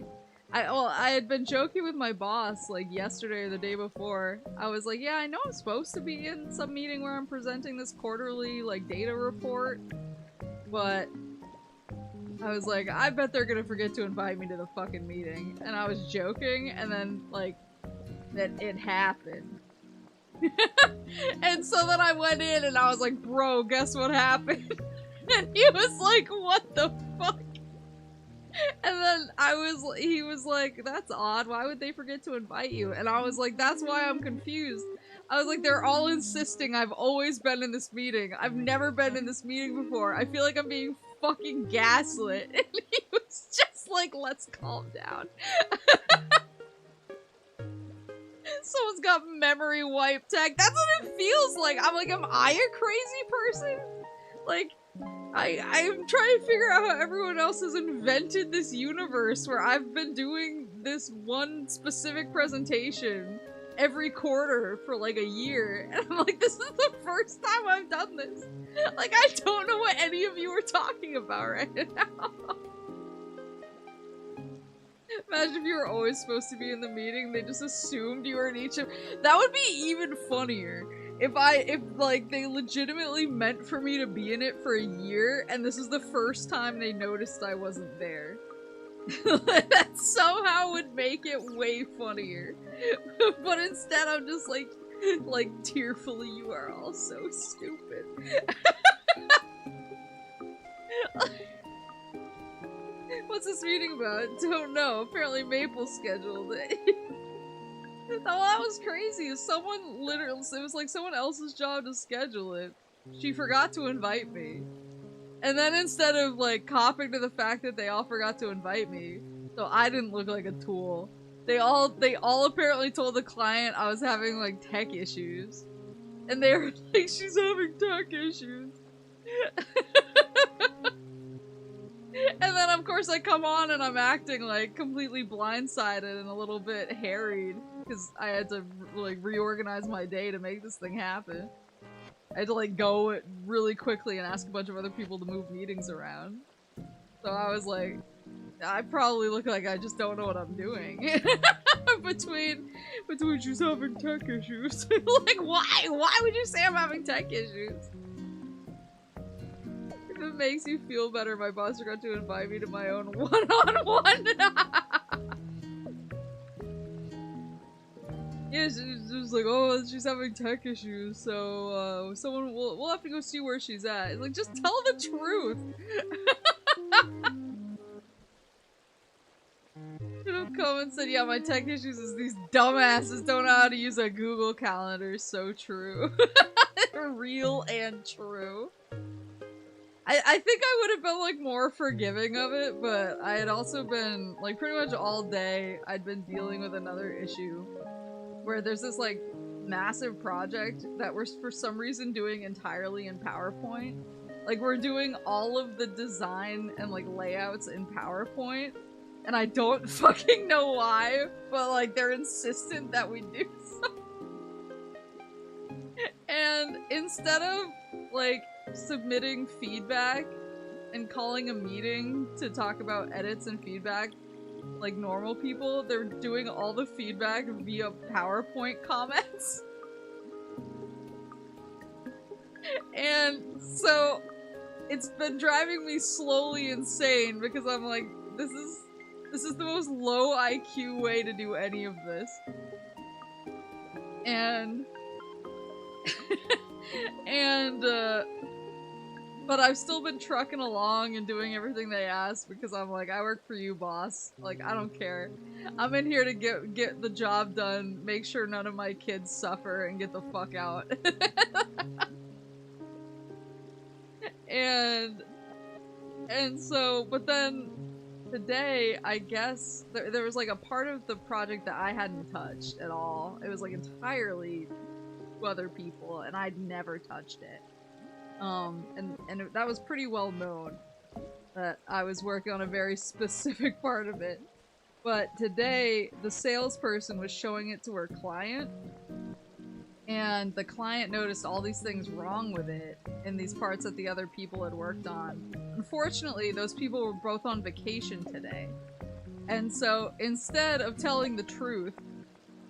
I had been joking with my boss, like, yesterday or the day before. I was like, yeah, I know I'm supposed to be in some meeting where I'm presenting this quarterly, like, data report. But I was like, I bet they're gonna forget to invite me to the fucking meeting. And I was joking, and then, like, that it happened. And so then I went in and I was like, bro, guess what happened? And he was like, what the fuck? And then he was like, that's odd, why would they forget to invite you? And I was like, that's why I'm confused. I was like, they're all insisting I've always been in this meeting. I've never been in this meeting before. I feel like I'm being fucking gaslit. And he was just like, let's calm down. Someone's got memory wipe tech. That's what it feels like. I'm like, am I a crazy person? Like, I'm trying to figure out how everyone else has invented this universe where I've been doing this one specific presentation every quarter for like a year. And I'm like, this is the first time I've done this. Like, I don't know what any of you are talking about right now. Imagine if you were always supposed to be in the meeting, they just assumed you were in each of- That would be even funnier. If like, they legitimately meant for me to be in it for a year, and this is the first time they noticed I wasn't there. That somehow would make it way funnier. But instead I'm just like, tearfully, you are all so stupid. What's this meeting about? Don't know. Apparently Maple scheduled it. Oh, that was crazy. Someone literally, it was like someone else's job to schedule it. She forgot to invite me. And then instead of like copping to the fact that they all forgot to invite me, so I didn't look like a tool, they all apparently told the client I was having like tech issues. And they were like, she's having tech issues. And then of course I come on and I'm acting like completely blindsided and a little bit harried because I had to like reorganize my day to make this thing happen. I had to like go really quickly and ask a bunch of other people to move meetings around. So I was like, I probably look like I just don't know what I'm doing. between she's having tech issues. Like, why? Why would you say I'm having tech issues? If it makes you feel better, my boss forgot to invite me to my own one-on-one. Yeah, she's like, oh, she's having tech issues, so we'll have to go see where she's at. Like, just tell the truth. Should have come and said, yeah, my tech issues is these dumbasses don't know how to use a Google Calendar. So true. Real and true. I think I would have been, like, more forgiving of it, but I had also been, like, pretty much all day, I'd been dealing with another issue. Where there's this, like, massive project that we're for some reason doing entirely in PowerPoint. Like, we're doing all of the design and, like, layouts in PowerPoint. And I don't fucking know why, but, like, they're insistent that we do so. And instead of, like, submitting feedback and calling a meeting to talk about edits and feedback like normal people, they're doing all the feedback via PowerPoint comments. And so it's been driving me slowly insane because I'm like, this is the most low IQ way to do any of this. And but I've still been trucking along and doing everything they ask because I'm like, I work for you, boss. Like, I don't care. I'm in here to get the job done, make sure none of my kids suffer, and get the fuck out. and so, but then today, I guess, there was like a part of the project that I hadn't touched at all. It was like entirely to other people, and I'd never touched it. And that was pretty well known that I was working on a very specific part of it. But today, the salesperson was showing it to her client, and the client noticed all these things wrong with it in these parts that the other people had worked on. Unfortunately, those people were both on vacation today. And so, instead of telling the truth,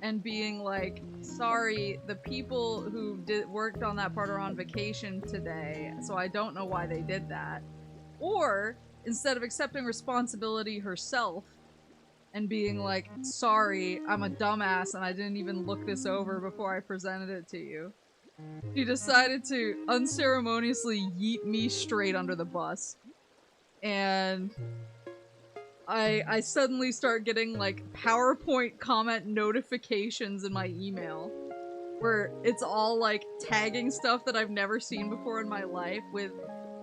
and being like, sorry, the people who worked on that part are on vacation today, so I don't know why they did that. Or, instead of accepting responsibility herself, and being like, sorry, I'm a dumbass and I didn't even look this over before I presented it to you, she decided to unceremoniously yeet me straight under the bus. And I suddenly start getting, like, PowerPoint comment notifications in my email where it's all, like, tagging stuff that I've never seen before in my life with,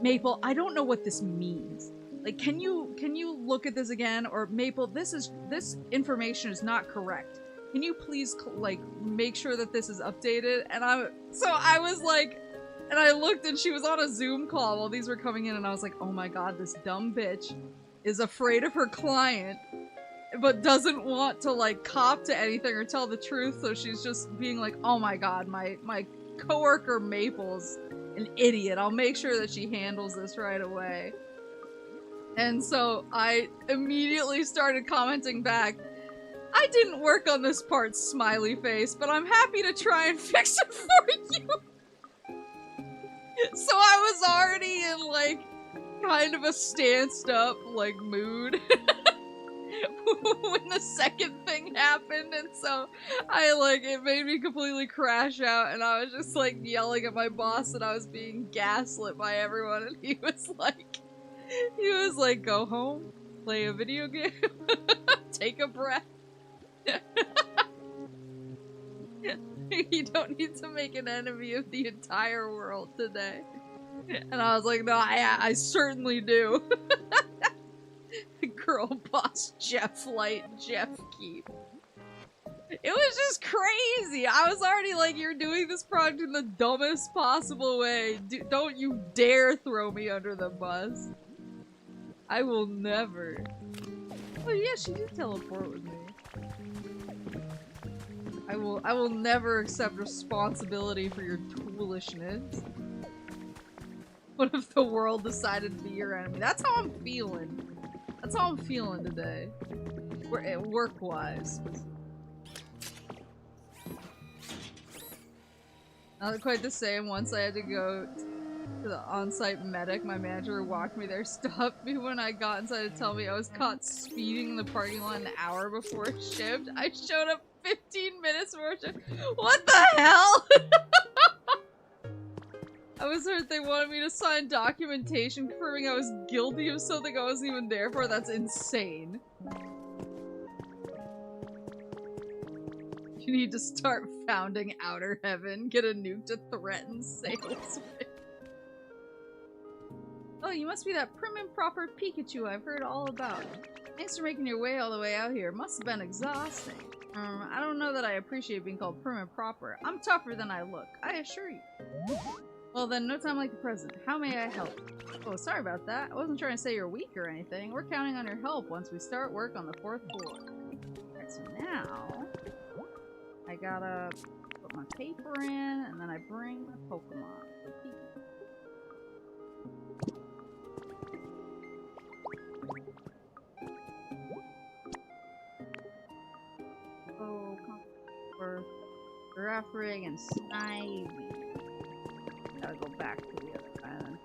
Maple, I don't know what this means. Like, can you look at this again? Or, Maple, this information is not correct. Can you please, like, make sure that this is updated? And so I was like, and I looked and she was on a Zoom call while these were coming in and I was like, oh my god, this dumb bitch is afraid of her client, but doesn't want to, like, cop to anything or tell the truth, so she's just being like, oh my god, my coworker Maple's an idiot. I'll make sure that she handles this right away. And so I immediately started commenting back, I didn't work on this part, smiley face, but I'm happy to try and fix it for you. So I was already in, like, kind of a stanced up, like, mood when the second thing happened, and so it made me completely crash out, and I was just, like, yelling at my boss that I was being gaslit by everyone, and he was like, go home, play a video game, take a breath. You don't need to make an enemy of the entire world today. And I was like, no, I certainly do. Girl boss Jeff Light, Jeff Keep. It was just crazy. I was already like, you're doing this project in the dumbest possible way. Don't you dare throw me under the bus. I will never. Oh yeah, she did teleport with me. I will never accept responsibility for your toolishness. What if the world decided to be your enemy? That's how I'm feeling. That's how I'm feeling today. Work-wise. Not quite the same. Once I had to go to the on-site medic. My manager walked me there, stopped me when I got inside to tell me I was caught speeding in the parking lot an hour before shift. I showed up 15 minutes before shift. What the hell? I was hurt they wanted me to sign documentation confirming I was guilty of something I wasn't even there for. That's insane. You need to start founding Outer Heaven. Get a nuke to threaten sales. Oh, you must be that prim and proper Pikachu I've heard all about. Thanks for making your way all the way out here. Must have been exhausting. I don't know that I appreciate being called prim and proper. I'm tougher than I look, I assure you. Well then, no time like the present. How may I help? Oh, sorry about that. I wasn't trying to say you're weak or anything. We're counting on your help once we start work on the 4th floor. Alright, so now I gotta put my paper in, and then I bring the Pokemon. Oh, for Giraffe Rig and Snivy. Gotta go back to the other island.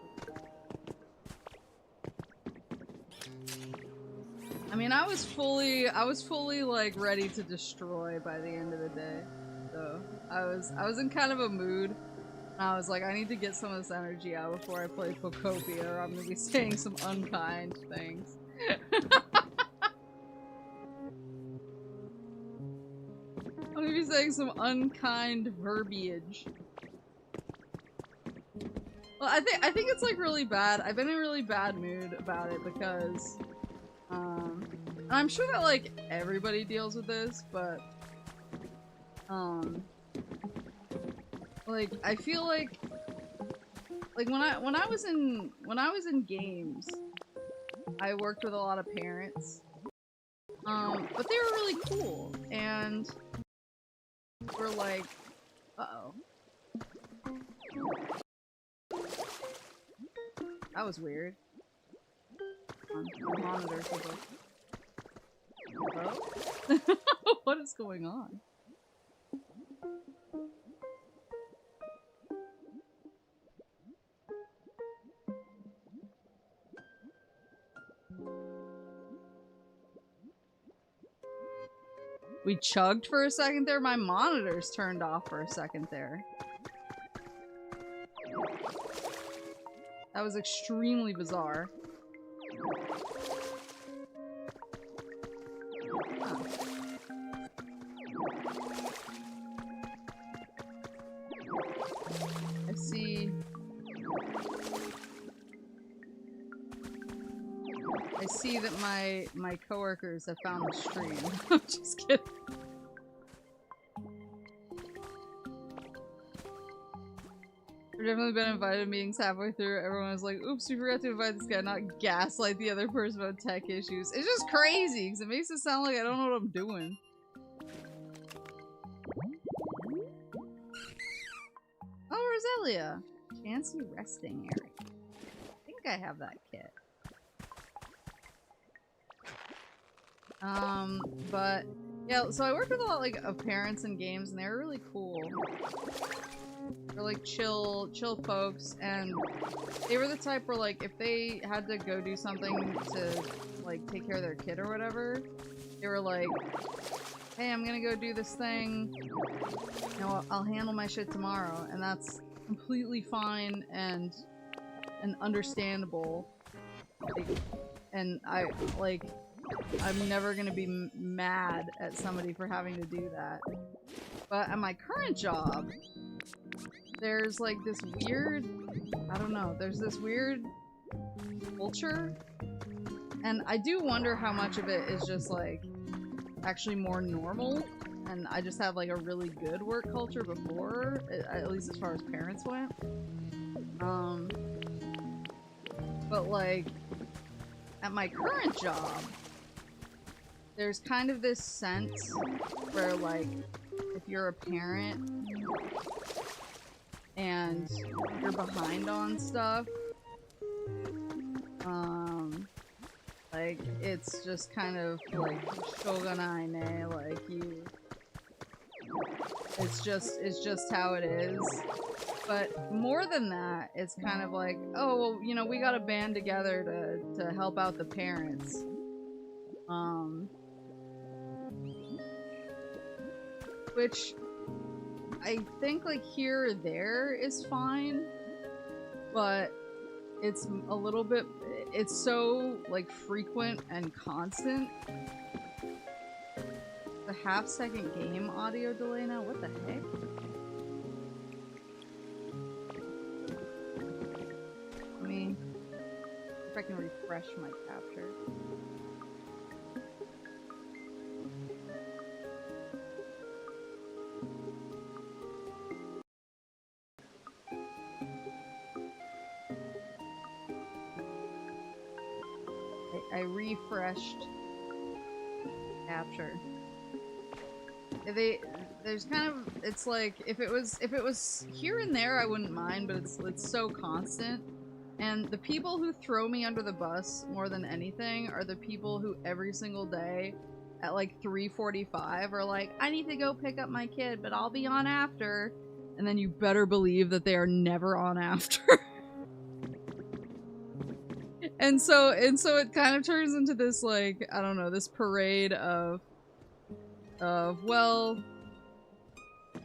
I mean, I was fully like ready to destroy by the end of the day. So I was in kind of a mood. And I was like, I need to get some of this energy out before I play POKOPIA, or I'm gonna be saying some unkind things. I'm gonna be saying some unkind verbiage. Well, I think it's like really bad. I've been in a really bad mood about it because, and I'm sure that like everybody deals with this, but, like I feel like when I was in games, I worked with a lot of parents, but they were really cool and were like, uh-oh. That was weird. My monitors are like, hello? What is going on? We chugged for a second there? My monitors turned off for a second there. That was extremely bizarre. Huh. I see. I see that my coworkers have found the stream. I'm just kidding. I've definitely been invited to meetings halfway through. Everyone was like, oops, we forgot to invite this guy, not gaslight the other person about tech issues. It's just crazy, because it makes it sound like I don't know what I'm doing. Oh, Roselia! Fancy resting area. I think I have that kit. But, yeah, so I worked with a lot, like, of parents in games, and they were really cool. They're like chill folks, and they were the type where like if they had to go do something to like take care of their kid or whatever, they were like, hey, I'm gonna go do this thing, you know, I'll handle my shit tomorrow, and that's completely fine and understandable, and I'm never gonna be mad at somebody for having to do that. But at my current job, there's like this weird, I don't know, there's this weird culture, and I do wonder how much of it is just like actually more normal, and I just had like a really good work culture before, at least as far as parents went. But like at my current job, there's kind of this sense where like if you're a parent and you're behind on stuff, Like, it's just kind of like shogunai ne, like you. It's just how it is. But more than that, it's kind of like, oh, well, you know, we gotta band together to help out the parents. Which I think like here or there is fine, but it's a little bit, it's so like frequent and constant. The half-second game audio delay now? What the heck? Let me see if I can refresh my capture. I refreshed capture. There's kind of, it's like, if it was here and there I wouldn't mind, but it's so constant. And the people who throw me under the bus more than anything are the people who every single day at like 3:45 are like, I need to go pick up my kid, but I'll be on after. And then you better believe that they are never on after. And so it kind of turns into this, like, I don't know, this parade of well,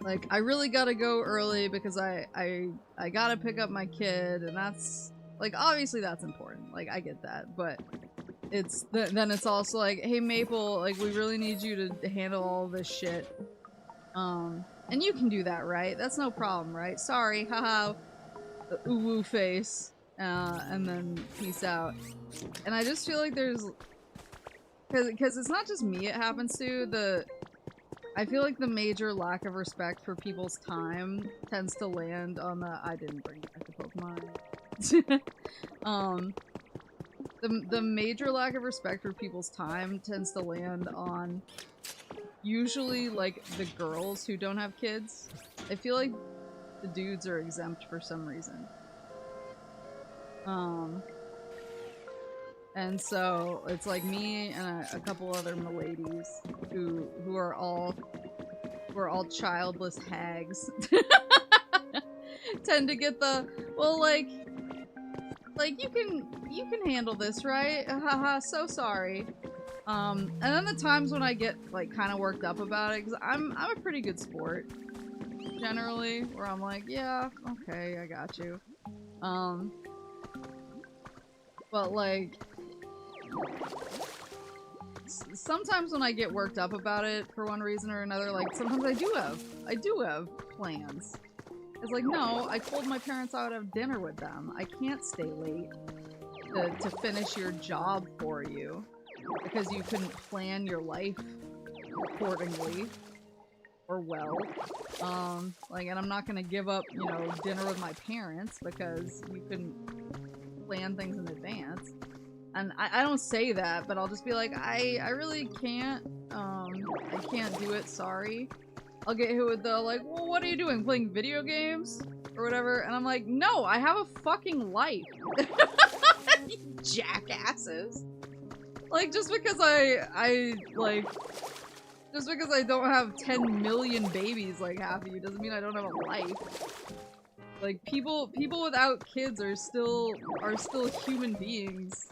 like, I really gotta go early because I gotta pick up my kid, and that's, like, obviously that's important, like, I get that, but it's, then it's also like, hey Maple, like, we really need you to handle all this shit, and you can do that, right? That's no problem, right? Sorry, haha, the uwu face, and then peace out. And I just feel like there's, because it's not just me it happens to, I feel like the major lack of respect for people's time tends to land on the I didn't bring back the Pokemon. The major lack of respect for people's time tends to land on usually like the girls who don't have kids. I feel like the dudes are exempt for some reason. And so it's like me and a couple other miladies who are all childless hags tend to get the, well, like you can handle this, right? Haha, so sorry. And then the times when I get like kind of worked up about it, because I'm a pretty good sport generally, where I'm like, yeah, okay, I got you. But like, sometimes when I get worked up about it for one reason or another, like sometimes I do have plans. It's like, no, I told my parents I would have dinner with them. I can't stay late to finish your job for you because you couldn't plan your life accordingly or well. Like, and I'm not gonna give up, you know, dinner with my parents because you couldn't plan things in advance. And I don't say that, but I'll just be like, I really can't, I can't do it, sorry. I'll get hit with the, like, well, what are you doing, playing video games? Or whatever, and I'm like, no, I have a fucking life. You jackasses. Like, just because just because I don't have 10 million babies like half of you doesn't mean I don't have a life. Like, people without kids are still human beings.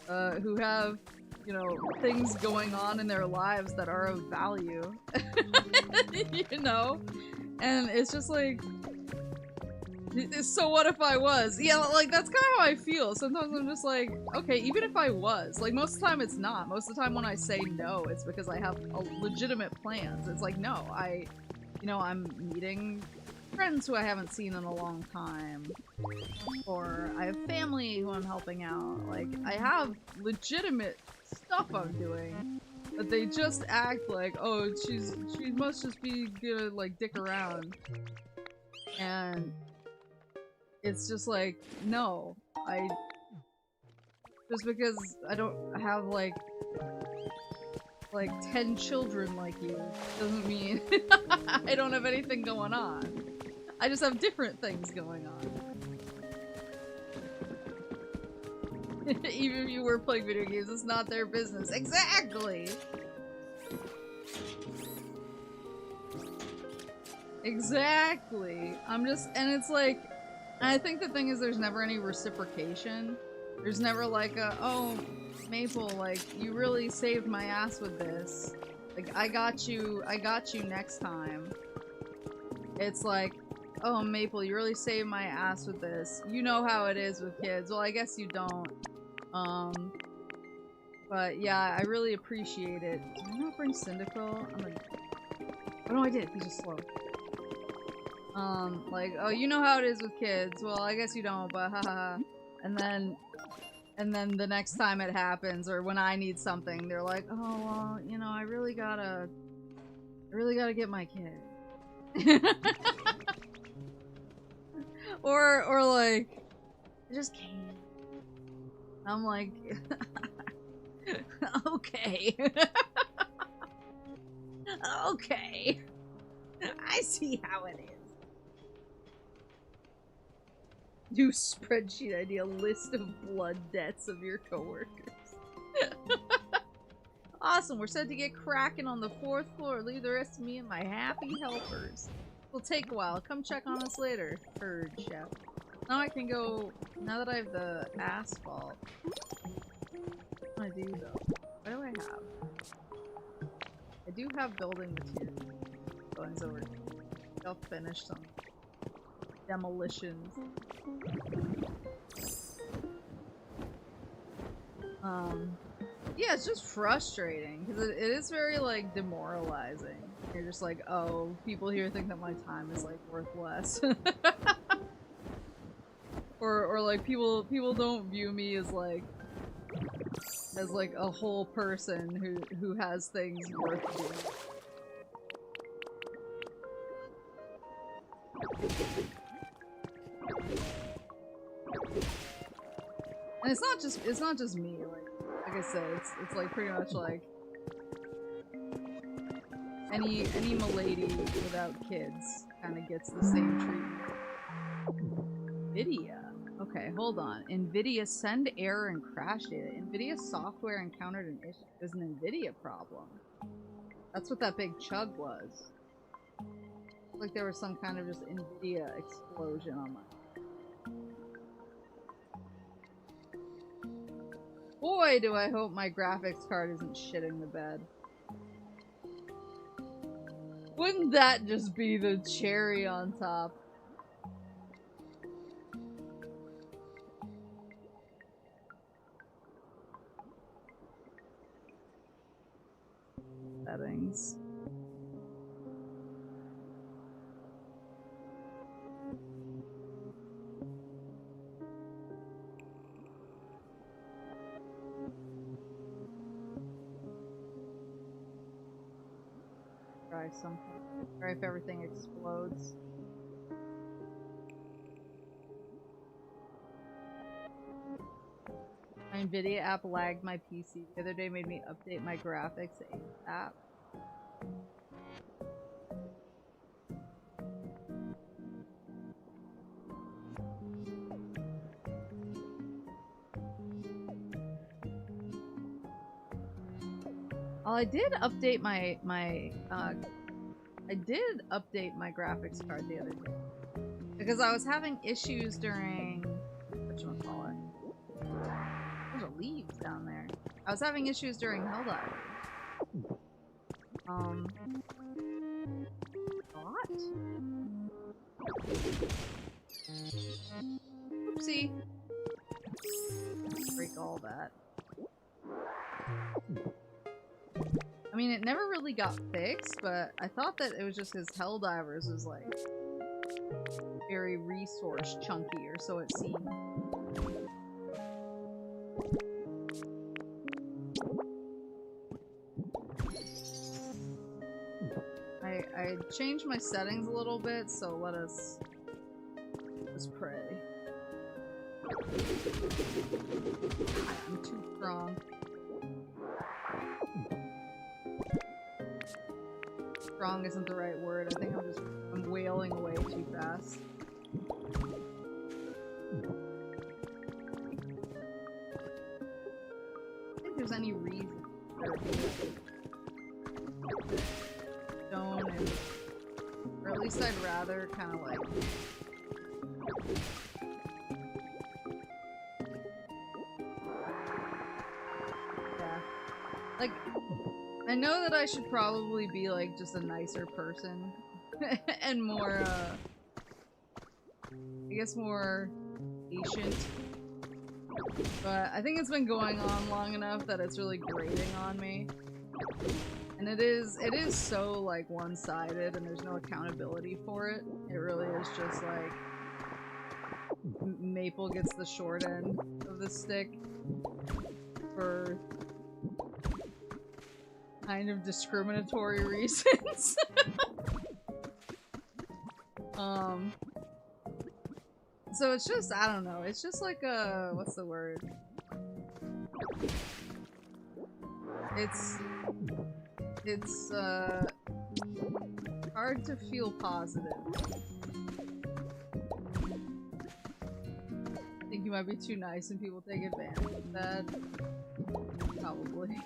Who have, you know, things going on in their lives that are of value. You know? And it's just like, so what if I was? Yeah, like, that's kind of how I feel. Sometimes I'm just like, okay, even if I was, like, most of the time it's not. Most of the time when I say no, it's because I have legitimate plans. It's like, no, you know, I'm meeting friends who I haven't seen in a long time, or I have family who I'm helping out. Like, I have legitimate stuff I'm doing, but they just act like, oh, she must just be gonna, like, dick around. And it's just like, no, just because I don't have, like 10 children like you doesn't mean I don't have anything going on. I just have different things going on. Even if you were playing video games, it's not their business. Exactly! Exactly. I'm just, and it's like, I think the thing is there's never any reciprocation. There's never like a, oh, Maple, like, you really saved my ass with this. Like, I got you next time. It's like, oh, Maple, you really saved my ass with this. You know how it is with kids. Well, I guess you don't. But yeah, I really appreciate it. Did I not bring Syndical? Oh no, I did. He's just slow. Like, oh, you know how it is with kids. Well, I guess you don't, but haha. And then the next time it happens, or when I need something, they're like, oh, well, you know, I really gotta get my kid. or like, I just can't. I'm like, okay. Okay. I see how it is. New spreadsheet idea, list of blood debts of your coworkers. Awesome, we're set to get cracking on the 4th floor. Leave the rest to me and my happy helpers. It'll take a while. Come check on us later. Heard, chef. Now I can go, now that I have the asphalt. What do I do though? What do I have? I do have building materials. Going over. I'll finish some demolitions. Yeah, it's just frustrating because it is very like demoralizing. You're just like, oh, people here think that my time is like worth less. or like people don't view me as like a whole person who has things worth doing. And it's not just me, like I said, it's like pretty much like any milady without kids kind of gets the same treatment. NVIDIA. Okay, hold on. NVIDIA send error and crash data. NVIDIA software encountered an issue. There's an NVIDIA problem. That's what that big chug was. Like there was some kind of just NVIDIA explosion on my. Boy, do I hope my graphics card isn't shitting the bed. Wouldn't that just be the cherry on top? Settings. Try something. Try if everything explodes. My NVIDIA app lagged my PC the other day, made me update my graphics app. Well, I did update my graphics card the other day because I was having issues during whatchamacallit. There's a leaves down there. I was having issues during HOWDY. What? Oopsie. Break all that. I mean, it never really got fixed, but I thought that it was just because Helldivers was like very resource chunky, or so it seemed. I changed my settings a little bit, so let us pray. I'm too strong. Strong isn't the right word. I think I'm wailing away too fast. there's any reason for stone and, or at least I'd rather kind of like like, I know that I should probably be, like, just a nicer person. and more, I guess more patient. But I think it's been going on long enough that it's really grating on me. And it is so, like, one-sided and there's no accountability for it. It really is just, like, Maple gets the short end of the stick for kind of discriminatory reasons. So it's just, I don't know, it's just like a, what's the word? It's hard to feel positive. I think you might be too nice and people take advantage of that. Probably.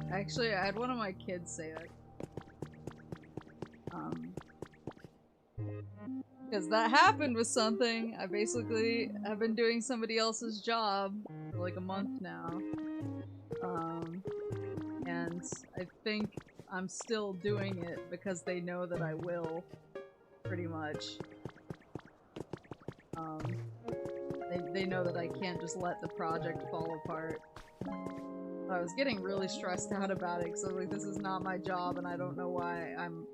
Actually, I had one of my kids say that. Because that happened with something. I basically have been doing somebody else's job for like a month now. And I think I'm still doing it because they know that I will, pretty much. They know that I can't just let the project fall apart. I was getting really stressed out about it because I was like, this is not my job and I don't know why I'm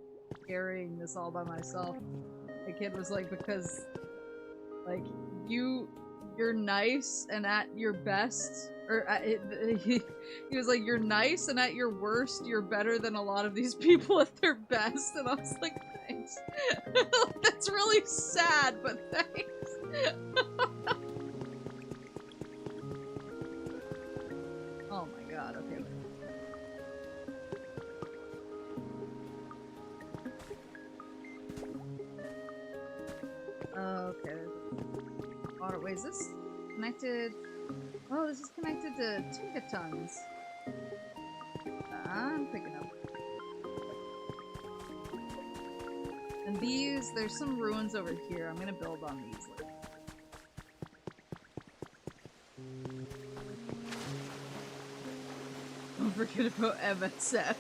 carrying this all by myself. The kid was like, because, like, you're nice and at your best, or he was like, you're nice and at your worst, you're better than a lot of these people at their best. And I was like, thanks. That's really sad, but thanks. Oh my god, okay. Okay. Water, wait, is this connected? Oh, this is connected to Tingatons. I'm picking up. And these, there's some ruins over here. I'm gonna build on these later. Don't forget about MSF.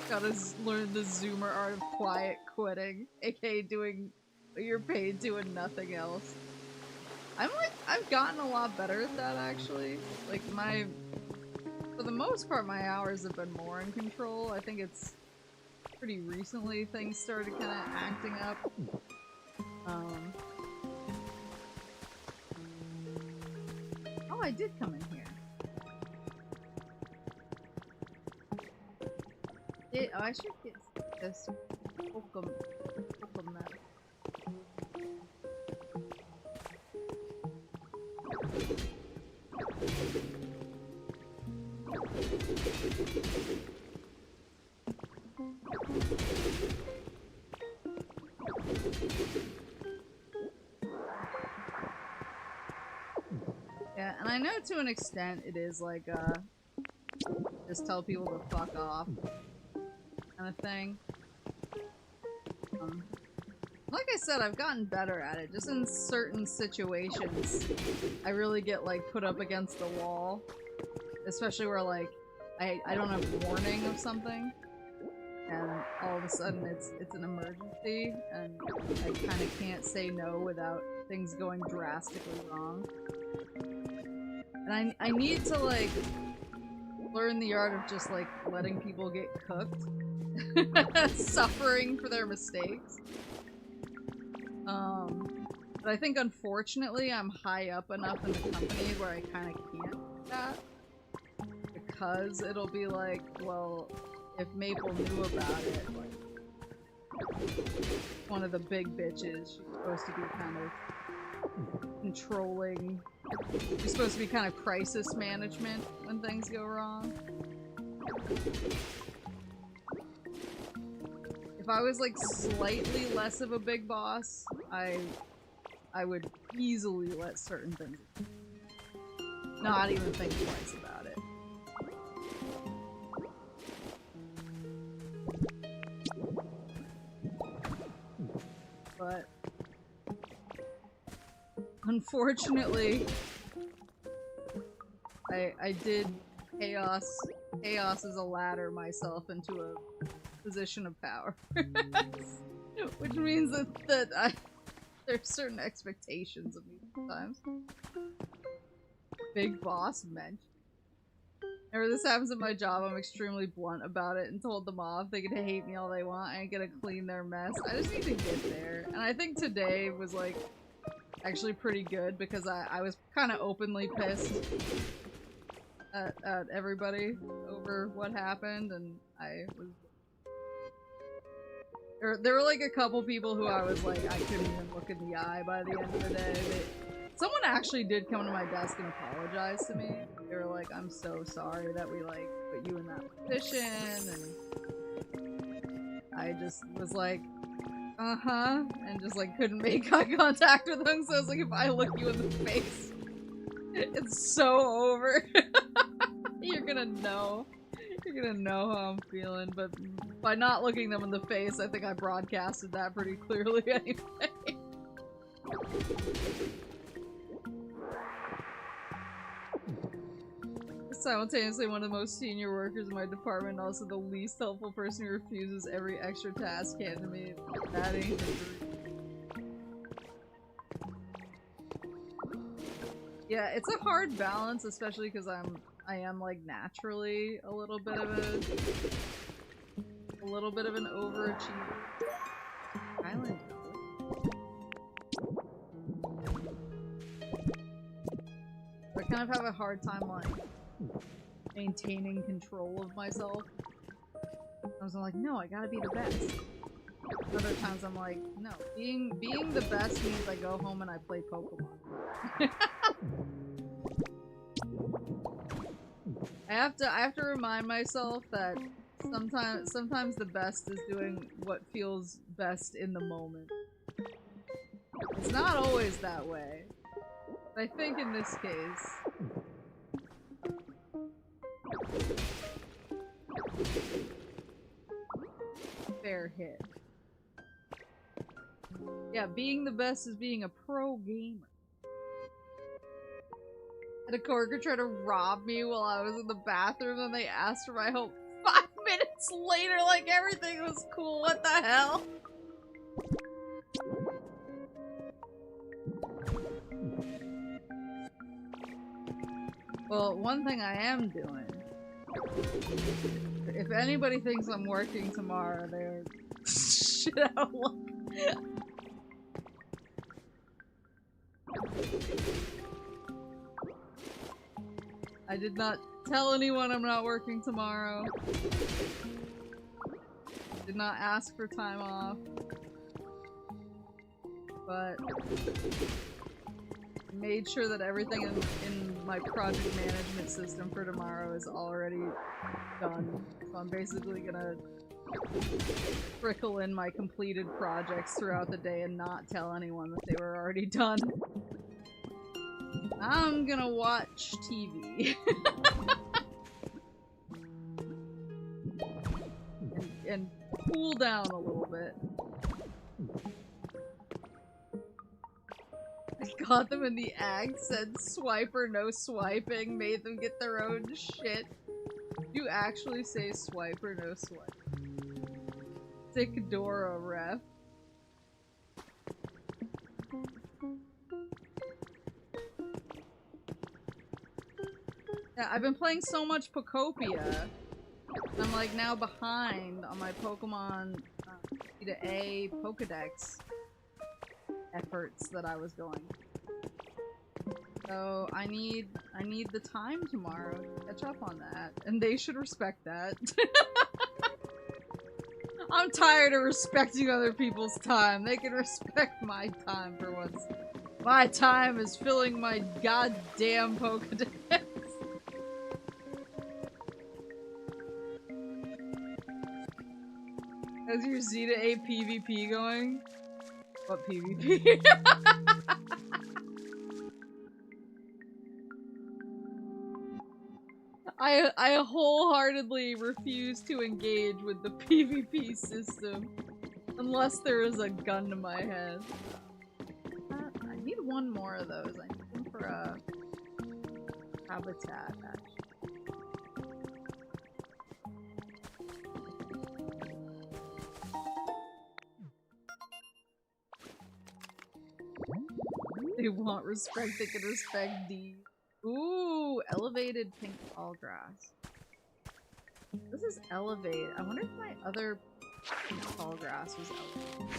Gotta learn the zoomer art of quiet quitting, aka doing, you're paid doing nothing else. I've gotten a lot better at that actually. Like for the most part my hours have been more in control. I think it's pretty recently things started kind of acting up. Oh, I did come in here. Oh, I should get this POKOPIA. Yeah, and I know to an extent it is like, just tell people to fuck off kind of thing. Like I said, I've gotten better at it. Just in certain situations, I really get, like, put up against the wall. Especially where, like, I don't have warning of something. And all of a sudden it's an emergency, and I kind of can't say no without things going drastically wrong. And I need to, like, learn the art of just, like, letting people get cooked. Suffering for their mistakes. But I think unfortunately I'm high up enough in the company where I kind of can't do that. Because it'll be like, well, if Maple knew about it, like, one of the big bitches, she's supposed to be kind of controlling. She's supposed to be kind of crisis management when things go wrong. If I was like slightly less of a big boss, I I would easily let certain things not even think twice about it. But unfortunately, I did chaos as a ladder myself into a position of power. Which means that there's certain expectations of me sometimes. Big boss mensch. Whenever this happens at my job, I'm extremely blunt about it and told them off. They can hate me all they want. I ain't gonna clean their mess. I just need to get there. And I think today was like actually pretty good because I was kind of openly pissed at everybody over what happened, and I was. There were like a couple people who I was like, I couldn't even look in the eye by the end of the day. Someone actually did come to my desk and apologize to me. They were like, I'm so sorry that we like put you in that position, and I just was like, uh-huh, and just like couldn't make eye contact with them, so I was like, if I look you in the face, it's so over. You're gonna know. You're gonna know how I'm feeling, but by not looking them in the face, I think I broadcasted that pretty clearly anyway. Simultaneously one of the most senior workers in my department, also the least helpful person who refuses every extra task handed to me. That ain't the truth. Yeah, it's a hard balance, especially because I am like naturally a little bit of an overachiever. Island. I kind of have a hard time like maintaining control of myself. Sometimes I'm like, no, I gotta be the best. Other times I'm like, no, being the best means I go home and I play Pokemon. I have to remind myself that sometimes the best is doing what feels best in the moment. It's not always that way. But I think in this case, fair hit. Yeah, being the best is being a pro gamer. Had a coworker try to rob me while I was in the bathroom and they asked for my help 5 minutes later like everything was cool. What the hell? Well, one thing I am doing, if anybody thinks I'm working tomorrow, they're shit out of luck. I did not tell anyone I'm not working tomorrow. Did not ask for time off. But made sure that everything in my project management system for tomorrow is already done. So I'm basically gonna trickle in my completed projects throughout the day and not tell anyone that they were already done. I'm gonna watch TV. and cool down a little bit. I got them in the act, said swipe or no swiping, made them get their own shit. You actually say swipe or no swipe. Sick Dora ref. Yeah, I've been playing so much POKOPIA. I'm like now behind on my Pokemon C to A Pokedex efforts that I was going. So I need the time tomorrow to catch up on that, and they should respect that. I'm tired of respecting other people's time. They can respect my time for once. My time is filling my goddamn Pokedex. How's your Z to A PvP going? What PvP? I wholeheartedly refuse to engage with the PvP system unless there is a gun to my head. I need one more of those. I need them for a habitat, actually. They want respect, they can respect D. Ooh, elevated pink tall grass. This is elevated. I wonder if my other pink tall grass was elevated.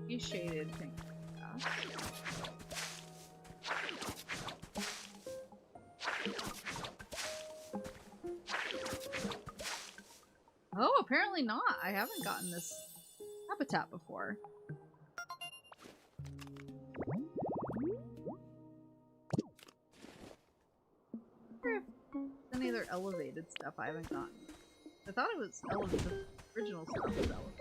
He's shaded pink grass. Oh, apparently not. I haven't gotten this habitat before. Any other elevated stuff I haven't gotten. I thought it was elevated. The original stuff was elevated.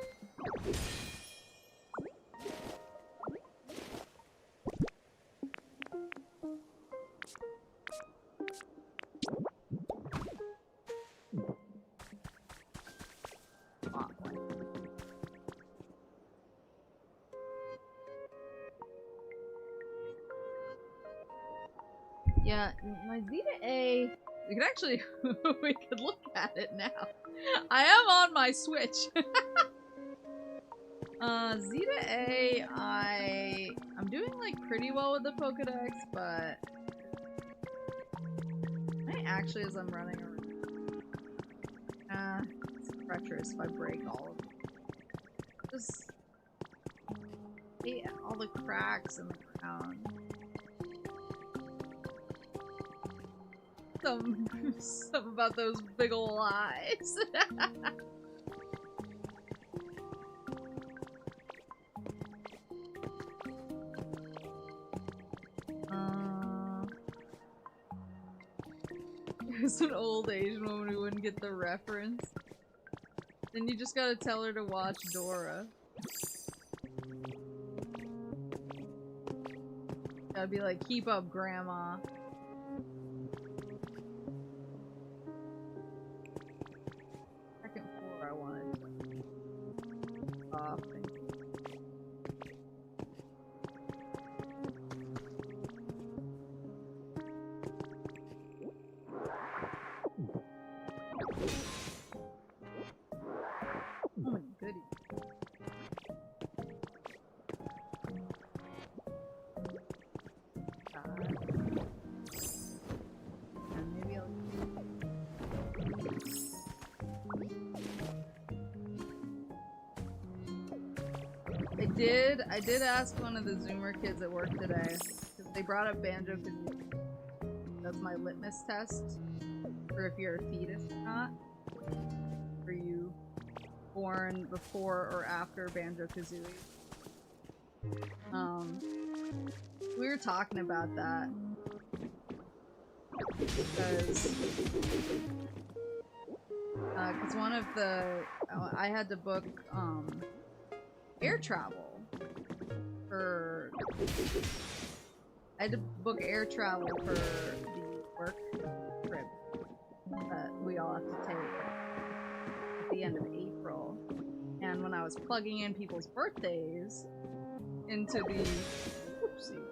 Yeah, my Zeta A. We could actually, we could look at it now. I am on my Switch. Zeta A, I'm doing like pretty well with the Pokedex, but I actually, as I'm running around, it's treacherous if I break all of them. Just, yeah, all the cracks in the ground. Something about those big ol' eyes. There's an old Asian woman who wouldn't get the reference. Then you just gotta tell her to watch Dora. Gotta be like, keep up, Grandma. I did ask one of the Zoomer kids at work today, because they brought up Banjo-Kazooie. That's my litmus test for if you're a fetus or not. Were you born before or after Banjo-Kazooie? We were talking about that. Because one of the... I had to book, air travel. I had to book air travel for the work trip that we all have to take at the end of April. And when I was plugging in people's birthdays into the... Oopsie.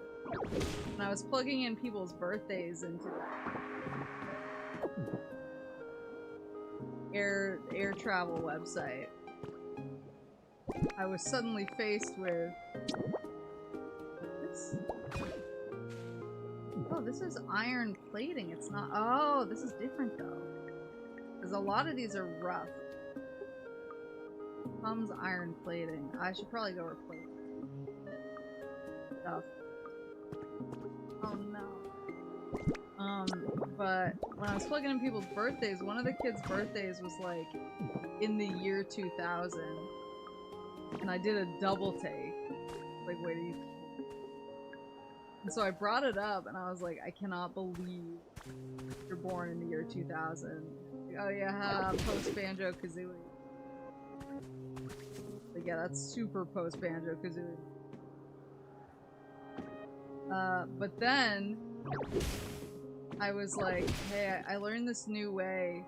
When I was plugging in people's birthdays into the air travel website, I was suddenly faced with this. Oh, this is iron plating. It's not. Oh, this is different though. Because a lot of these are rough. Comes iron plating. I should probably go replace stuff. Oh no. But when I was plugging in people's birthdays, one of the kids' birthdays was like in the year 2000. And I did a double take. Like, wait, and so I brought it up, and I was like, I cannot believe you're born in the year 2000. Like, oh yeah, post Banjo-Kazooie. Like, yeah, that's super post Banjo-Kazooie. But then I was like, hey, I learned this new way.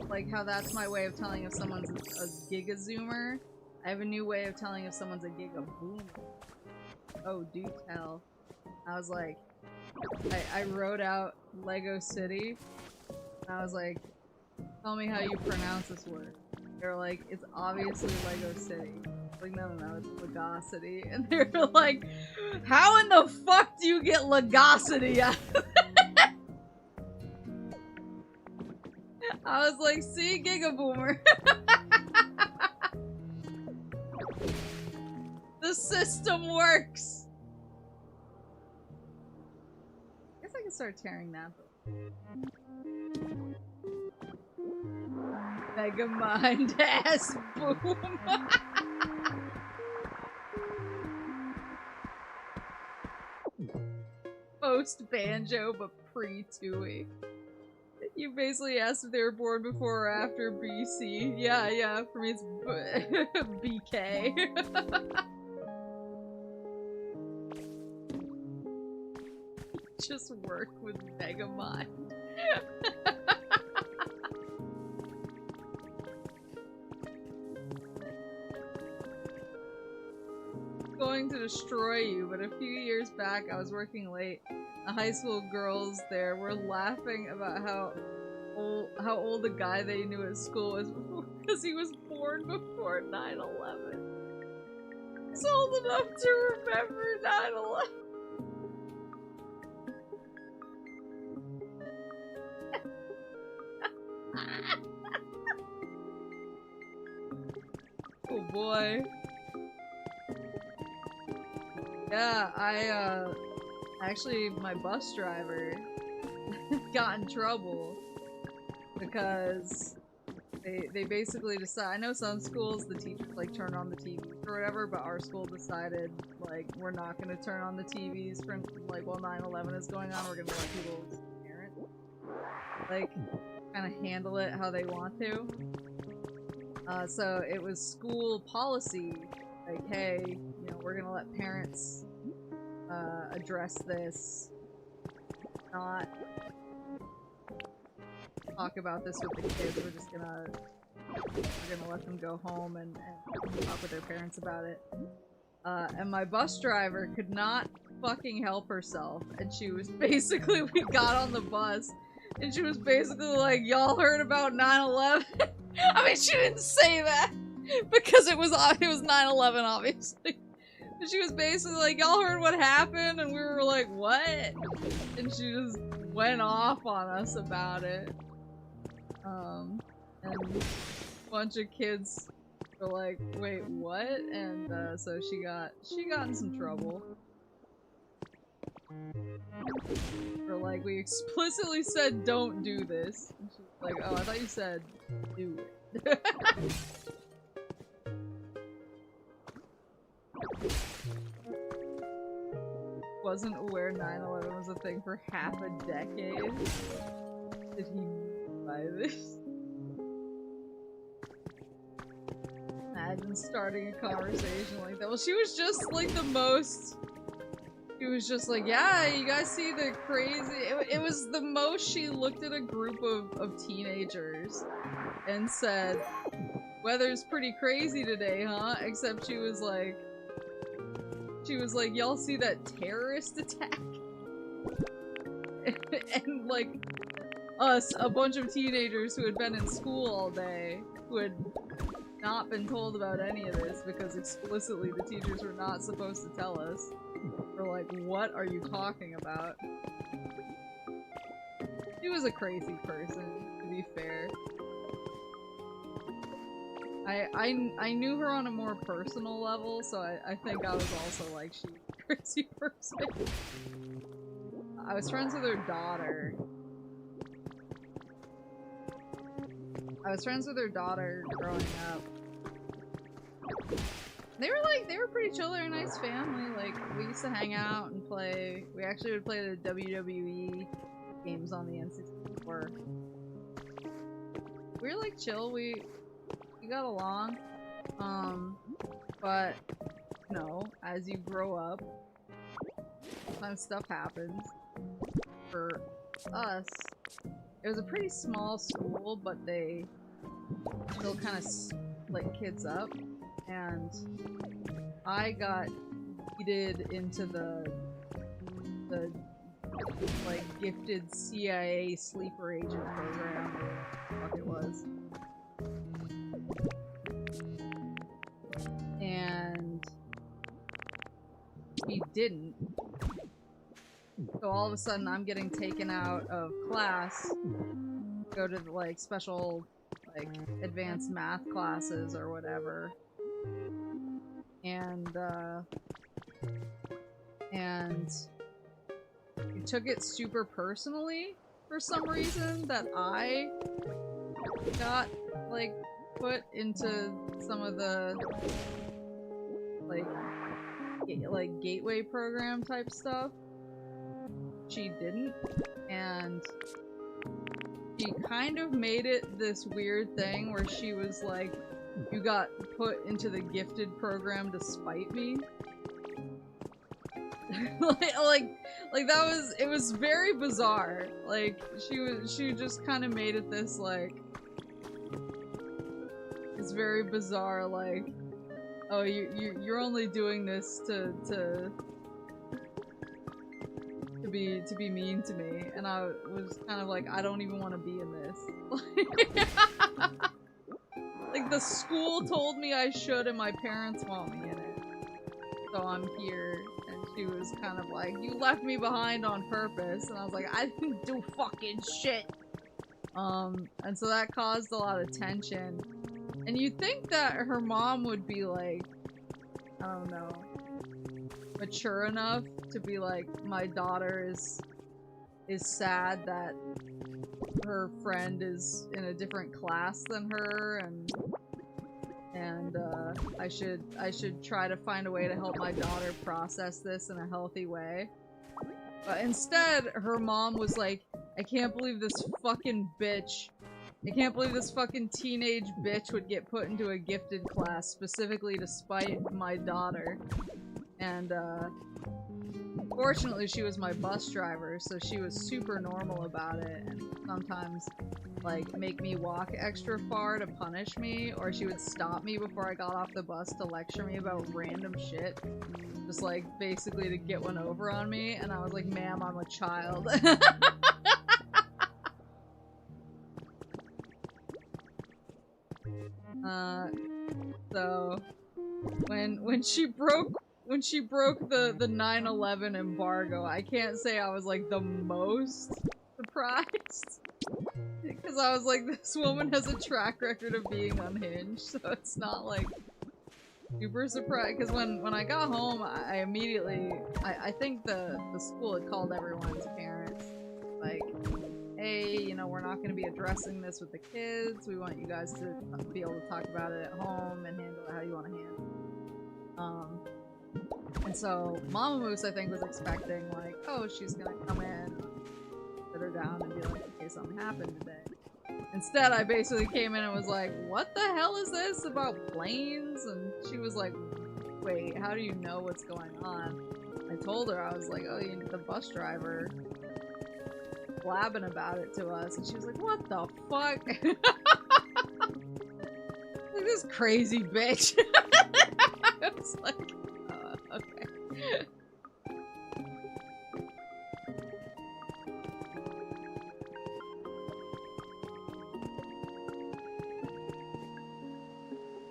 Like how that's my way of telling if someone's a Giga-Zoomer. I have a new way of telling if someone's a Giga-Boomer. Oh, do tell. I was like, I wrote out Lego City. And I was like, tell me how you pronounce this word. They were like, it's obviously Lego City. Like, no, it's Legosity. And they were like, how in the fuck do you get Legosity out of that? I was like, see, Gigaboomer. The system works. I guess I can start tearing that book. Megamind ass boom. Post Banjo, but pre-Tooie. You basically asked if they were born before or after BC. Yeah, for me it's BK. Just work with Megamind. Going to destroy you, but a few years back I was working late. The high school girls there were laughing about how old the guy they knew at school was because he was born before 9/11. He's old enough to remember 9/11. Oh boy. Yeah, actually, my bus driver got in trouble because they basically decided, I know some schools, the teachers, like, turn on the TV or whatever, but our school decided, like, we're not gonna turn on the TVs for, like, while 9/11 is going on, we're gonna let people's parents, like, kind of handle it how they want to. So it was school policy, like, hey, you know, we're gonna let parents address this, not talk about this with the kids. We're just gonna let them go home and talk with their parents about it. And my bus driver could not fucking help herself, and she was basically, we got on the bus, and she was basically like, y'all heard about 9/11? I mean, she didn't say that, because it was 9/11, obviously. And she was basically like, y'all heard what happened? And we were like, what? And she just went off on us about it. And a bunch of kids were like, wait, what? And so she got in some trouble. We're like, we explicitly said don't do this. And she's like, oh, I thought you said do it. Wasn't aware 9/11 was a thing for half a decade. Did he buy this? Imagine starting a conversation like that. Well, she was just like the most. She was just like, yeah, you guys see the crazy. It was the most she looked at a group of teenagers and said, weather's pretty crazy today, huh? Except she was like, y'all see that terrorist attack? And like, us, a bunch of teenagers who had been in school all day, who had not been told about any of this because explicitly the teachers were not supposed to tell us. We're like, what are you talking about? She was a crazy person, to be fair. I knew her on a more personal level, so I think I was also like, she's a crazy person. I was friends with her daughter. Growing up. They were pretty chill, they were a nice family, like, we used to hang out and play, we actually would play the WWE games on the N64. We were like chill, we got along. But, you know, as you grow up, sometimes stuff happens. For us, it was a pretty small school, but they still kind of split kids up, and I got seeded into the like gifted CIA sleeper agent program, or what it was. And he didn't. So all of a sudden I'm getting taken out of class, go to the, like, special, like, advanced math classes or whatever. And he took it super personally for some reason that I got, like, put into some of the, like gateway program type stuff. She didn't, and she kind of made it this weird thing where she was like, you got put into the gifted program to spite me. like that was, it was very bizarre. Like, she just kind of made it this, like, it's very bizarre, like, oh, you're only doing this to be mean to me, and I was kind of like, I don't even want to be in this. Like, the school told me I should, and my parents want me in it, so I'm here. And she was kind of like, you left me behind on purpose, and I was like, I didn't do fucking shit. And so that caused a lot of tension. And you'd think that her mom would be like, I don't know, mature enough to be like, my daughter is sad that her friend is in a different class than her, and I should try to find a way to help my daughter process this in a healthy way. But instead, her mom was like, I can't believe this fucking bitch. I can't believe this fucking teenage bitch would get put into a gifted class specifically to spite my daughter. And, fortunately she was my bus driver, so she was super normal about it, and sometimes, like, make me walk extra far to punish me, or she would stop me before I got off the bus to lecture me about random shit. Just, like, basically to get one over on me, and I was like, ma'am, I'm a child. So when she broke the 9/11 embargo, I can't say I was like the most surprised, because I was like, this woman has a track record of being unhinged, so it's not like super surprised. Because when I got home, I immediately, I think the school had called everyone's parents, like, hey, you know, we're not going to be addressing this with the kids. We want you guys to be able to talk about it at home and handle it how you want to handle it. And so Mama Moose, I think, was expecting, like, oh, she's going to come in, sit her down, and be like, okay, something happened today. Instead, I basically came in and was like, what the hell is this about planes? And she was like, wait, how do you know what's going on? I told her, I was like, oh, the bus driver blabbing about it to us, and she was like, what the fuck? Like, this crazy bitch. I was like, okay.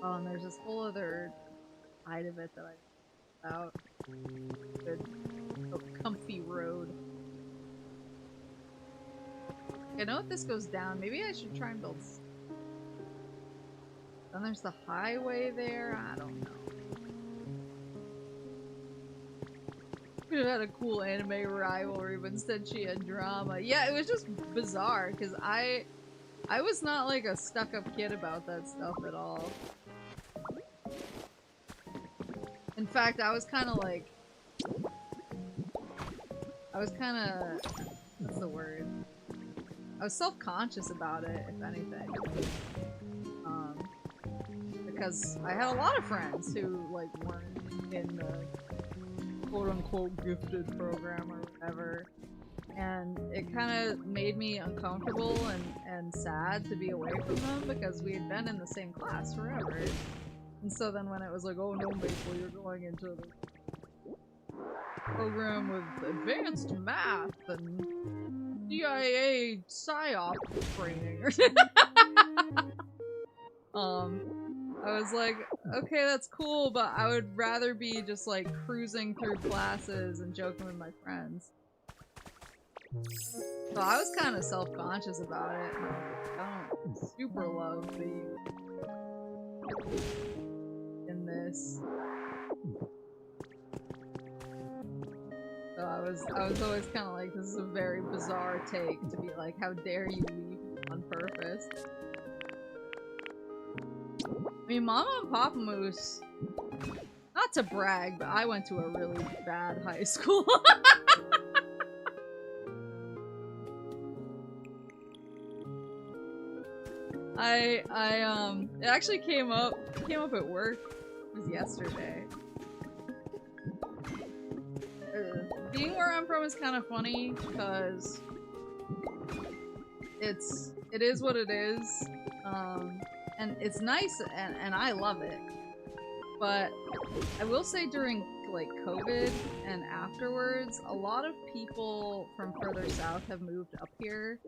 Oh, and there's this whole other side of it that I out. Good, comfy road. I know if this goes down, maybe I should try and build. Then there's the highway there. I don't know. Could have had a cool anime rivalry, but instead she had drama. Yeah, it was just bizarre because I was not like a stuck-up kid about that stuff at all. In fact, I was kind of like, what's the word? I was self-conscious about it, if anything. because I had a lot of friends who, like, weren't in the quote-unquote gifted program or whatever. And it kind of made me uncomfortable and sad to be away from them because we had been in the same class forever. And so then when it was like, oh no, Maple, you're going into the program with advanced math and CIA PSYOP training or something. I was like, okay, that's cool, but I would rather be just like cruising through classes and joking with my friends. So I was kind of self-conscious about it. I don't super love the in this. So I was always kind of like, this is a very bizarre take to be like, how dare you leave on purpose? I mean, Mama and Papa Moose, not to brag, but I went to a really bad high school. It actually came up at work. It was yesterday. Being where I'm from is kind of funny because it is what it is, and it's nice and I love it. But I will say during like COVID and afterwards, a lot of people from further south have moved up here,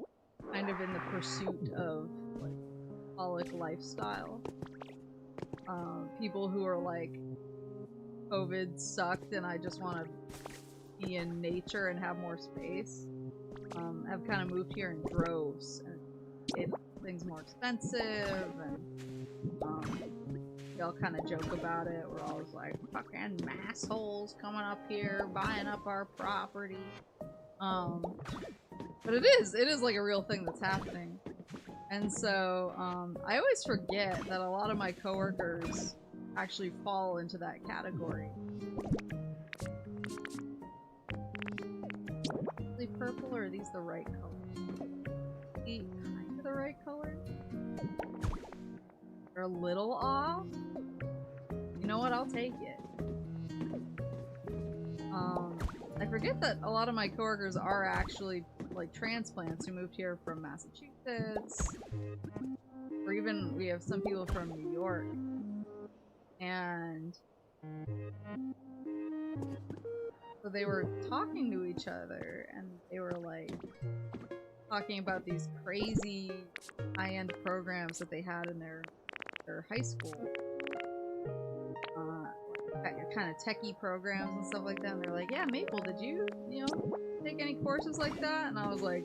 kind of in the pursuit of like college lifestyle. People who are like, COVID sucked and I just want to be in nature and have more space, have kind of moved here in droves, and it things more expensive, and we all kind of joke about it. We're always like, fucking massholes coming up here, buying up our property. But it is like a real thing that's happening. And so, I always forget that a lot of my coworkers actually fall into that category. Are they purple, or are these the right color? Are they kind of the right color? They're a little off? You know what? I'll take it. I forget that a lot of my coworkers are actually like transplants who moved here from Massachusetts, or even we have some people from New York, and so they were talking to each other and they were like talking about these crazy high-end programs that they had in their high school, kind of techie programs and stuff like that, and they're like, yeah, Maple, did you know, take any courses like that? And I was like,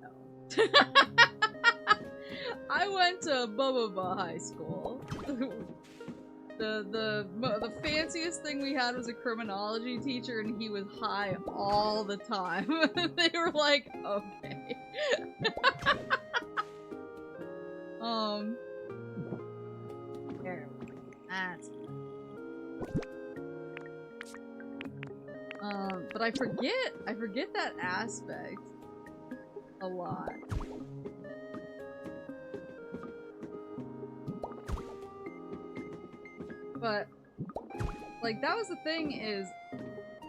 no. I went to Bubba High School. The fanciest thing we had was a criminology teacher, and he was high all the time. They were like, okay. There. That's but I forget that aspect a lot. But, like, that was the thing, is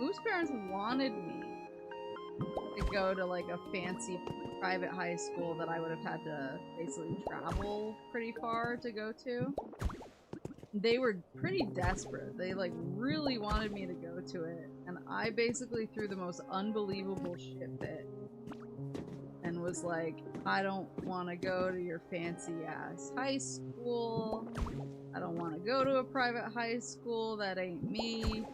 Moose parents wanted me to go to, like, a fancy private high school that I would have had to basically travel pretty far to go to. They were pretty desperate. They, like, really wanted me to go to it, and I basically threw the most unbelievable shit fit and was like, I don't want to go to your fancy-ass high school. I don't want to go to a private high school. That ain't me.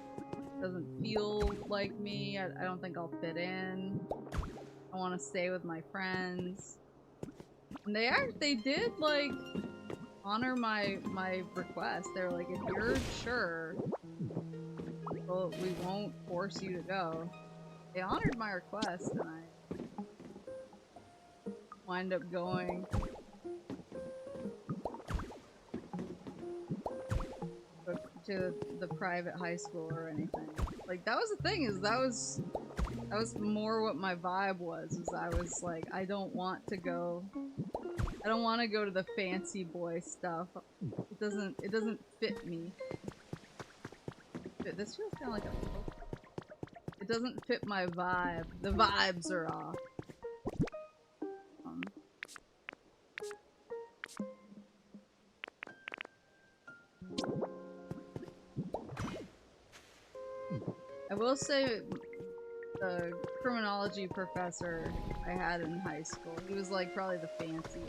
Doesn't feel like me. I don't think I'll fit in. I want to stay with my friends. And they did, like, honor my request. They were like, if you're sure, well, we won't force you to go. They honored my request, and I wind up going. To the private high school or anything. Like, that was the thing, is that was more what my vibe was, is I was like, I don't want to go I don't want to go to the fancy boy stuff. It doesn't fit me. This feels kind of like a... It doesn't fit my vibe. The vibes are off. I will say the criminology professor I had in high school, he was like probably the fancy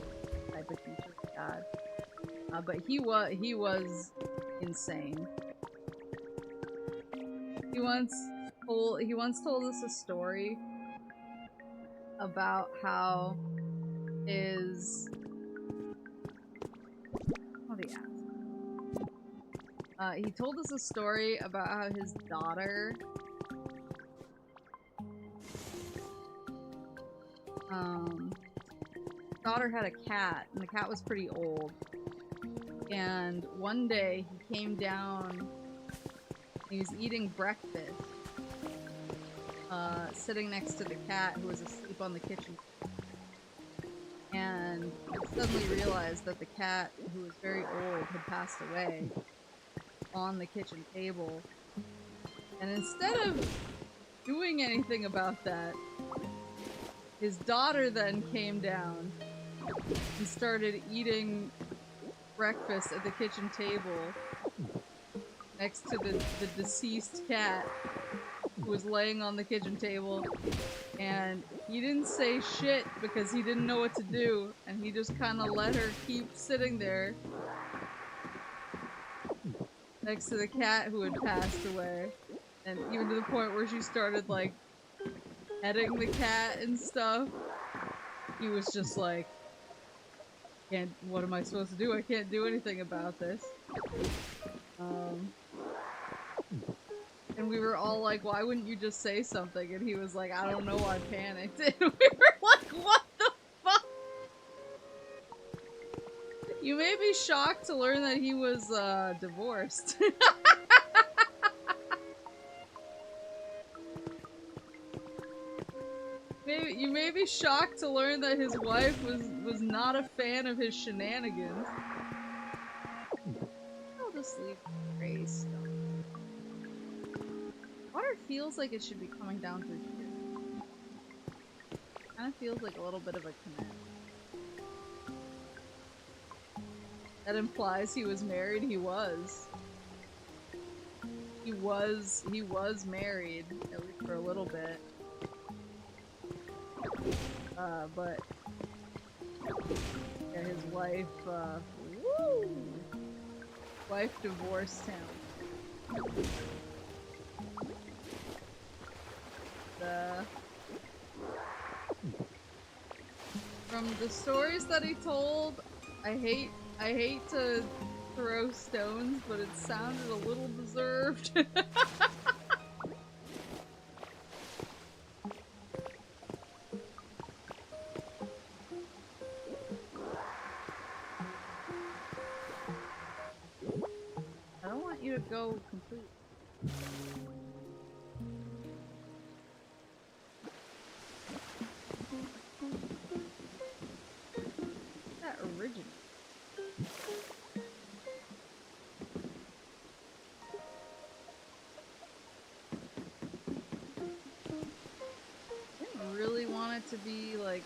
type of teacher we had. But he was insane. He once told us a story about how his... What did he ask? He told us a story about how his daughter had a cat, and the cat was pretty old. And one day he came down, he was eating breakfast, sitting next to the cat who was asleep on the kitchen. And suddenly realized that the cat, who was very old, had passed away on the kitchen table. And instead of doing anything about that, his daughter then came down and started eating breakfast at the kitchen table next to the deceased cat who was laying on the kitchen table. And he didn't say shit because he didn't know what to do, and he just kind of let her keep sitting there next to the cat who had passed away. And even to the point where she started, like, petting the cat and stuff. He was just like, what am I supposed to do? I can't do anything about this. And we were all like, why wouldn't you just say something? And he was like, I don't know, I panicked. And we were like, what the fuck? You may be shocked to learn that he was, divorced. You may be shocked to learn that his wife was not a fan of his shenanigans. I'll just leave Grace. Water feels like it should be coming down through here. Kind of feels like a little bit of a canal. That implies he was married. He was. He was married, at least for a little bit. But yeah, his wife, wife divorced him. From the stories that he told, I hate to throw stones, but it sounded a little deserved. I don't want you to go completely. That original. I didn't really want it to be like.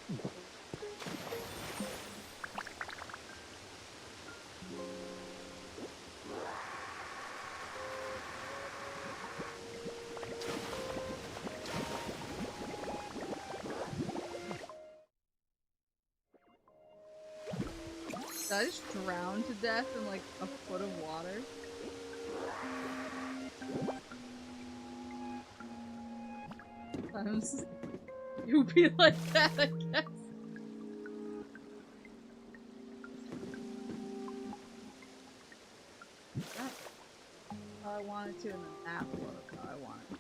Did I just drown to death in like a foot of water? Sometimes you be like that, I guess. That's how I wanted to, and then that was how I wanted to.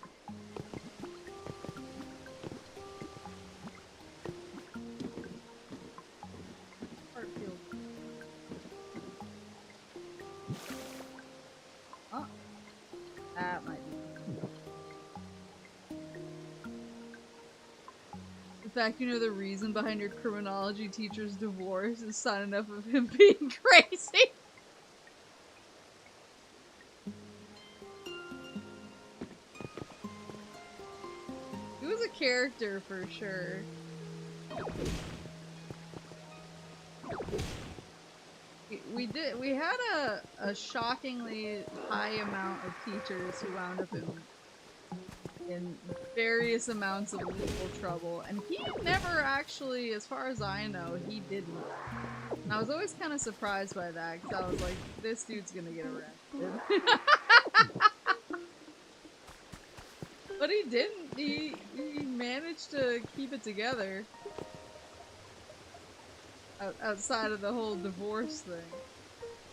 Oh, that might be. fact, you know the reason behind your criminology teacher's divorce is signing up of him being crazy. He was a character for sure. We had a shockingly high amount of teachers who wound up in various amounts of legal trouble, and he never actually, as far as I know, he didn't. And I was always kind of surprised by that, because I was like, this dude's gonna get arrested. But he didn't. He managed to keep it together. Outside of the whole divorce thing.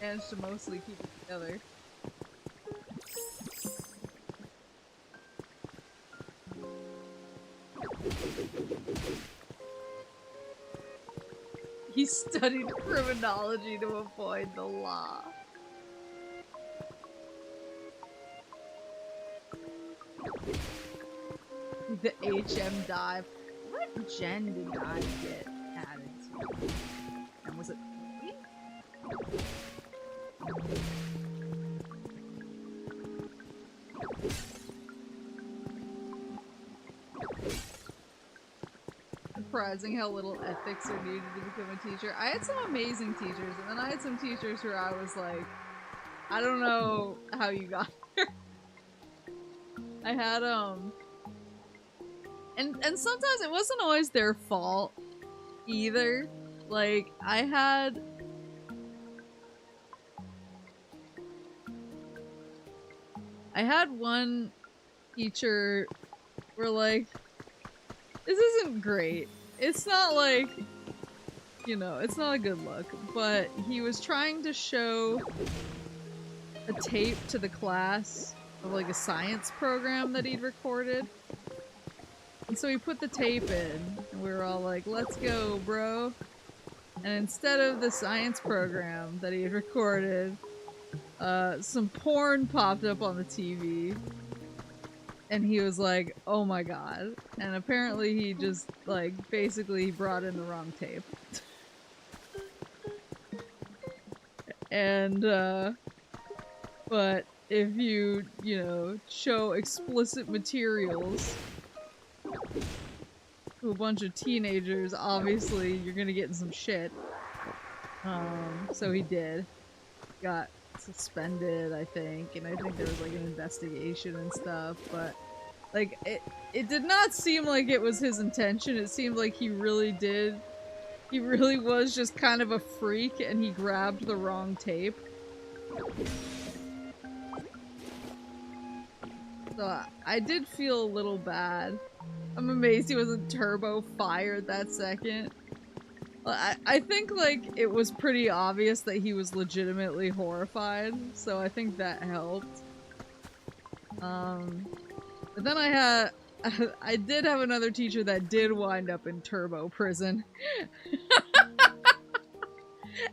Managed to mostly keep it together. He studied criminology to avoid the law. The HM dive. What gen did I get added to? And was it me? Surprising how little ethics are needed to become a teacher. I had some amazing teachers, and then I had some teachers where I was like, I don't know how you got here. I had, and sometimes it wasn't always their fault either. Like, I had one teacher where, like, this isn't great. It's not like, you know, it's not a good look, but he was trying to show a tape to the class of, like, a science program that he'd recorded. And so he put the tape in, and we were all like, let's go, bro. And instead of the science program that he had recorded, some porn popped up on the TV. And he was like, oh my god. And apparently he just, like, basically brought in the wrong tape. And, but if you know, show explicit materials to a bunch of teenagers, obviously you're gonna get in some shit. So he did. Got suspended, I think, and I think there was like an investigation and stuff, but like it did not seem like it was his intention. It seemed like he really was just kind of a freak and he grabbed the wrong tape. So I did feel a little bad. I'm amazed he wasn't turbo fired that second. I think, like, it was pretty obvious that he was legitimately horrified, so I think that helped. But then I did have another teacher that did wind up in turbo prison.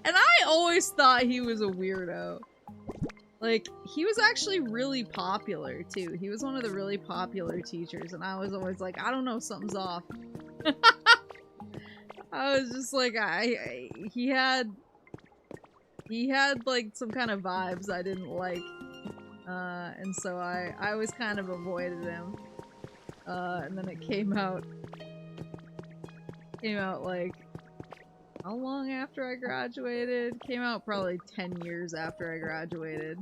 And I always thought he was a weirdo. Like, he was actually really popular, too. He was one of the really popular teachers, and I was always like, I don't know, something's off. I was just like, he had like some kind of vibes I didn't like, and so I always kind of avoided him, and then it came out like, how long after I graduated? Came out probably 10 years after I graduated.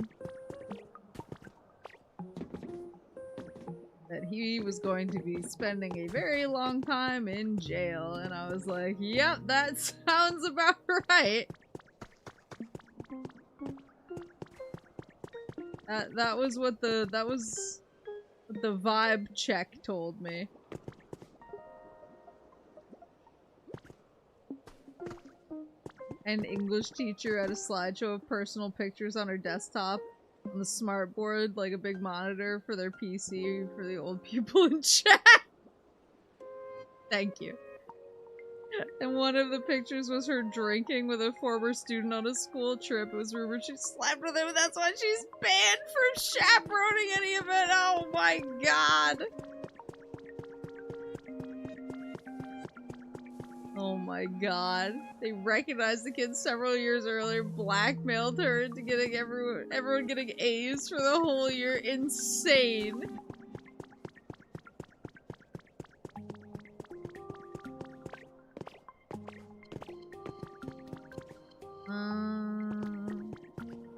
That he was going to be spending a very long time in jail, and I was like, yep, that sounds about right. That was what the vibe check told me. An English teacher had a slideshow of personal pictures on her desktop on the smart board, like a big monitor for their PC for the old people in chat. Thank you. And one of the pictures was her drinking with a former student on a school trip. It was rumored she slept with him, and that's why she's banned from chaperoning any event. Oh my god. my god. They recognized the kid several years earlier, blackmailed her into getting everyone getting A's for the whole year. Insane.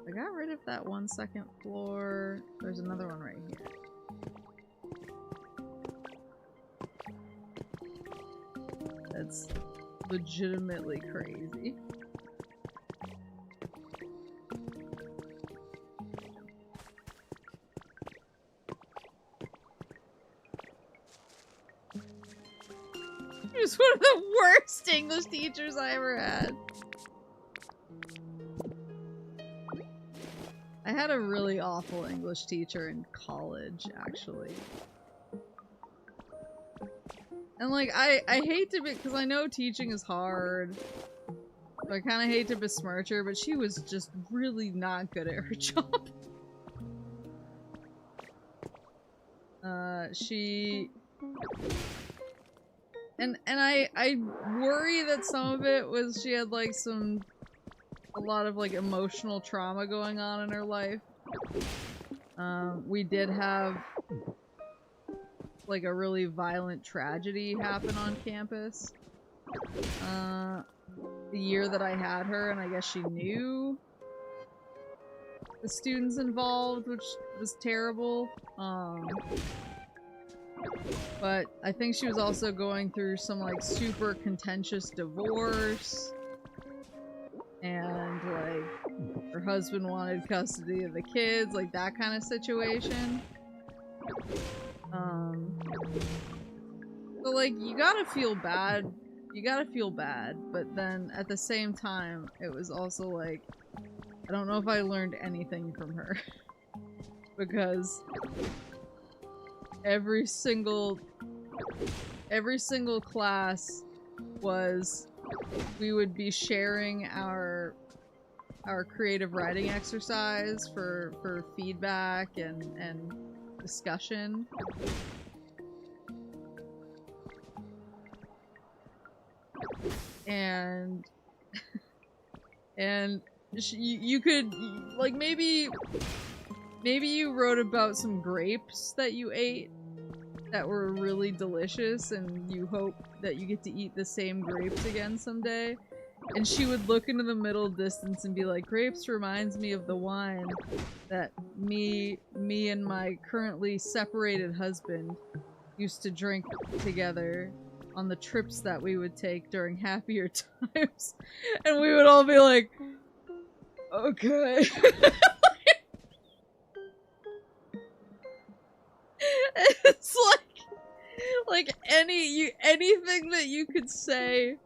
I got rid of that 1 second floor. There's another one right here. That's legitimately crazy. He was one of the worst English teachers I ever had. I had a really awful English teacher in college, actually. And like, I hate to be, because I know teaching is hard. So I kind of hate to besmirch her, but she was just really not good at her job. And I worry that some of it was she had like a lot of like emotional trauma going on in her life. We did have like a really violent tragedy happen on campus. The year that I had her, and I guess she knew the students involved, which was terrible. But I think she was also going through some like super contentious divorce. And like her husband wanted custody of the kids, like that kind of situation. So like you gotta feel bad. You gotta feel bad, but then at the same time, it was also like, I don't know if I learned anything from her. Because every single class was, we would be sharing our creative writing exercise for feedback and discussion. And you could like maybe you wrote about some grapes that you ate that were really delicious and you hope that you get to eat the same grapes again someday. And she would look into the middle distance and be like, grapes reminds me of the wine that me and my currently separated husband used to drink together on the trips that we would take during happier times. And we would all be like, okay. It's like anything that you could say,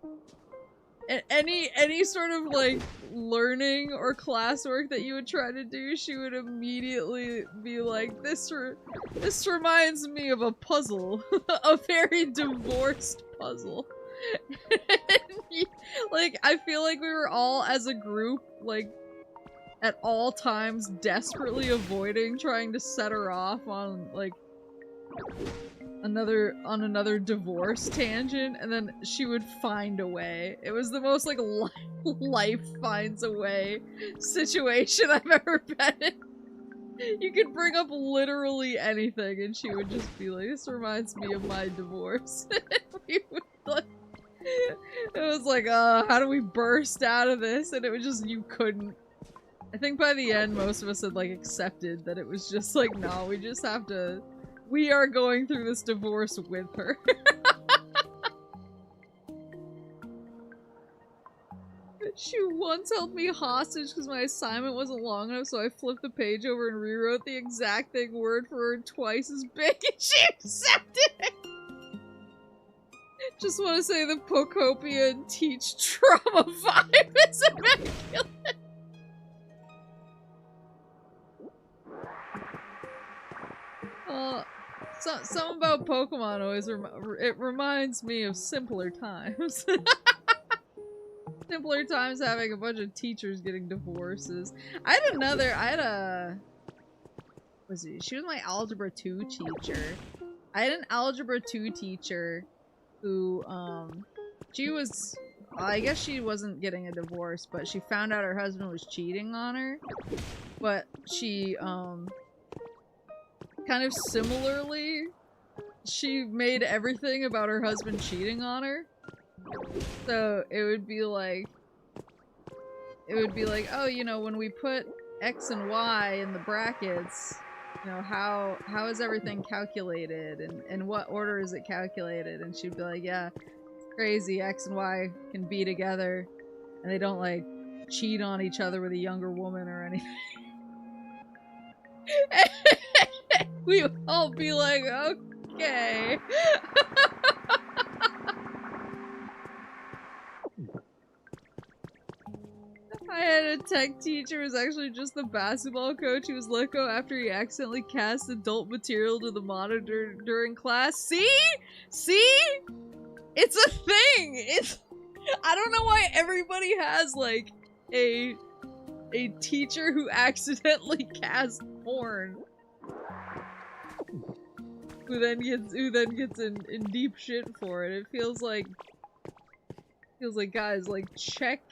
any sort of like learning or classwork that you would try to do, she would immediately be like, this reminds me of a puzzle. A very divorced puzzle. Like, I feel like we were all as a group, like, at all times desperately avoiding trying to set her off on, like, another divorce tangent, and then she would find a way. It was the most, like, life finds a way situation I've ever been in. You could bring up literally anything, and she would just be like, this reminds me of my divorce. We would, like, it was like, how do we burst out of this? And it was just, you couldn't. I think by the end, most of us had, like, accepted that it was just like, no, we just have to, we are going through this divorce with her. She once held me hostage because my assignment wasn't long enough, so I flipped the page over and rewrote the exact thing word for word twice as big, and she accepted it! Just want to say the POKOPIA and teach trauma vibe is immaculate! Something about Pokemon always it reminds me of simpler times. Simpler times having a bunch of teachers getting divorces. She was my Algebra 2 teacher. I had an Algebra 2 teacher who, she was I guess she wasn't getting a divorce, but she found out her husband was cheating on her. But she, kind of similarly, she made everything about her husband cheating on her. So it would be like, oh, you know, when we put X and Y in the brackets, you know, how is everything calculated, and in what order is it calculated? And she'd be like, yeah, it's crazy, X and Y can be together, and they don't, like, cheat on each other with a younger woman or anything. We would all be like, okay. I had a tech teacher who was actually just the basketball coach. He was let go after he accidentally cast adult material to the monitor during class. See? See? It's a thing! I don't know why everybody has, like, a teacher who accidentally cast porn. Who then gets in deep shit for it. It feels like guys, like, check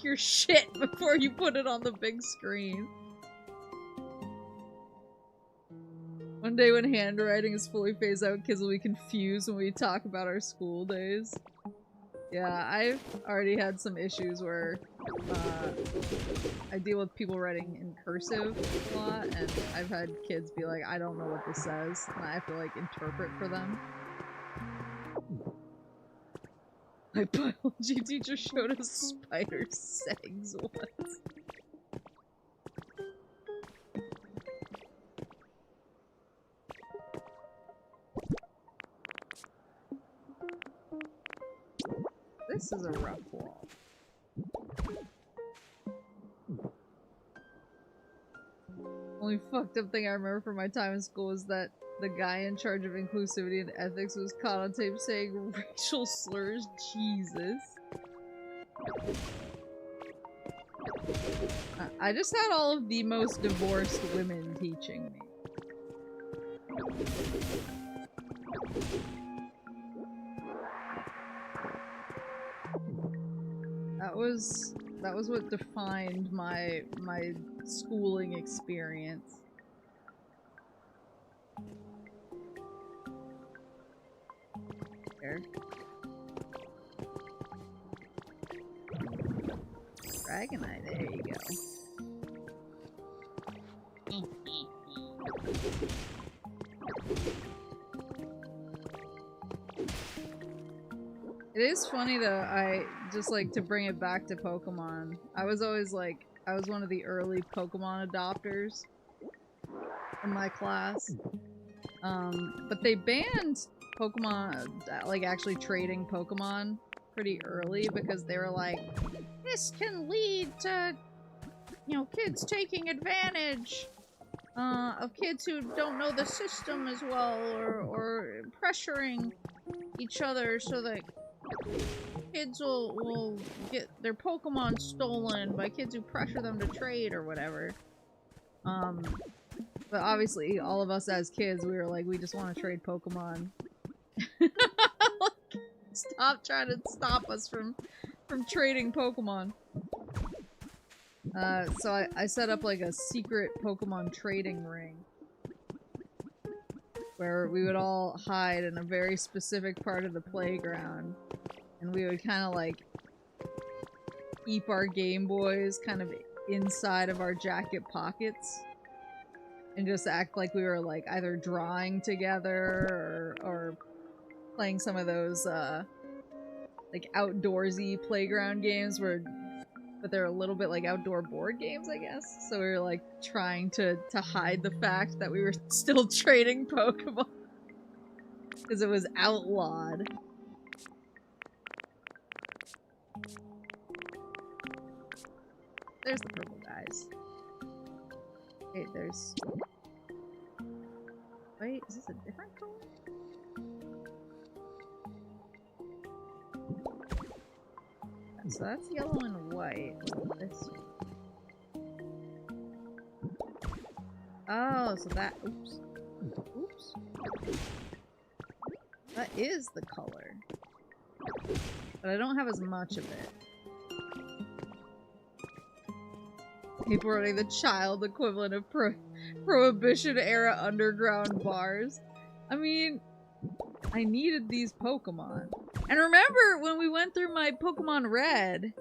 your shit before you put it on the big screen. One day when handwriting is fully phased out, kids will be confused when we talk about our school days. Yeah, I've already had some issues where I deal with people writing in cursive a lot, and I've had kids be like, I don't know what this says, and I have to, like, interpret for them. My biology teacher showed us spider's eggs once. This is a rough wall. Only fucked up thing I remember from my time in school is that the guy in charge of inclusivity and ethics was caught on tape saying racial slurs. Jesus. I just had all of the most divorced women teaching me. That was what defined my schooling experience. There. Dragonite, there you go. It is funny though, I just like to bring it back to Pokemon. I was always like, I was one of the early Pokemon adopters in my class. But they banned Pokemon, like actually trading Pokemon pretty early because they were like, this can lead to, you know, kids taking advantage of kids who don't know the system as well, or pressuring each other so that kids will get their Pokemon stolen by kids who pressure them to trade or whatever. But obviously all of us as kids, we were like, we just want to trade Pokemon. Stop trying to stop us from trading Pokemon. So I set up like a secret Pokemon trading ring where we would all hide in a very specific part of the playground, and we would kind of like keep our Game Boys kind of inside of our jacket pockets and just act like we were like either drawing together or playing some of those like outdoorsy playground games but they're a little bit like outdoor board games, I guess. So we were like trying to hide the fact that we were still trading Pokemon because it was outlawed. There's the purple guys. Wait, there's... Wait, is this a different color? So that's yellow and white. This... Oh, so that... Oops. Oops. That is the color. But I don't have as much of it. People running the child equivalent of Prohibition-era underground bars. I mean, I needed these Pokemon. And remember when we went through my Pokemon Red,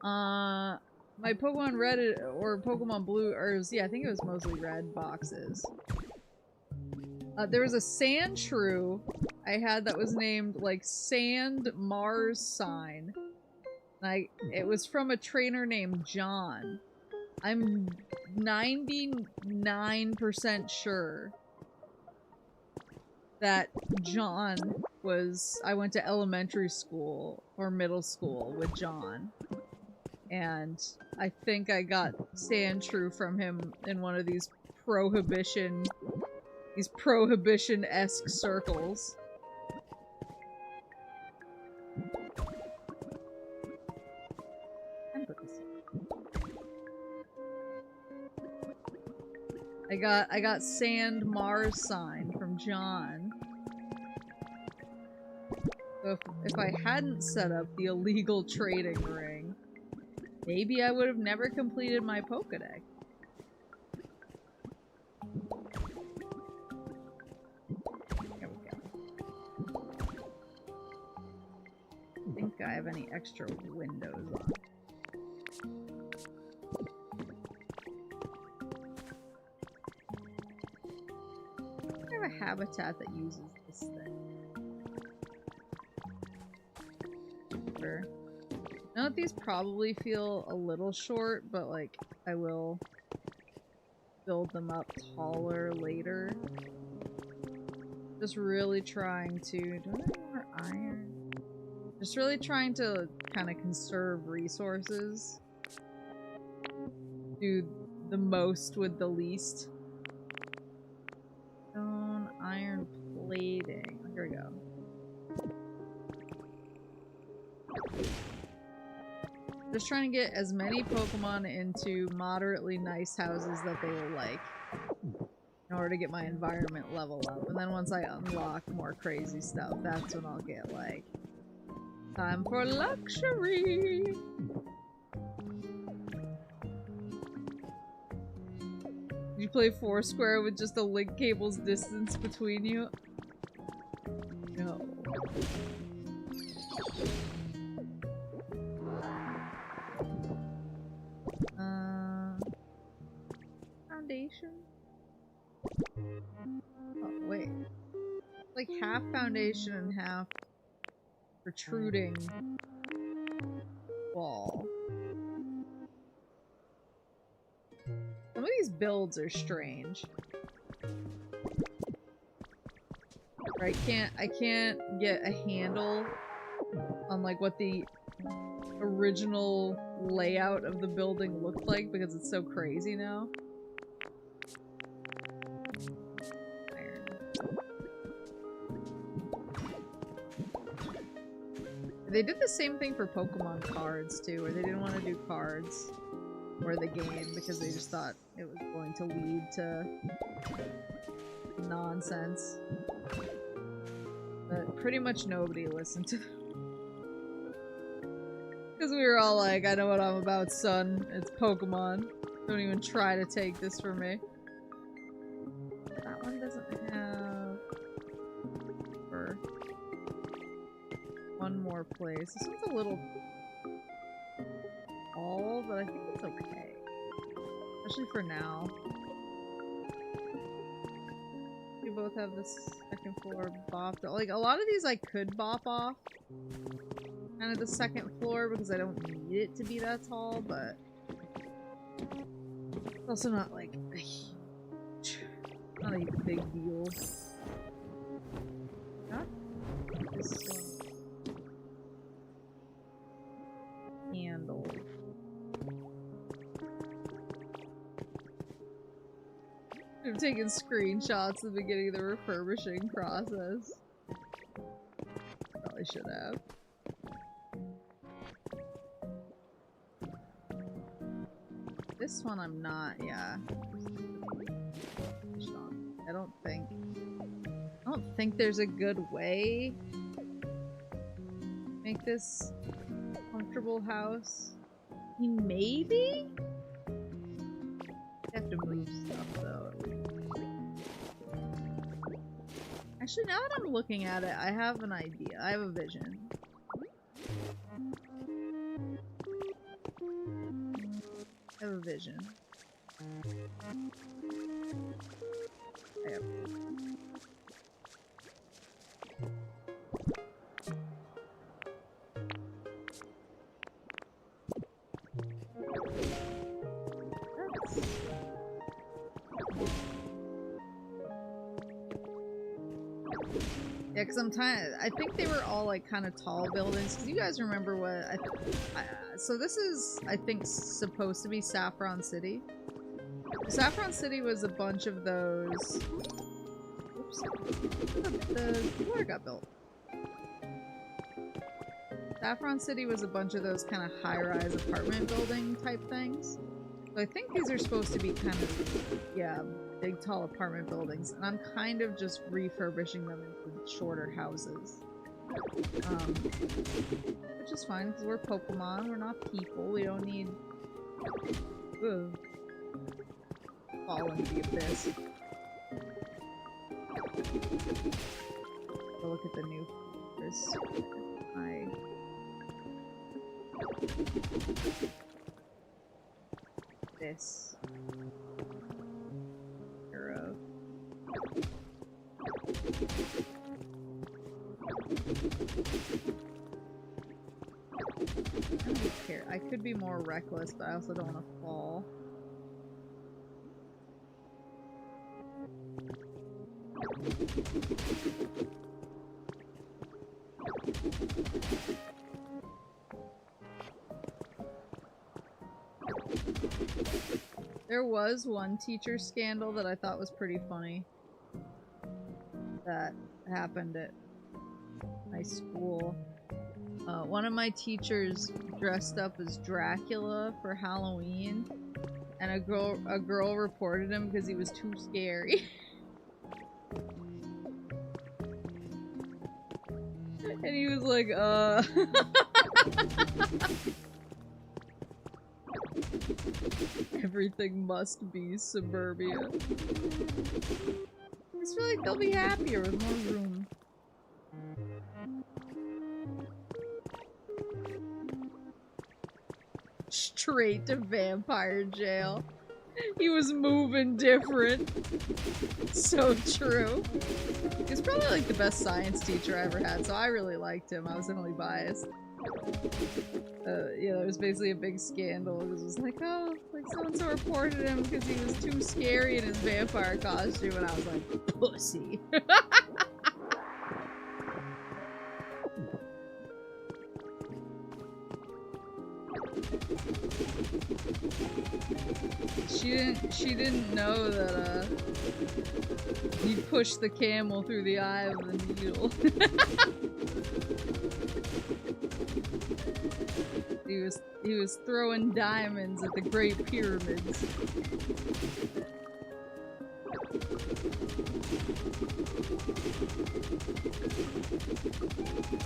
my Pokemon Red or Pokemon Blue, or yeah, I think it was mostly Red boxes. There was a Sandshrew I had that was named like Sand Mars Sign. It was from a trainer named John. I'm 99% sure that John was... I went to elementary school or middle school with John. And I think I got Sandshrew from him in one of these prohibition-esque circles. I got Sand Mars Sign from John. So if I hadn't set up the illegal trading ring, maybe I would have never completed my Pokédex. There we go. I don't think I have any extra windows on. A habitat that uses this thing. Sure. Now that these probably feel a little short, but like I will build them up taller later. Just really trying to... Do I have more iron? Just really trying to kind of conserve resources. Do the most with the least. Stone, iron plating. Here we go. Just trying to get as many Pokemon into moderately nice houses that they will like in order to get my environment level up. And then once I unlock more crazy stuff, that's when I'll get like time for luxury. You play Foursquare with just a link cable's distance between you? No. Foundation? Oh, wait. It's like half foundation and half protruding wall. Some of these builds are strange. I can't get a handle on like what the original layout of the building looked like because it's so crazy now. Iron. They did the same thing for Pokemon cards too, where they didn't want to do cards or the game because they just thought it was going to lead to nonsense. But pretty much nobody listened to them. Because we were all like, I know what I'm about, son. It's Pokemon. Don't even try to take this from me. That one doesn't have... for one more place. This one's a little tall, but I think it's okay. Especially for now. We both have this second floor bopped. Like, a lot of these I could bop off. Kind of the second floor because I don't need it to be that tall, but it's also not like a huge, not a big deal. Not this one. Handle. I'm taking screenshots at the beginning of the refurbishing process. Probably should have. This one I'm not, yeah. I don't think there's a good way to make make this comfortable house? I mean, maybe? I have to move stuff though. Actually, now that I'm looking at it, I have an idea. I have a vision. I have a vision. I have Yeah, because I think they were all like kind of tall buildings. Because you guys remember what so this is, I think, supposed to be Saffron City. Saffron City was a bunch of those. Oops. The water got built. Saffron City was a bunch of those kind of high-rise apartment building type things. So I think these are supposed to be kind of, yeah, big tall apartment buildings, and I'm kind of just refurbishing them into shorter houses. Which is fine, because we're Pokemon, we're not people, we don't need... Ugh. Fall into the abyss. Oh, look at the new... This. Hero. I don't care. I could be more reckless, but I also don't want to fall. There was one teacher scandal that I thought was pretty funny that happened at my school. One of my teachers dressed up as Dracula for Halloween, and a girl reported him because he was too scary. And he was like, everything must be suburbia. I just feel like they'll be happier with more room. Straight to vampire jail. He was moving different. So true. He was probably like the best science teacher I ever had, so I really liked him. I was definitely biased. Yeah, there was basically a big scandal. It was like, oh, like so-and-so reported him because he was too scary in his vampire costume, and I was like, pussy. She didn't know that, he pushed the camel through the eye of the needle. He was throwing diamonds at the Great Pyramids.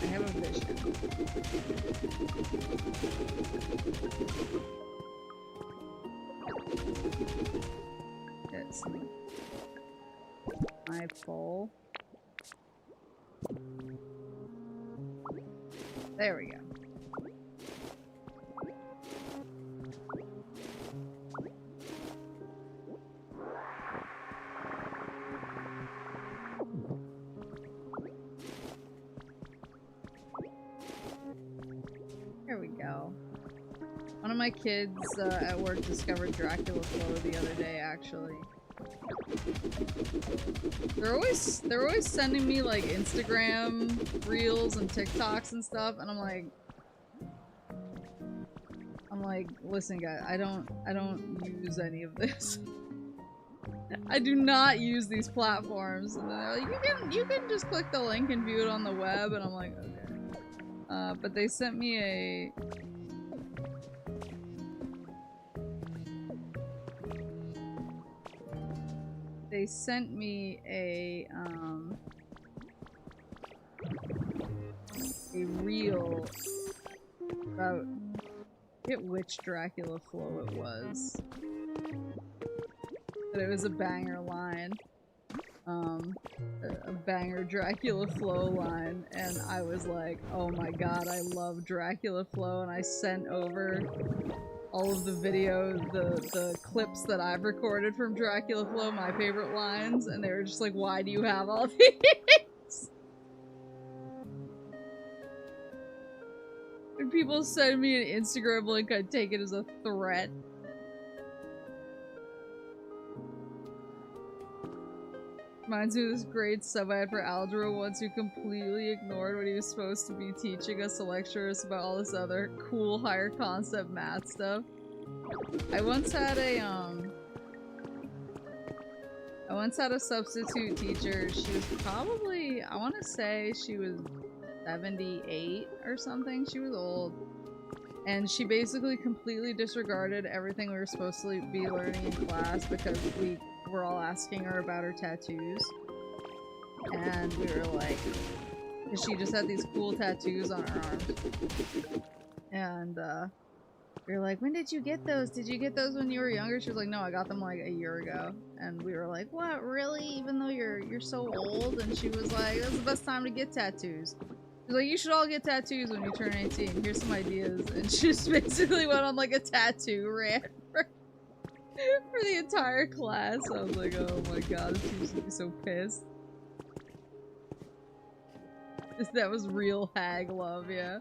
I have a vision. It's my pole. There we go. There we go. One of my kids at work discovered Dracula Flow the other day, actually. They're always sending me like Instagram reels and TikToks and stuff, and I'm like, listen guys, I don't use any of this. I do not use these platforms. And they're like, you can just click the link and view it on the web, and I'm like, okay. But they sent me a a reel about, I forget which Dracula flow it was, but it was a banger line. A banger Dracula flow line, and I was like, oh my god, I love Dracula flow, and I sent over all of the videos, the clips that I've recorded from Dracula flow, my favorite lines, and they were just like, why do you have all these? When people send me an Instagram link, I take it as a threat. Reminds me of this great sub I had for algebra once who completely ignored what he was supposed to be teaching us to lecture us about all this other cool higher concept math stuff. I once had a substitute teacher. She was probably, I want to say she was 78 or something. She was old. And she basically completely disregarded everything we were supposed to be learning in class because we were all asking her about her tattoos. And we were like, because she just had these cool tattoos on her arms. And we were like, when did you get those? Did you get those when you were younger? She was like, no, I got them like a year ago. And we were like, what, really? Even though you're so old? And she was like, that's the best time to get tattoos. She was like, you should all get tattoos when you turn 18. Here's some ideas. And she just basically went on like a tattoo rant for the entire class. I was like, oh my god, she used to be so pissed. That was real hag love, yeah.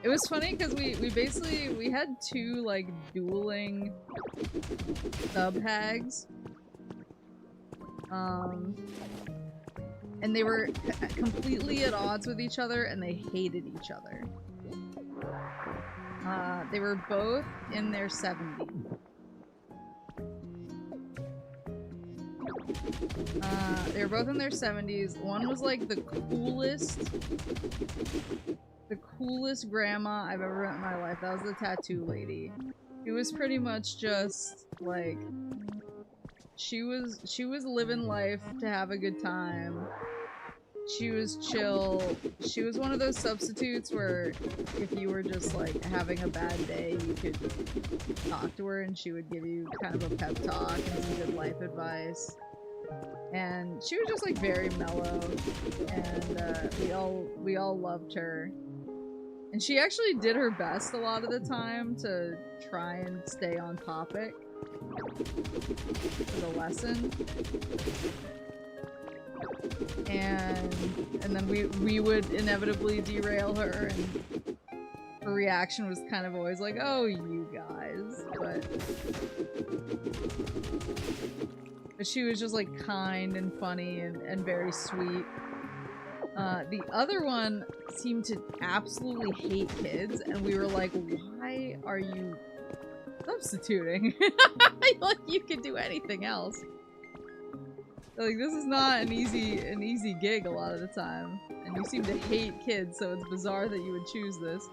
It was funny because we had two like dueling sub hags. And they were completely at odds with each other, and they hated each other. They were both in their 70s. They were both in their 70s. One was like the coolest grandma I've ever met in my life. That was the tattoo lady. She was pretty much just like, she was living life to have a good time. She was chill. She was one of those substitutes where if you were just like having a bad day, you could talk to her and she would give you kind of a pep talk and some good life advice. And she was just like very mellow, and we all loved her. And she actually did her best a lot of the time to try and stay on topic for the lesson. And then we would inevitably derail her, and her reaction was kind of always like, oh, you guys, but she was just like kind and funny and very sweet. The other one seemed to absolutely hate kids, and we were like, why are you substituting? Like, you could do anything else. Like, this is not an easy gig a lot of the time, and you seem to hate kids, so it's bizarre that you would choose this.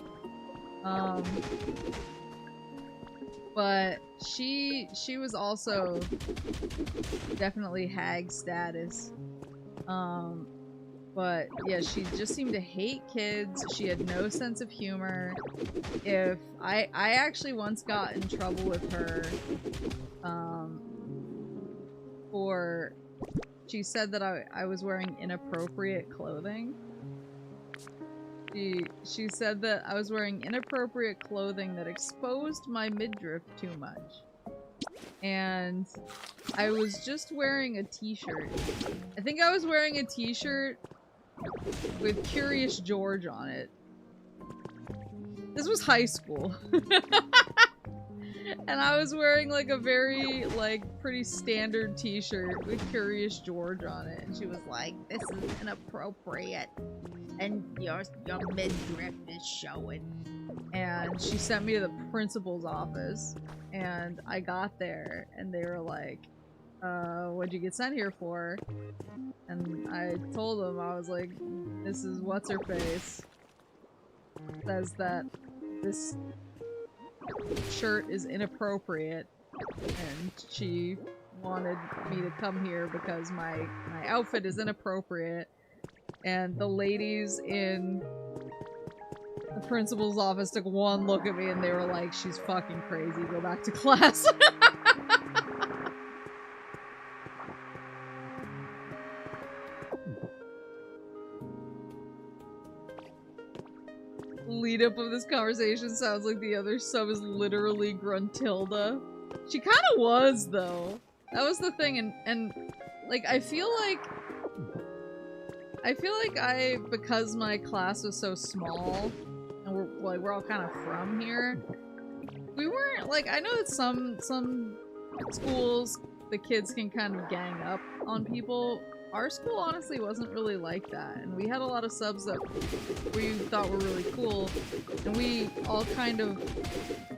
But she was also definitely hag status. But yeah, she just seemed to hate kids. She had no sense of humor. If I actually once got in trouble with her, for, she said that I was wearing inappropriate clothing. She said that I was wearing inappropriate clothing that exposed my midriff too much. And I was just wearing a t-shirt. I think I was wearing a t-shirt with Curious George on it. This was high school. And I was wearing like a very, like, pretty standard t-shirt with Curious George on it. And she was like, this is inappropriate. And your midriff is showing. And she sent me to the principal's office. And I got there, and they were like, what'd you get sent here for? And I told them, I was like, this is what's-her-face. Says that this shirt is inappropriate, and she wanted me to come here because my outfit is inappropriate, and the ladies in the principal's office took one look at me and they were like, she's fucking crazy, go back to class. Lead up of this conversation sounds like the other sub is literally Gruntilda. She kind of was, though. That was the thing, and like, I feel like because my class was so small, and we're all kind of from here, we weren't, like, I know that some schools, the kids can kind of gang up on people. Our school honestly wasn't really like that, and we had a lot of subs that we thought were really cool, and we all kind of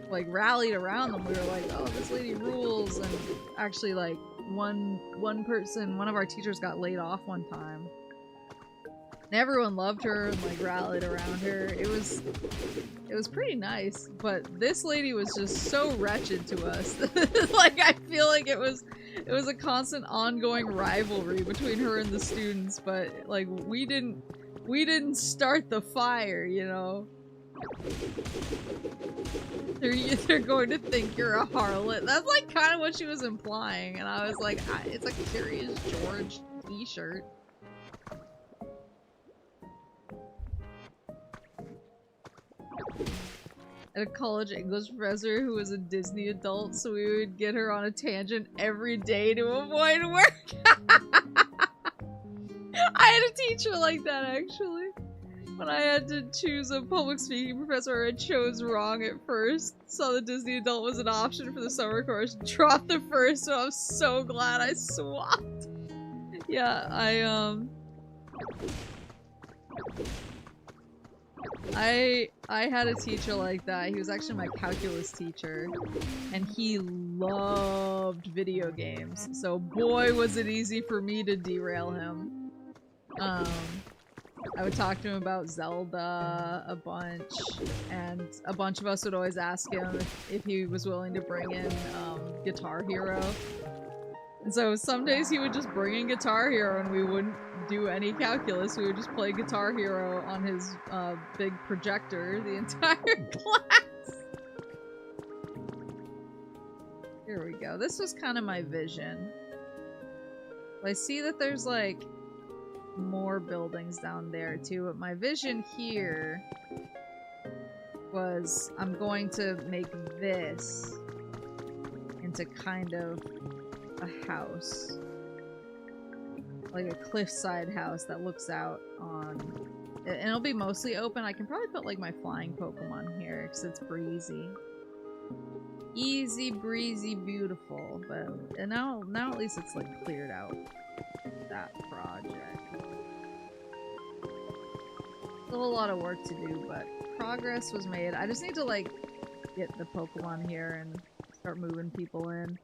like rallied around them. We were like, oh, this lady rules, and actually like one of our teachers got laid off one time. And everyone loved her and like rallied around her. It was pretty nice, but this lady was just so wretched to us. Like, I feel like it was a constant ongoing rivalry between her and the students, but like we didn't start the fire, you know. They're going to think you're a harlot. That's like kind of what she was implying, and I was like, it's like a Curious George t-shirt. At a college English professor who was a Disney adult, so we would get her on a tangent every day to avoid work. I had a teacher like that, actually. When I had to choose a public speaking professor, I chose wrong at first. Saw the Disney adult was an option for the summer course. Dropped the first, so I'm so glad I swapped. Yeah, I had a teacher like that. He was actually my calculus teacher, and he loved video games. So boy, was it easy for me to derail him. I would talk to him about Zelda a bunch, and a bunch of us would always ask him if he was willing to bring in Guitar Hero. And so some days he would just bring in Guitar Hero and we wouldn't do any calculus. We would just play Guitar Hero on his big projector the entire class. Here we go. This was kind of my vision. I see that there's like more buildings down there too, but my vision here was I'm going to make this into kind of a house, like a cliffside house that looks out on, and it'll be mostly open. I can probably put like my flying Pokemon here because it's breezy, easy breezy, beautiful. But now at least it's like cleared out that project. Still a lot of work to do, but progress was made. I just need to like get the Pokemon here and start moving people in.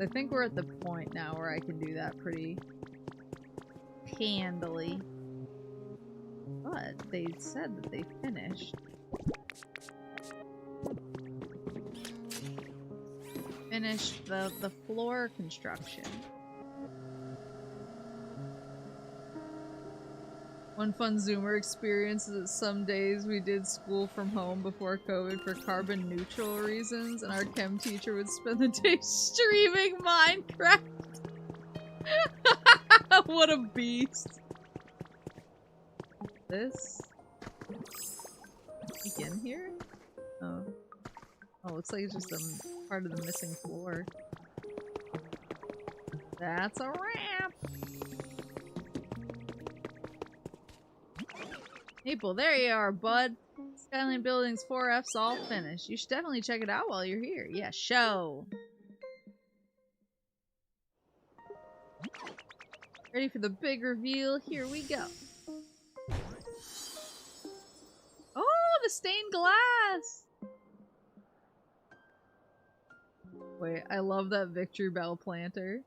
I think we're at the point now where I can do that pretty handily. But they said that they finished. Finished the floor construction. One fun Zoomer experience is that some days we did school from home before COVID for carbon neutral reasons, and our chem teacher would spend the day streaming Minecraft. What a beast. This? Peek in here? Oh. Oh, looks like it's just a part of the missing floor. That's a ramp! Maple, there you are, bud. Skyline Buildings 4F's all finished. You should definitely check it out while you're here. Yeah, show. Ready for the big reveal? Here we go. Oh, the stained glass! Wait, I love that Victory Bell planter.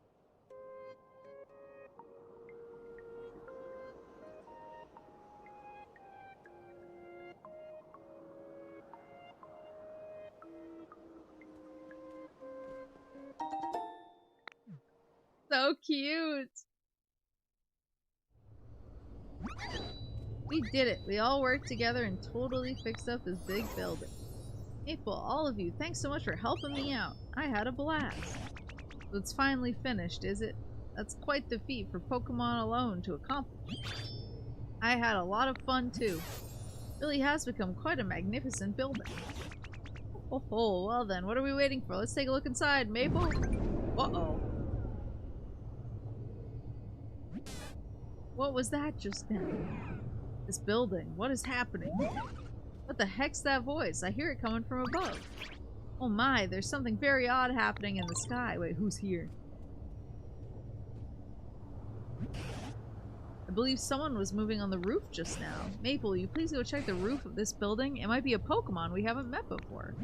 So cute! We did it. We all worked together and totally fixed up this big building. Maple, all of you, thanks so much for helping me out. I had a blast. So it's finally finished, is it? That's quite the feat for Pokemon alone to accomplish. I had a lot of fun too. It really has become quite a magnificent building. Oh, well then, what are we waiting for? Let's take a look inside, Maple. Uh-oh. What was that just now? This building, what is happening? What the heck's that voice? I hear it coming from above. Oh my, there's something very odd happening in the sky. Wait, who's here? I believe someone was moving on the roof just now. Maple, will you please go check the roof of this building? It might be a Pokemon we haven't met before.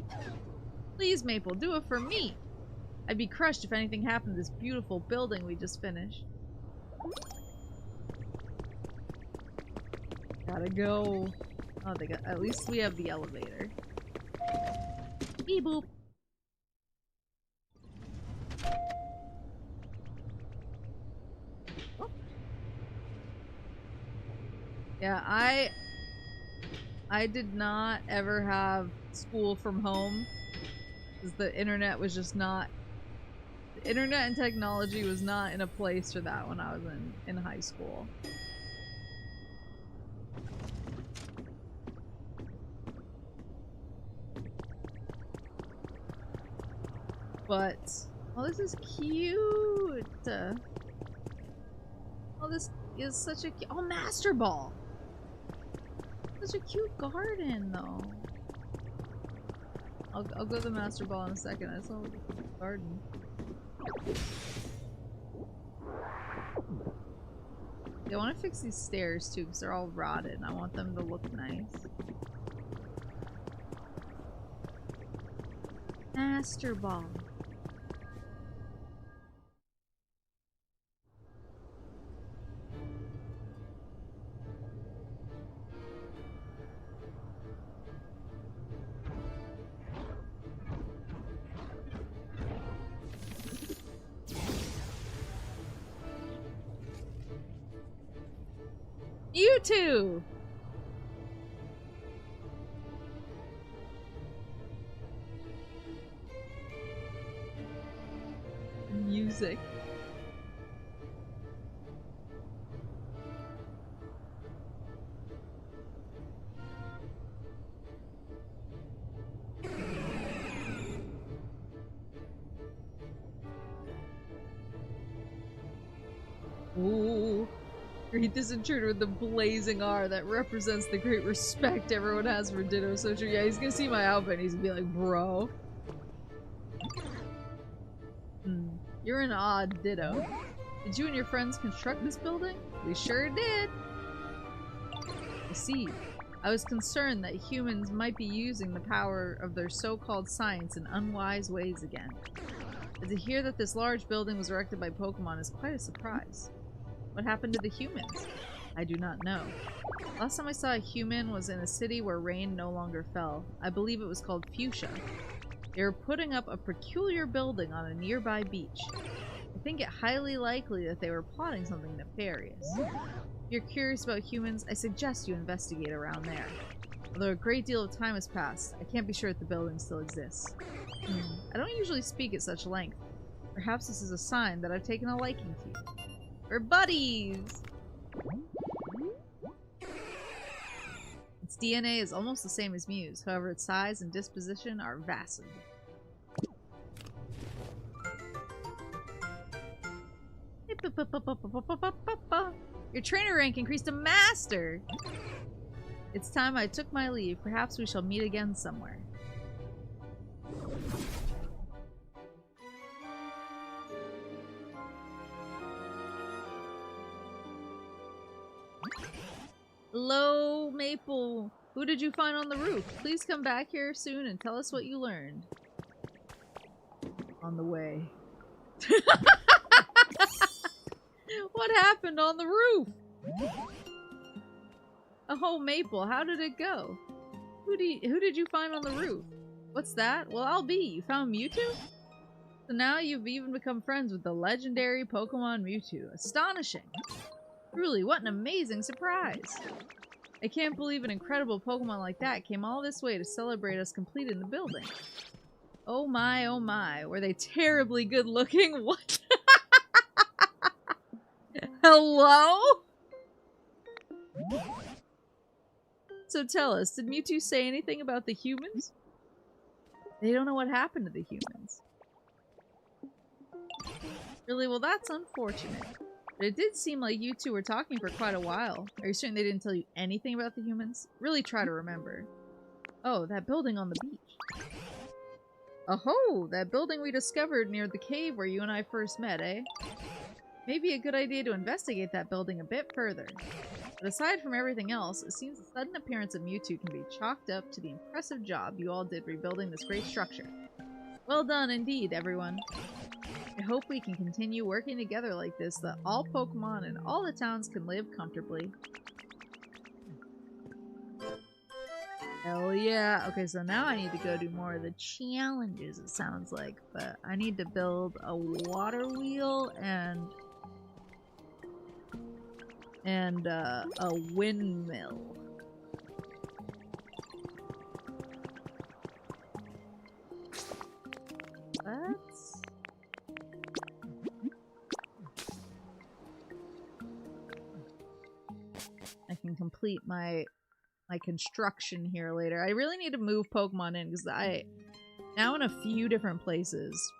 Please, Maple, do it for me. I'd be crushed if anything happened to this beautiful building we just finished. Gotta go. Oh, they got. At least we have the elevator. Beep boop. Oh. Yeah, I did not ever have school from home because the internet was just not. The internet and technology was not in a place for that when I was in high school. But, oh, this is cute. Oh, this is such a oh, Master Ball. Such a cute garden, though. I'll go to the Master Ball in a second. I saw the garden. Yeah, I want to fix these stairs too, because they're all rotted. And I want them to look nice. Master Ball. You too! Music. Ooh. Greet this intruder with the blazing R that represents the great respect everyone has for Ditto Social. Yeah, he's gonna see my outfit and he's gonna be like, bro. You're an odd Ditto. Did you and your friends construct this building? We sure did. I see. I was concerned that humans might be using the power of their so-called science in unwise ways again. But to hear that this large building was erected by Pokemon is quite a surprise. What happened to the humans? I do not know. Last time I saw a human was in a city where rain no longer fell. I believe it was called Fuchsia. They were putting up a peculiar building on a nearby beach. I think it highly likely that they were plotting something nefarious. If you're curious about humans, I suggest you investigate around there. Although a great deal of time has passed, I can't be sure if the building still exists. I don't usually speak at such length. Perhaps this is a sign that I've taken a liking to you. We're buddies! Its DNA is almost the same as Mew's, however its size and disposition are vastly different. Your trainer rank increased to Master! It's time I took my leave. Perhaps we shall meet again somewhere. Hello, Maple. Who did you find on the roof? Please come back here soon and tell us what you learned. On the way. What happened on the roof? Oh, Maple, how did it go? Who did you find on the roof? What's that? Well, I'll be. You found Mewtwo? So now you've even become friends with the legendary Pokemon Mewtwo. Astonishing. Truly, what an amazing surprise. I can't believe an incredible Pokemon like that came all this way to celebrate us completing the building. Oh my, were they terribly good looking? What? Hello? So tell us, did Mewtwo say anything about the humans? They don't know what happened to the humans. Really? Well, that's unfortunate. But it did seem like you two were talking for quite a while. Are you certain they didn't tell you anything about the humans? Really try to remember. Oh, that building on the beach. Oh, that building we discovered near the cave where you and I first met, eh? Maybe a good idea to investigate that building a bit further. But aside from everything else, it seems the sudden appearance of Mewtwo can be chalked up to the impressive job you all did rebuilding this great structure. Well done indeed, everyone. I hope we can continue working together like this, that all Pokemon in all the towns can live comfortably. Hell yeah. Okay, so now I need to go do more of the challenges, it sounds like. But I need to build a water wheel and a windmill. That's... I can complete my construction here later. I really need to move Pokemon in because now in a few different places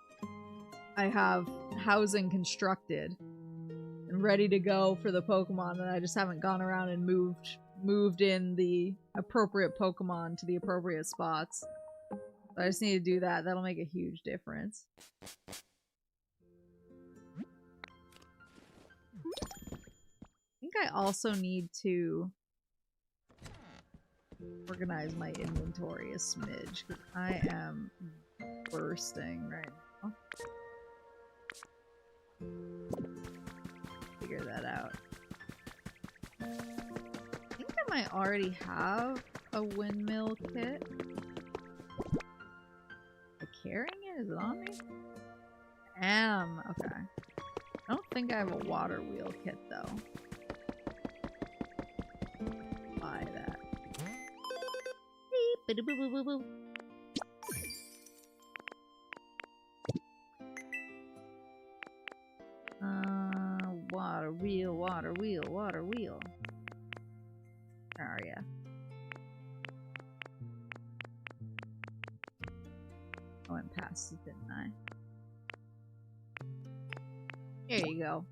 I have housing constructed and ready to go for the Pokemon, and I just haven't gone around and moved in the appropriate Pokemon to the appropriate spots. So I just need to do that. That'll make a huge difference. I think I also need to organize my inventory a smidge, because I am bursting right now. Figure that out. I think I might already have a windmill kit. Am I carrying it? Is it on me? I am. Okay. I don't think I have a water wheel kit though. Buy that. Water wheel, water wheel, water wheel. Where are ya? I went past it, didn't I? There you go.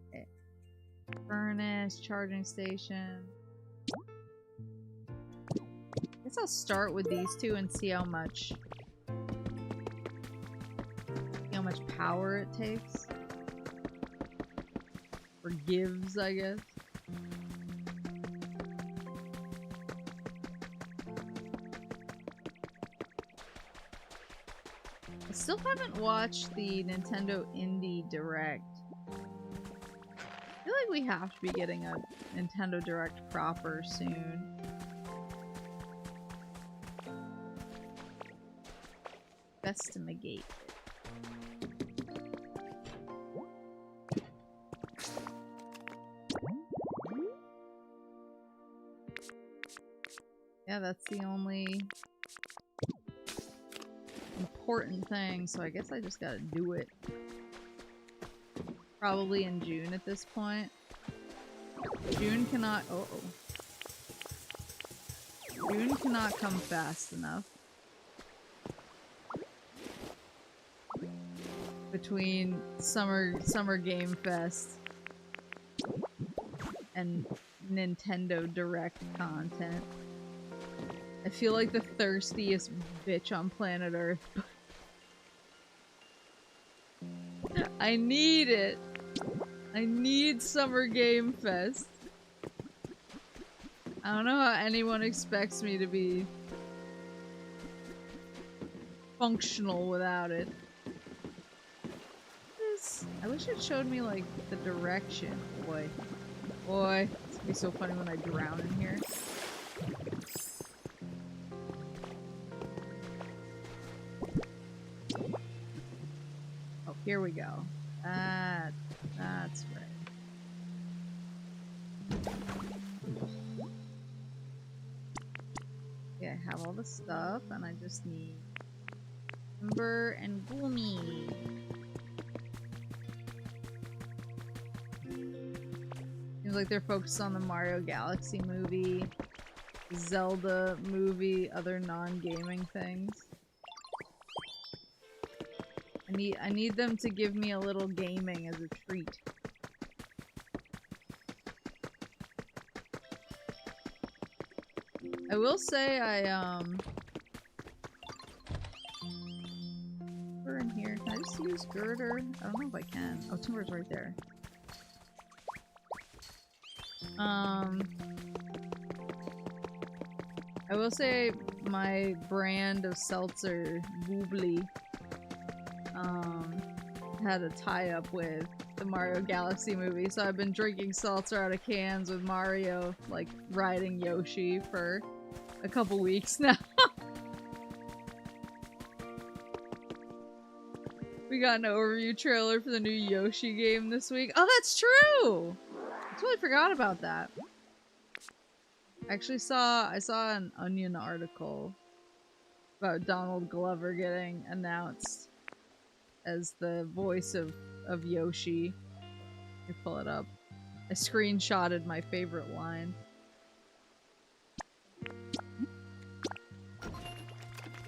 Okay. Furnace, charging station. Guess I'll start with these two and see how much power it takes. Or gives, I guess. I still haven't watched the Nintendo Indie Direct. I feel like we have to be getting a Nintendo Direct proper soon. Investigate. Yeah, that's the only important thing, so I guess I just gotta do it. Probably in June at this point. June cannot... June cannot come fast enough. Between Summer Game Fest and Nintendo Direct content. I feel like the thirstiest bitch on planet Earth. I need it. I need Summer Game Fest. I don't know how anyone expects me to be functional without it. I wish it showed me, like, the direction. Boy. Boy. It's gonna be so funny when I drown in here. Oh, here we go. That that's right. Okay, I have all the stuff, and I just need Ember and Gloomy. Seems like they're focused on the Mario Galaxy movie, Zelda movie, other non-gaming things. I need them to give me a little gaming as a treat. I will say we're in here. Can I just use Girder? I don't know if I can. Oh, Timber's right there. I will say my brand of seltzer, Boobly, had a tie-up with the Mario Galaxy movie, so I've been drinking seltzer out of cans with Mario, like, riding Yoshi for a couple weeks now. We got an overview trailer for the new Yoshi game this week. Oh, that's true! I totally forgot about that. I saw an Onion article about Donald Glover getting announced as the voice of Yoshi. Let me pull it up. I screenshotted my favorite line.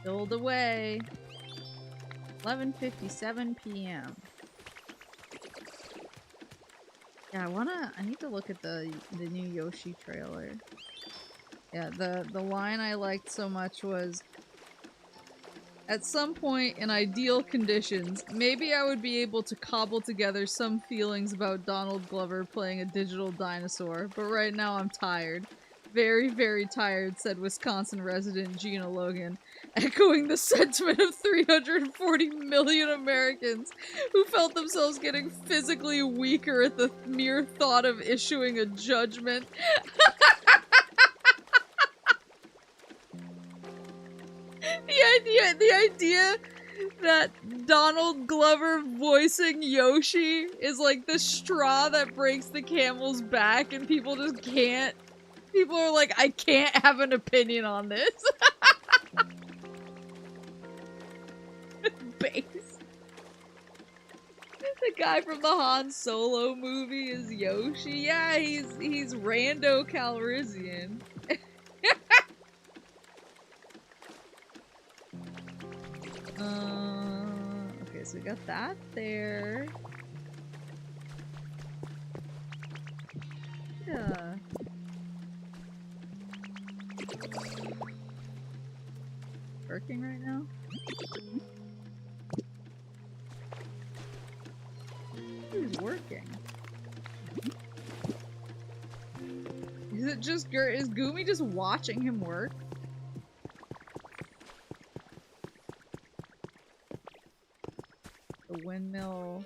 Build away. 11:57 p.m. Yeah, I need to look at the new Yoshi trailer. Yeah, the line I liked so much was, at some point in ideal conditions, maybe I would be able to cobble together some feelings about Donald Glover playing a digital dinosaur, but right now I'm tired. Very, very tired, said Wisconsin resident Gina Logan, echoing the sentiment of 340 million Americans who felt themselves getting physically weaker at the mere thought of issuing a judgment. The idea that Donald Glover voicing Yoshi is like the straw that breaks the camel's back, and people just can't. People are like, I can't have an opinion on this. Base. The guy from the Han Solo movie is Yoshi. Yeah, he's Rando Calrissian. Okay, so we got that there. Yeah. Working right now? Who's working? Is Goomy just watching him work? The windmill.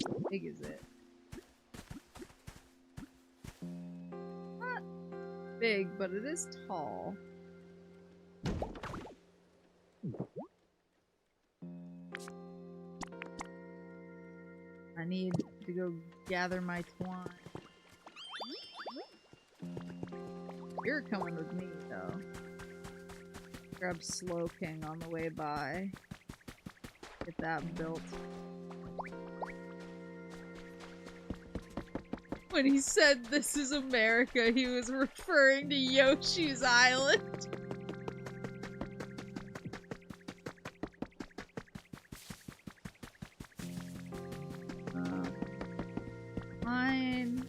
How big is it? Not big, but it is tall. I need to go gather my twine. You're coming with me, though. Grab Slowking on the way by. Get that built. When he said this is America, he was referring to Yoshi's Island. Fine.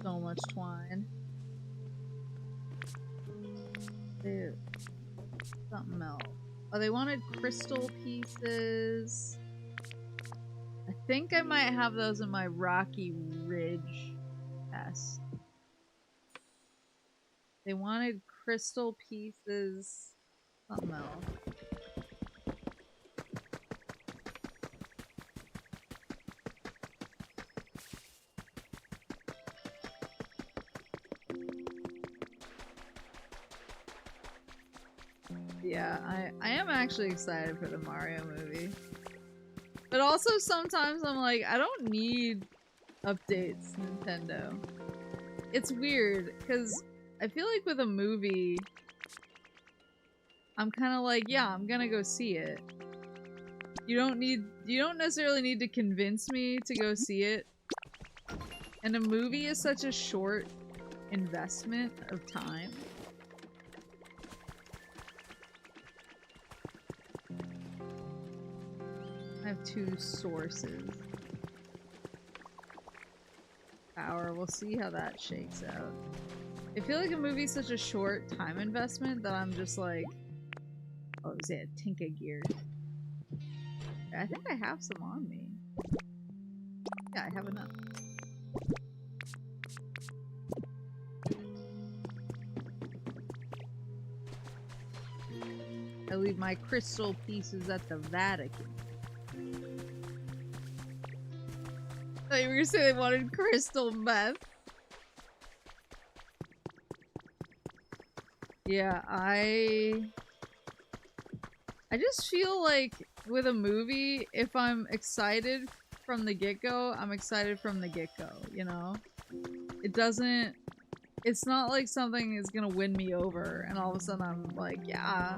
So much twine. Dude. Something else. Oh, they wanted crystal pieces. I think I might have those in my Rocky Ridge test. They wanted crystal pieces. Something else. Yeah, I am actually excited for the Mario movie. But also sometimes I'm like, I don't need updates, Nintendo. It's weird, because I feel like with a movie, I'm kind of like, yeah, I'm gonna go see it. You don't necessarily need to convince me to go see it. And a movie is such a short investment of time. I have 2 sources. Power, we'll see how that shakes out. I feel like a movie's such a short time investment that I'm just like, oh, is it Tinka gear? I think I have some on me. Yeah, I have enough. I leave my crystal pieces at the Vatican. I thought you were gonna say they wanted crystal meth. Yeah, I just feel like with a movie, if I'm excited from the get-go, I'm excited from the get-go, you know? It's not like something is gonna win me over and all of a sudden I'm like, yeah,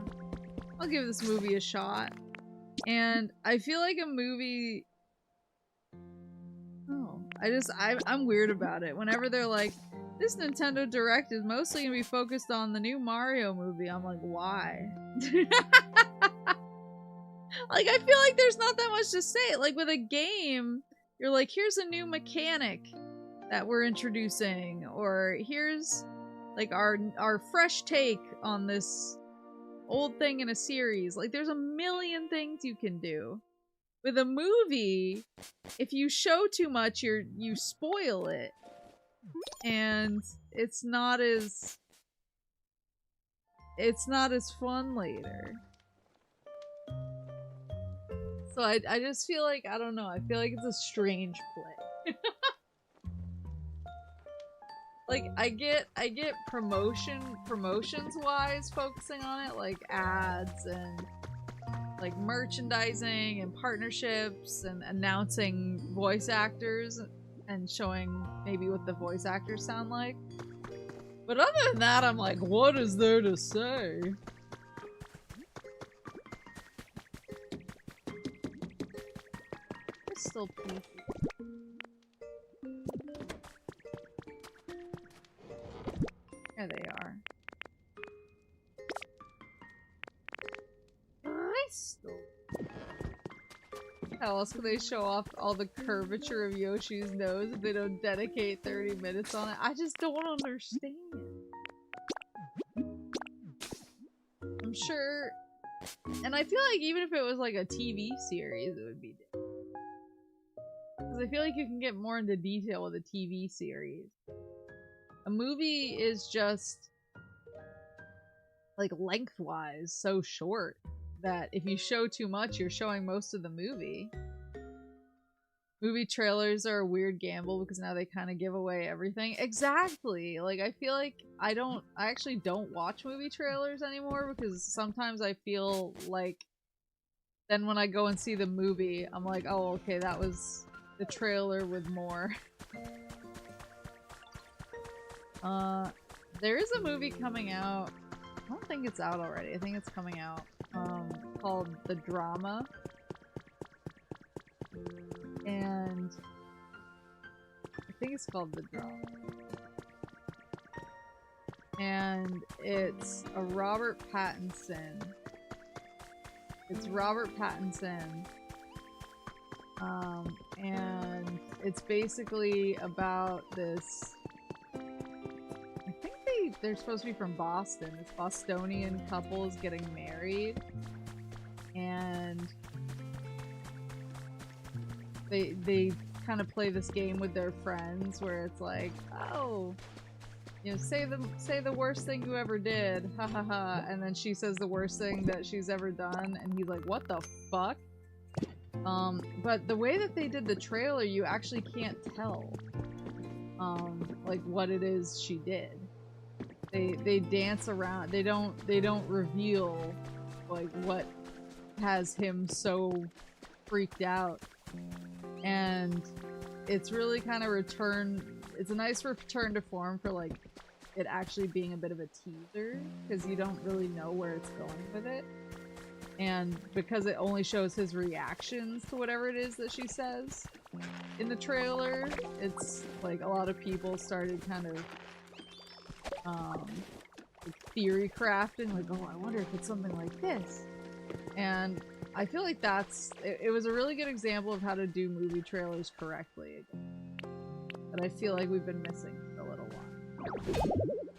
I'll give this movie a shot. And I feel like a movie... Oh, I'm weird about it. Whenever they're like, this Nintendo Direct is mostly gonna be focused on the new Mario movie, I'm like, why? Like, I feel like there's not that much to say. Like, with a game, you're like, here's a new mechanic that we're introducing, or here's, like, our fresh take on this old thing in a series. Like, there's a million things you can do. With a movie, if you show too much, you spoil it. And it's not as fun later. So I just feel like, I don't know, I feel like it's a strange play. Like, I get promotions wise focusing on it, like ads and like merchandising and partnerships and announcing voice actors and showing maybe what the voice actors sound like. But other than that, I'm like, what is there to say? Still pieces. There they are. Crystal. How else can they show off all the curvature of Yoshi's nose if they don't dedicate 30 minutes on it? I just don't understand. I'm sure, and I feel like even if it was like a TV series, it would be different. Because I feel like you can get more into detail with a TV series. A movie is just, like, lengthwise so short that if you show too much, you're showing most of the movie. Movie trailers are a weird gamble because now they kind of give away everything. Exactly! Like, I feel like I actually don't watch movie trailers anymore because sometimes I feel like then when I go and see the movie, I'm like, oh, okay, that was the trailer with more. There is a movie coming out. I don't think it's out already. I think it's coming out. Called The Drama. And I think it's called The Drama. And it's a Robert Pattinson. It's Robert Pattinson. And it's basically about this, I think they're supposed to be from Boston. This Bostonian couple is getting married. And they kind of play this game with their friends where it's like, oh, you know, say the worst thing you ever did, ha ha ha, and then she says the worst thing that she's ever done, and he's like, what the fuck? But the way that they did the trailer, you actually can't tell, like what it is she did. They dance around. They don't reveal like what has him so freaked out. And it's really kind of it's a nice return to form for like it actually being a bit of a teaser, because you don't really know where it's going with it. And because it only shows his reactions to whatever it is that she says in the trailer, it's like a lot of people started kind of like theory crafting, like, oh, I wonder if it's something like this. And I feel like it was a really good example of how to do movie trailers correctly again, that I feel like we've been missing for a little while.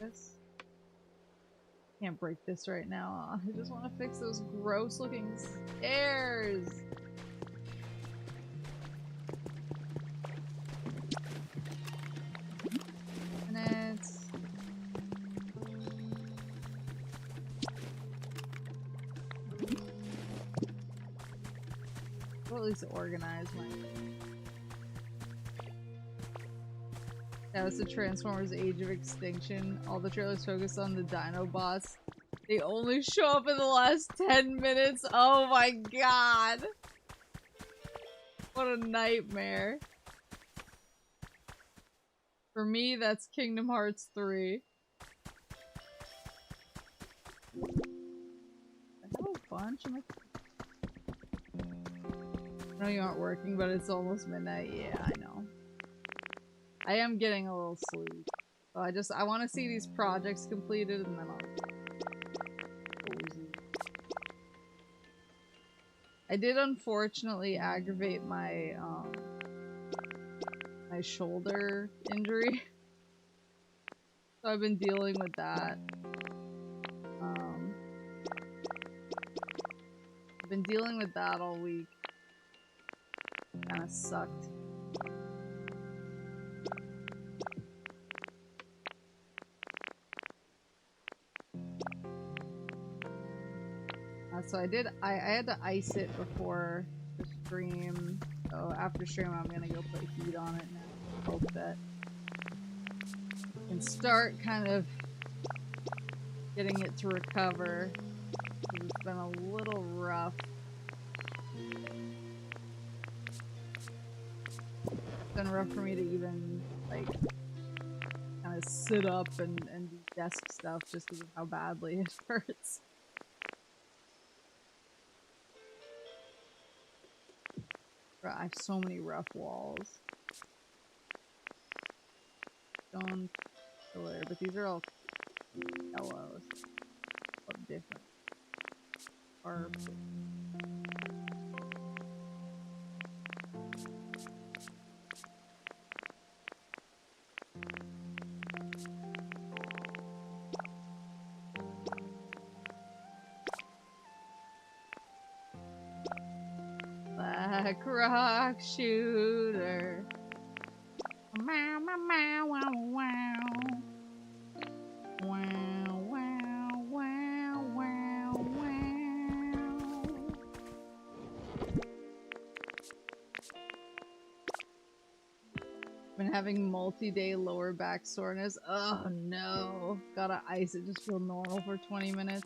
This can't break this right now. I just want to fix those gross looking stairs. Minutes. Well, at least organize my. That was the Transformers Age of Extinction. All the trailers focus on the Dinobots. They only show up in the last 10 minutes. Oh my god! What a nightmare. For me, that's Kingdom Hearts 3. I have a bunch. I know you aren't working, but it's almost midnight. Yeah, I know. I am getting a little sleep. So I want to see these projects completed, and then I'll cozy. I did unfortunately aggravate my my shoulder injury, so I've been dealing with that. I've been dealing with that all week. Kinda sucked. So I had to ice it before the stream, so after stream I'm gonna go put heat on it now. Hope that I can start kind of getting it to recover, because it's been a little rough. It's been rough for me to even, like, kind of sit up and do desk stuff just because of how badly it hurts. I have so many rough walls. Stone pillar, but these are all yellows. What different? Purple. Black rock shooter. Meow, meow, meow, wow, wow. Wow, wow, wow, wow, wow. Been having multi-day lower back soreness. Oh no. Gotta ice it, just feel normal for 20 minutes.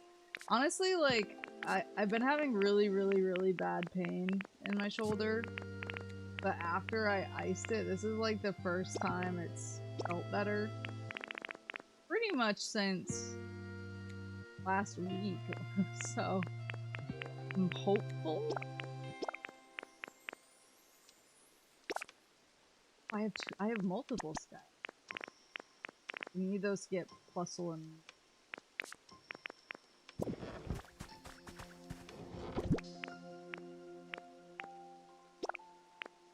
Honestly, like, I've been having really bad pain in my shoulder, but after I iced it, this is like the first time it's felt better pretty much since last week. So I'm hopeful. I have multiple stats. You need those to get +1.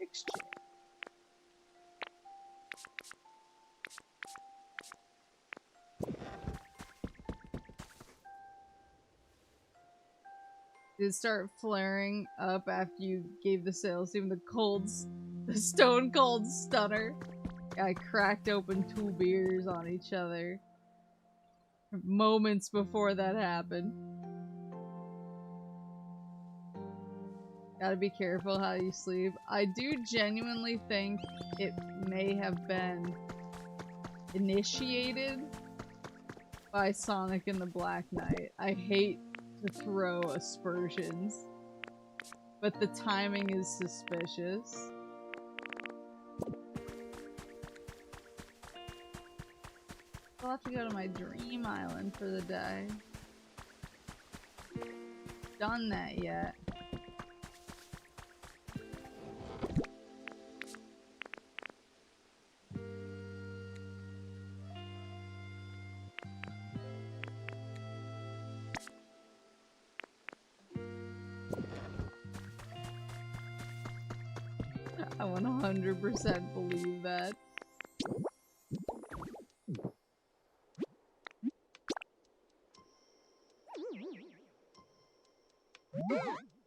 Exchange. Did it start flaring up after you gave the sales team the stone cold stunner? I cracked open 2 beers on each other moments before that happened. Gotta be careful how you sleep. I do genuinely think it may have been initiated by Sonic and the Black Knight. I hate to throw aspersions. But the timing is suspicious. I'll have to go to my dream island for the day. Done that yet. I 100% believe that.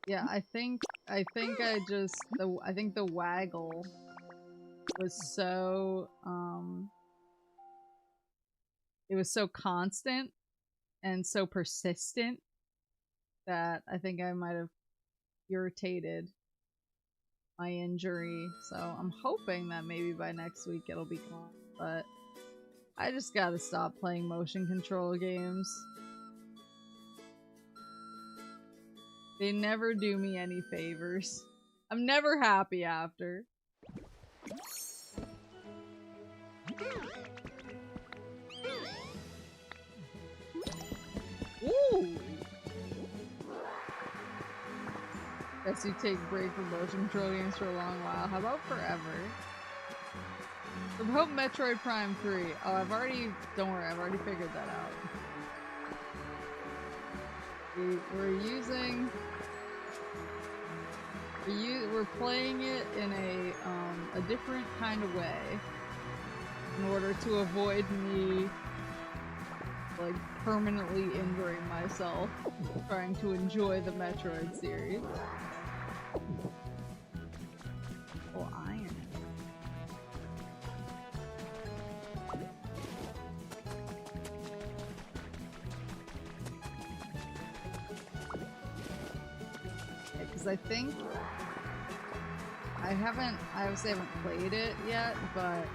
Yeah, I think I think the waggle was so it was so constant and so persistent that I think I might have irritated my injury. So I'm hoping that maybe by next week it'll be gone, but I just gotta stop playing motion control games. They never do me any favors. I'm never happy after. Ooh! Guess you take a break from motion control games for a long while. How about forever? What about Metroid Prime 3? Oh, don't worry, I've already figured that out. We're playing it in a different kind of way in order to avoid me like permanently injuring myself trying to enjoy the Metroid series. Oh, iron. Because I think I obviously haven't played it yet, but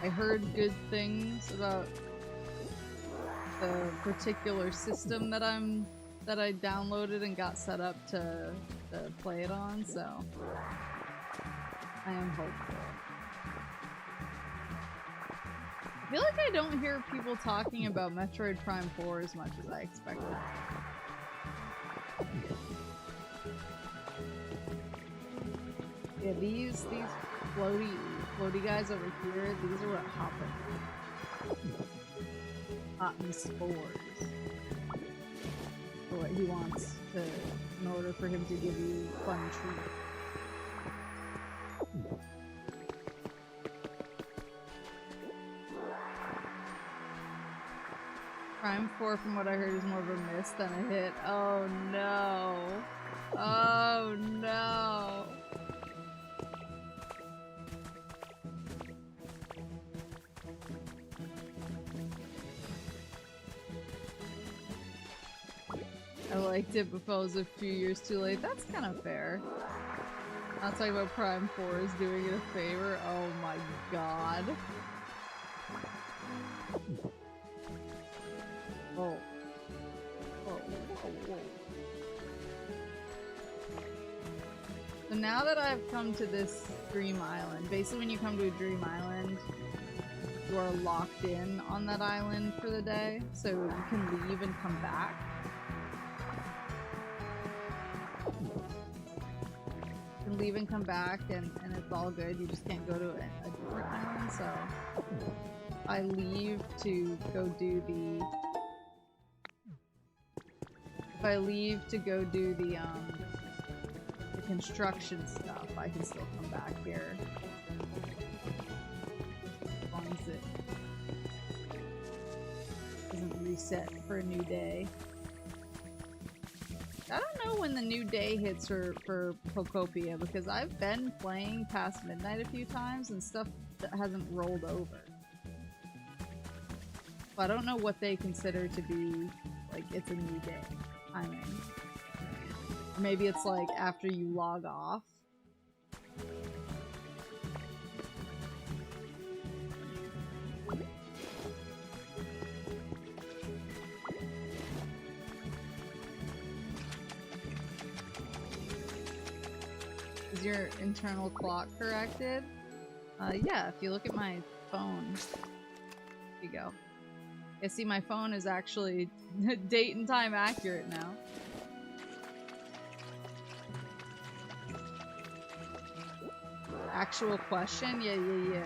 I heard good things about the particular system that I downloaded and got set up to play it on, so I am hopeful. I feel like I don't hear people talking about Metroid Prime 4 as much as I expected. Yeah, these floaty guys over here, these are what Hoppin' spores. For what he wants to, in order for him to give you fun treats. Prime 4, from what I heard, is more of a miss than a hit. Oh no. Oh no. I liked it, but felt it was a few years too late. That's kind of fair. Not talking about Prime 4 is doing it a favor. Oh my god. Whoa. Whoa, whoa, whoa. So now that I've come to this dream island, basically when you come to a dream island, you are locked in on that island for the day, so you can leave and come back. You can leave and come back and it's all good, you just can't go to a different island, so I leave to go do the... If I leave to go do the construction stuff, I can still come back here. As long as it doesn't reset for a new day. I don't know when the new day hits for POKOPIA, because I've been playing past midnight a few times and stuff that hasn't rolled over. So I don't know what they consider to be, like, it's a new day timing. Or maybe it's like after you log off. your internal clock corrected? Yeah, if you look at my phone. Here you go. Yeah, see, my phone is actually date and time accurate now. Actual question? Yeah.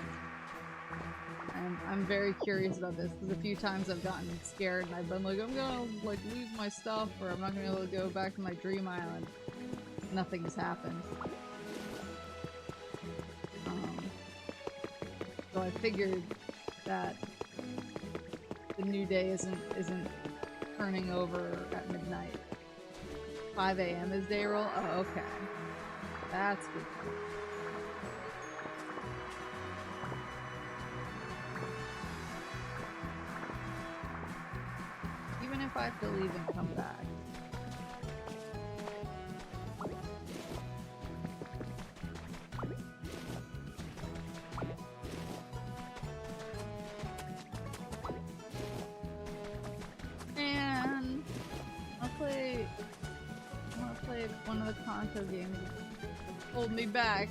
I'm very curious about this because a few times I've gotten scared and I've been like, I'm gonna like lose my stuff or I'm not gonna be able to go back to my dream island. Nothing has happened. So I figured that the new day isn't turning over at midnight. 5 a.m. is day roll? Oh, okay. That's good. Even if I have to leave and come back. And I wanna play one of the Kanto games. Hold me back.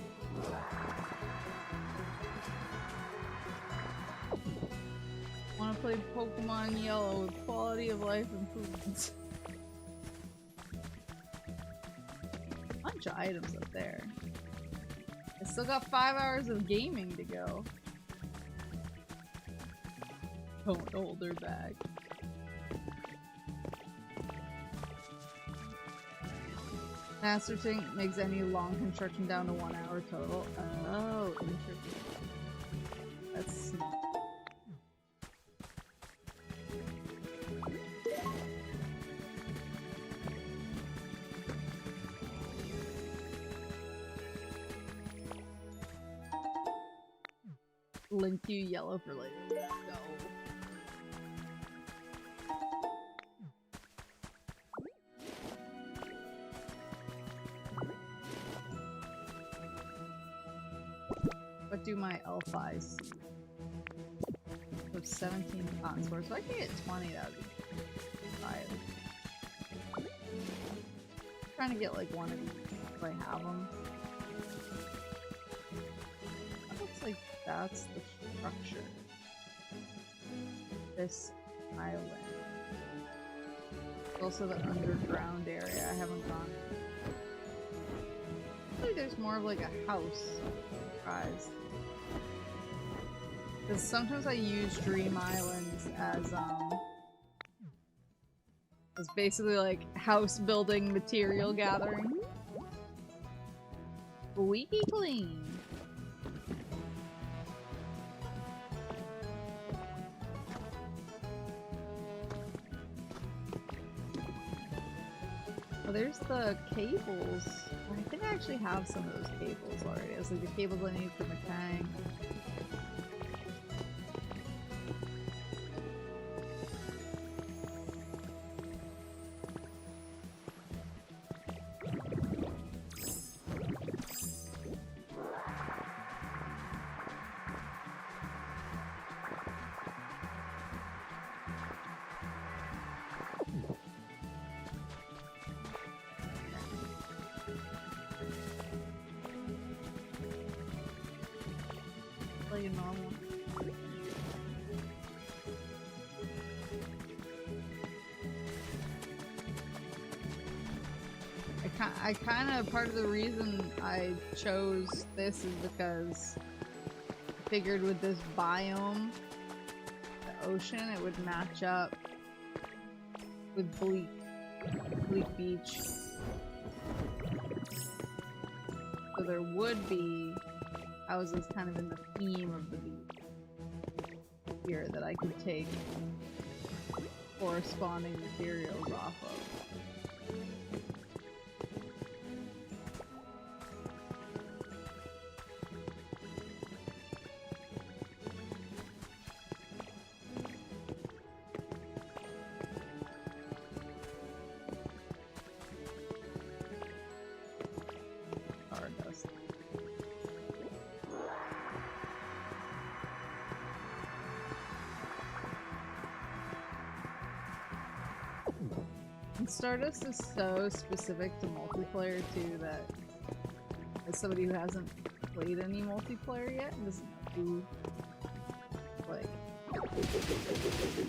Want to play Pokemon Yellow with quality of life improvements. Bunch of items up there. I still got 5 hours of gaming to go. Don't hold her back. Master Tank makes any long construction down to 1 hour total. Oh, interesting. That's smart. Link you yellow for later. Let's go. What do my elf eyes see? So 17 cotton swords. So I can get 20, that would be 5. Trying to get like one of these if I have them. That looks like that's the structure. This island. Also the underground area I haven't gone. Maybe there's more of like a house. Surprise. Because sometimes I use Dream Islands as basically like house building material gathering. Squeaky clean. Oh, there's the cables. I think I actually have some of those cables already. It's like the cables I need for McCang. Normal. I kind of, part of the reason I chose this is because I figured with this biome, the ocean, it would match up with Bleak Beach. So there would be houses kind of in the theme of the beach here that I could take corresponding materials off of. Stardust. And Stardust is so specific to multiplayer too that as somebody who hasn't played any multiplayer yet and doesn't do like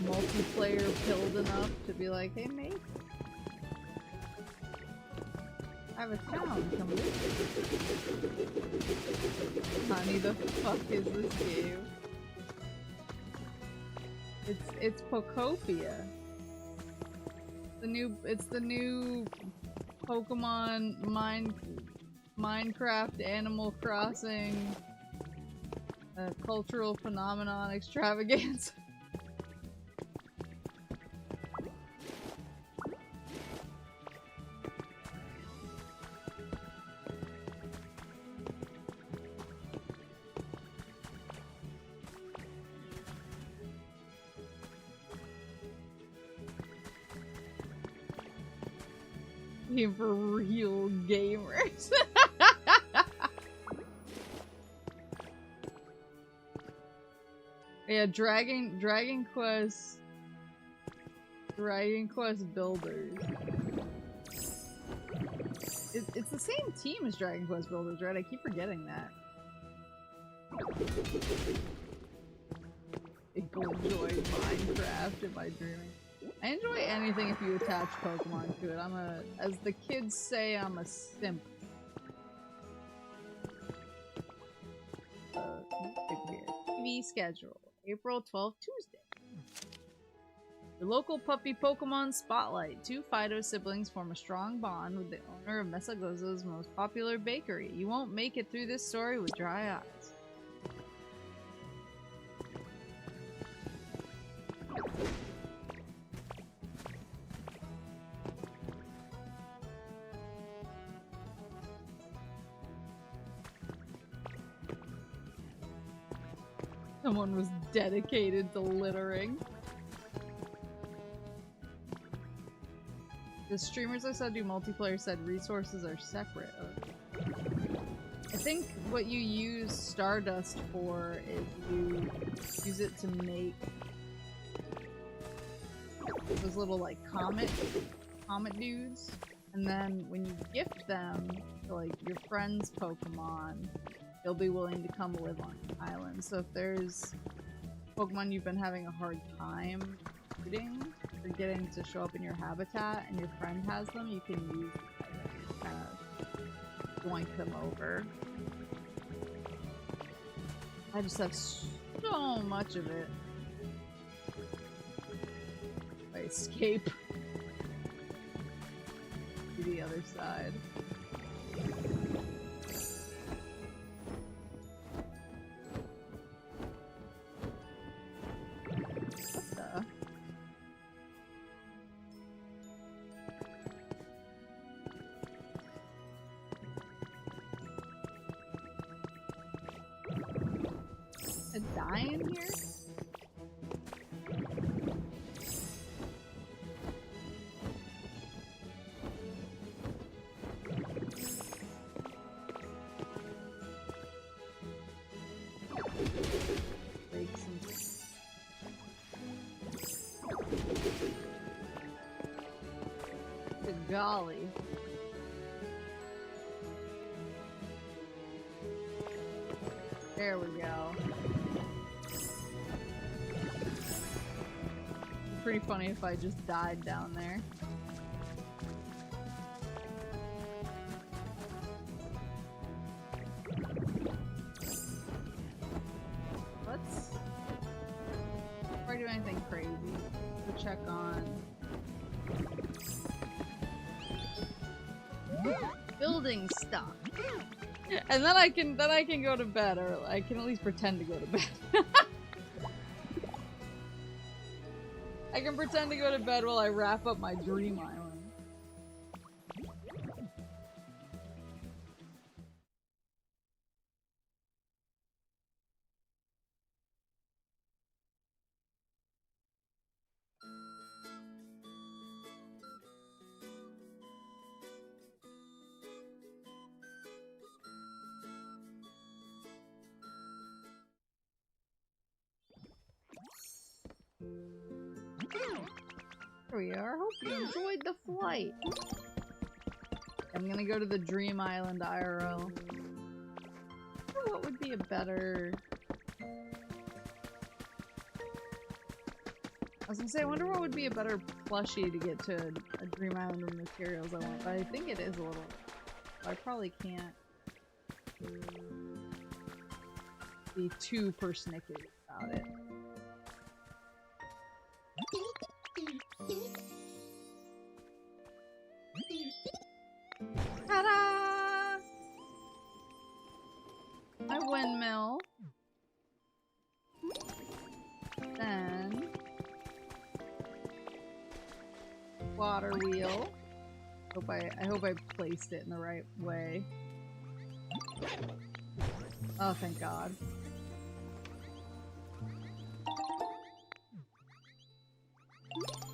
multiplayer pilled enough to be like, hey mate, I have a town, come with me. Honey, the fuck is this game? It's POKOPIA. It's the new Pokemon Minecraft Animal Crossing cultural phenomenon extravaganza. For real gamers. Yeah, Dragon Quest Builders. It's the same team as Dragon Quest Builders, right? I keep forgetting that. I go enjoy Minecraft. Am I dreaming? I enjoy anything if you attach Pokemon to it. As the kids say, I'm a simp. TV schedule. April 12th, Tuesday. The local puppy Pokemon Spotlight. 2 Fido siblings form a strong bond with the owner of Mesagoza's most popular bakery. You won't make it through this story with dry eyes. Someone was dedicated to littering. The streamers I saw do multiplayer said resources are separate. I think what you use Stardust for is you use it to make those little like comet dudes, and then when you gift them to like your friend's Pokemon, they'll be willing to come live on the island. So if there's Pokemon you've been having a hard time shooting or getting to show up in your habitat and your friend has them, you can use them to kind of yoink them over. I just have so much of it. I escape to the other side. In here? Good golly. There we go. Pretty funny if I just died down there. Let's before I do anything crazy, we'll check on building stuff. And then I can go to bed, or I can at least pretend to go to bed. I can pretend to go to bed while I wrap up my dream island. Here we are. Hope you enjoyed the flight. I'm gonna go to the Dream Island IRL. What would be a better... I was gonna say, I wonder what would be a better plushie to get to a Dream Island of materials I want, but I think it is a little... I probably can't be too persnickety about it. Ta-da! My windmill. Then water wheel. I hope I placed it in the right way. Oh, thank God.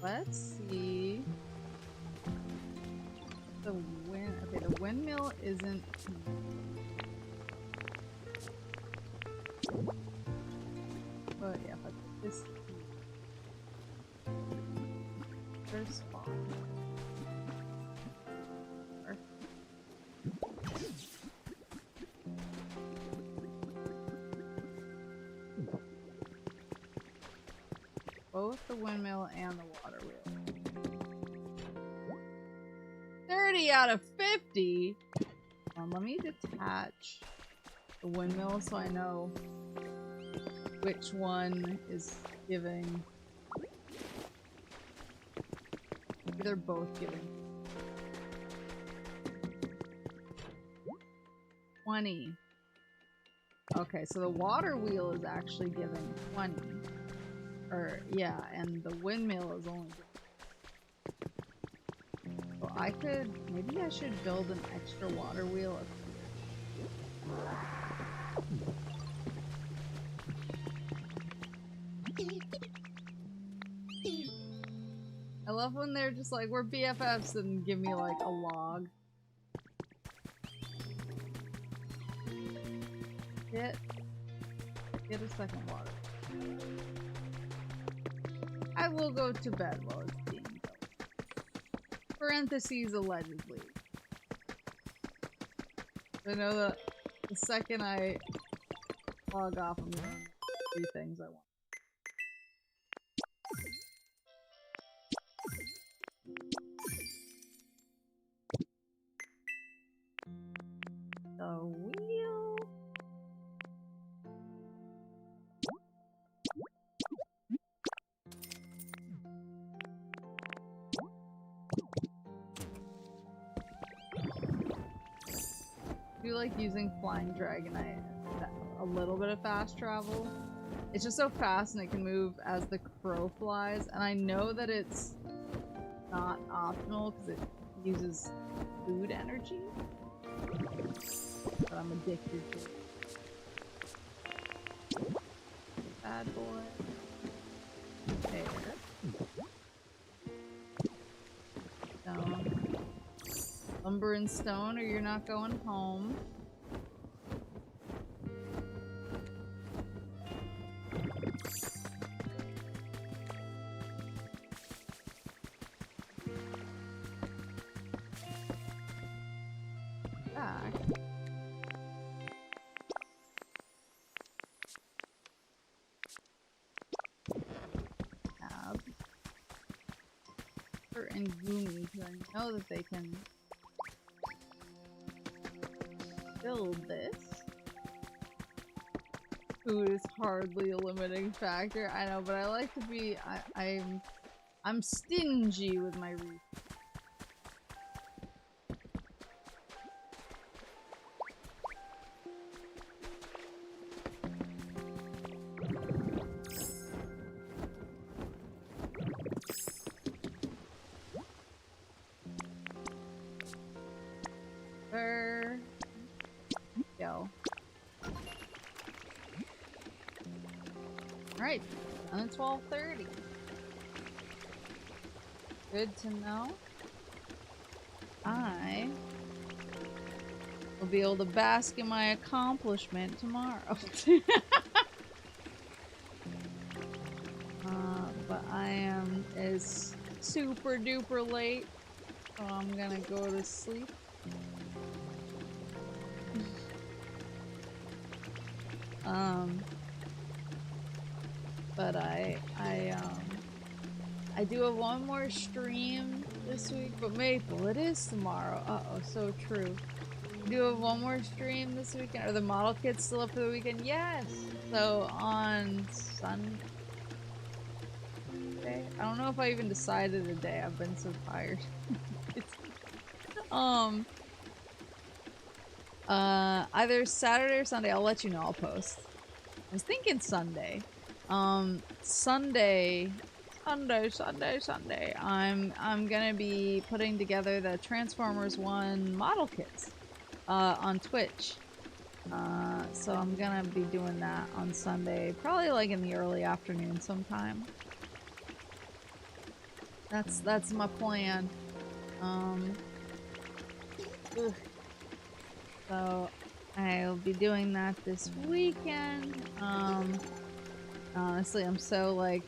Let's see. Okay, the windmill isn't. But yeah, but this first spot. Both the windmill and the water wheel. 30 out of 50? Let me detach the windmill so I know which one is giving. Maybe they're both giving. 20. Okay, so the water wheel is actually giving 20. Or, yeah, and the windmill is only... So I could... Maybe I should build an extra water wheel up here. I love when they're just like, we're BFFs and give me like a log. Get a second water. I will go to bed while it's being built. Parentheses, allegedly. I know that the second I log off, I'm gonna do things I want. The wheel. I do like using Flying Dragonite, a little bit of fast travel. It's just so fast and it can move as the crow flies, and I know that it's not optional because it uses food energy, but I'm addicted to it. Bad boy. There. Stone. Lumber and stone, or you're not going home. Back. Tab. And Gumi, because I know that they can build this. Food is hardly a limiting factor. I know, but I like to be. I'm stingy with my resources. Go. Alright, and it's 12:30. Good to know. I will be able to bask in my accomplishment tomorrow. But it's super duper late, so I'm gonna go to sleep. But I do have one more stream this week, but Maple, it is tomorrow. Uh-oh, so true. I do have one more stream this weekend. Are the model kits still up for the weekend? Yes! So on Sunday? I don't know if I even decided a day. I've been so tired. Either Saturday or Sunday. I'll let you know. I'll post. I was thinking Sunday. Sunday. I'm gonna be putting together the Transformers 1 model kits on Twitch. So I'm gonna be doing that on Sunday, probably like in the early afternoon sometime. That's my plan. So I'll be doing that this weekend. Honestly, I'm so like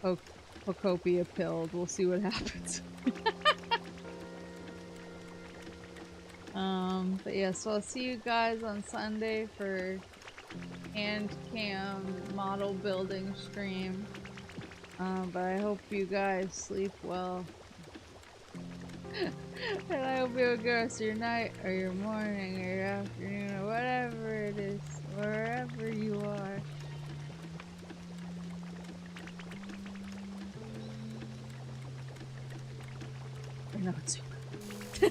POKOPIA pilled. We'll see what happens. But yeah, so I'll see you guys on Sunday for hand cam model building stream. But I hope you guys sleep well. And I hope you have a good rest of your night, or your morning, or your afternoon, or whatever it is, wherever you are. I know it's super.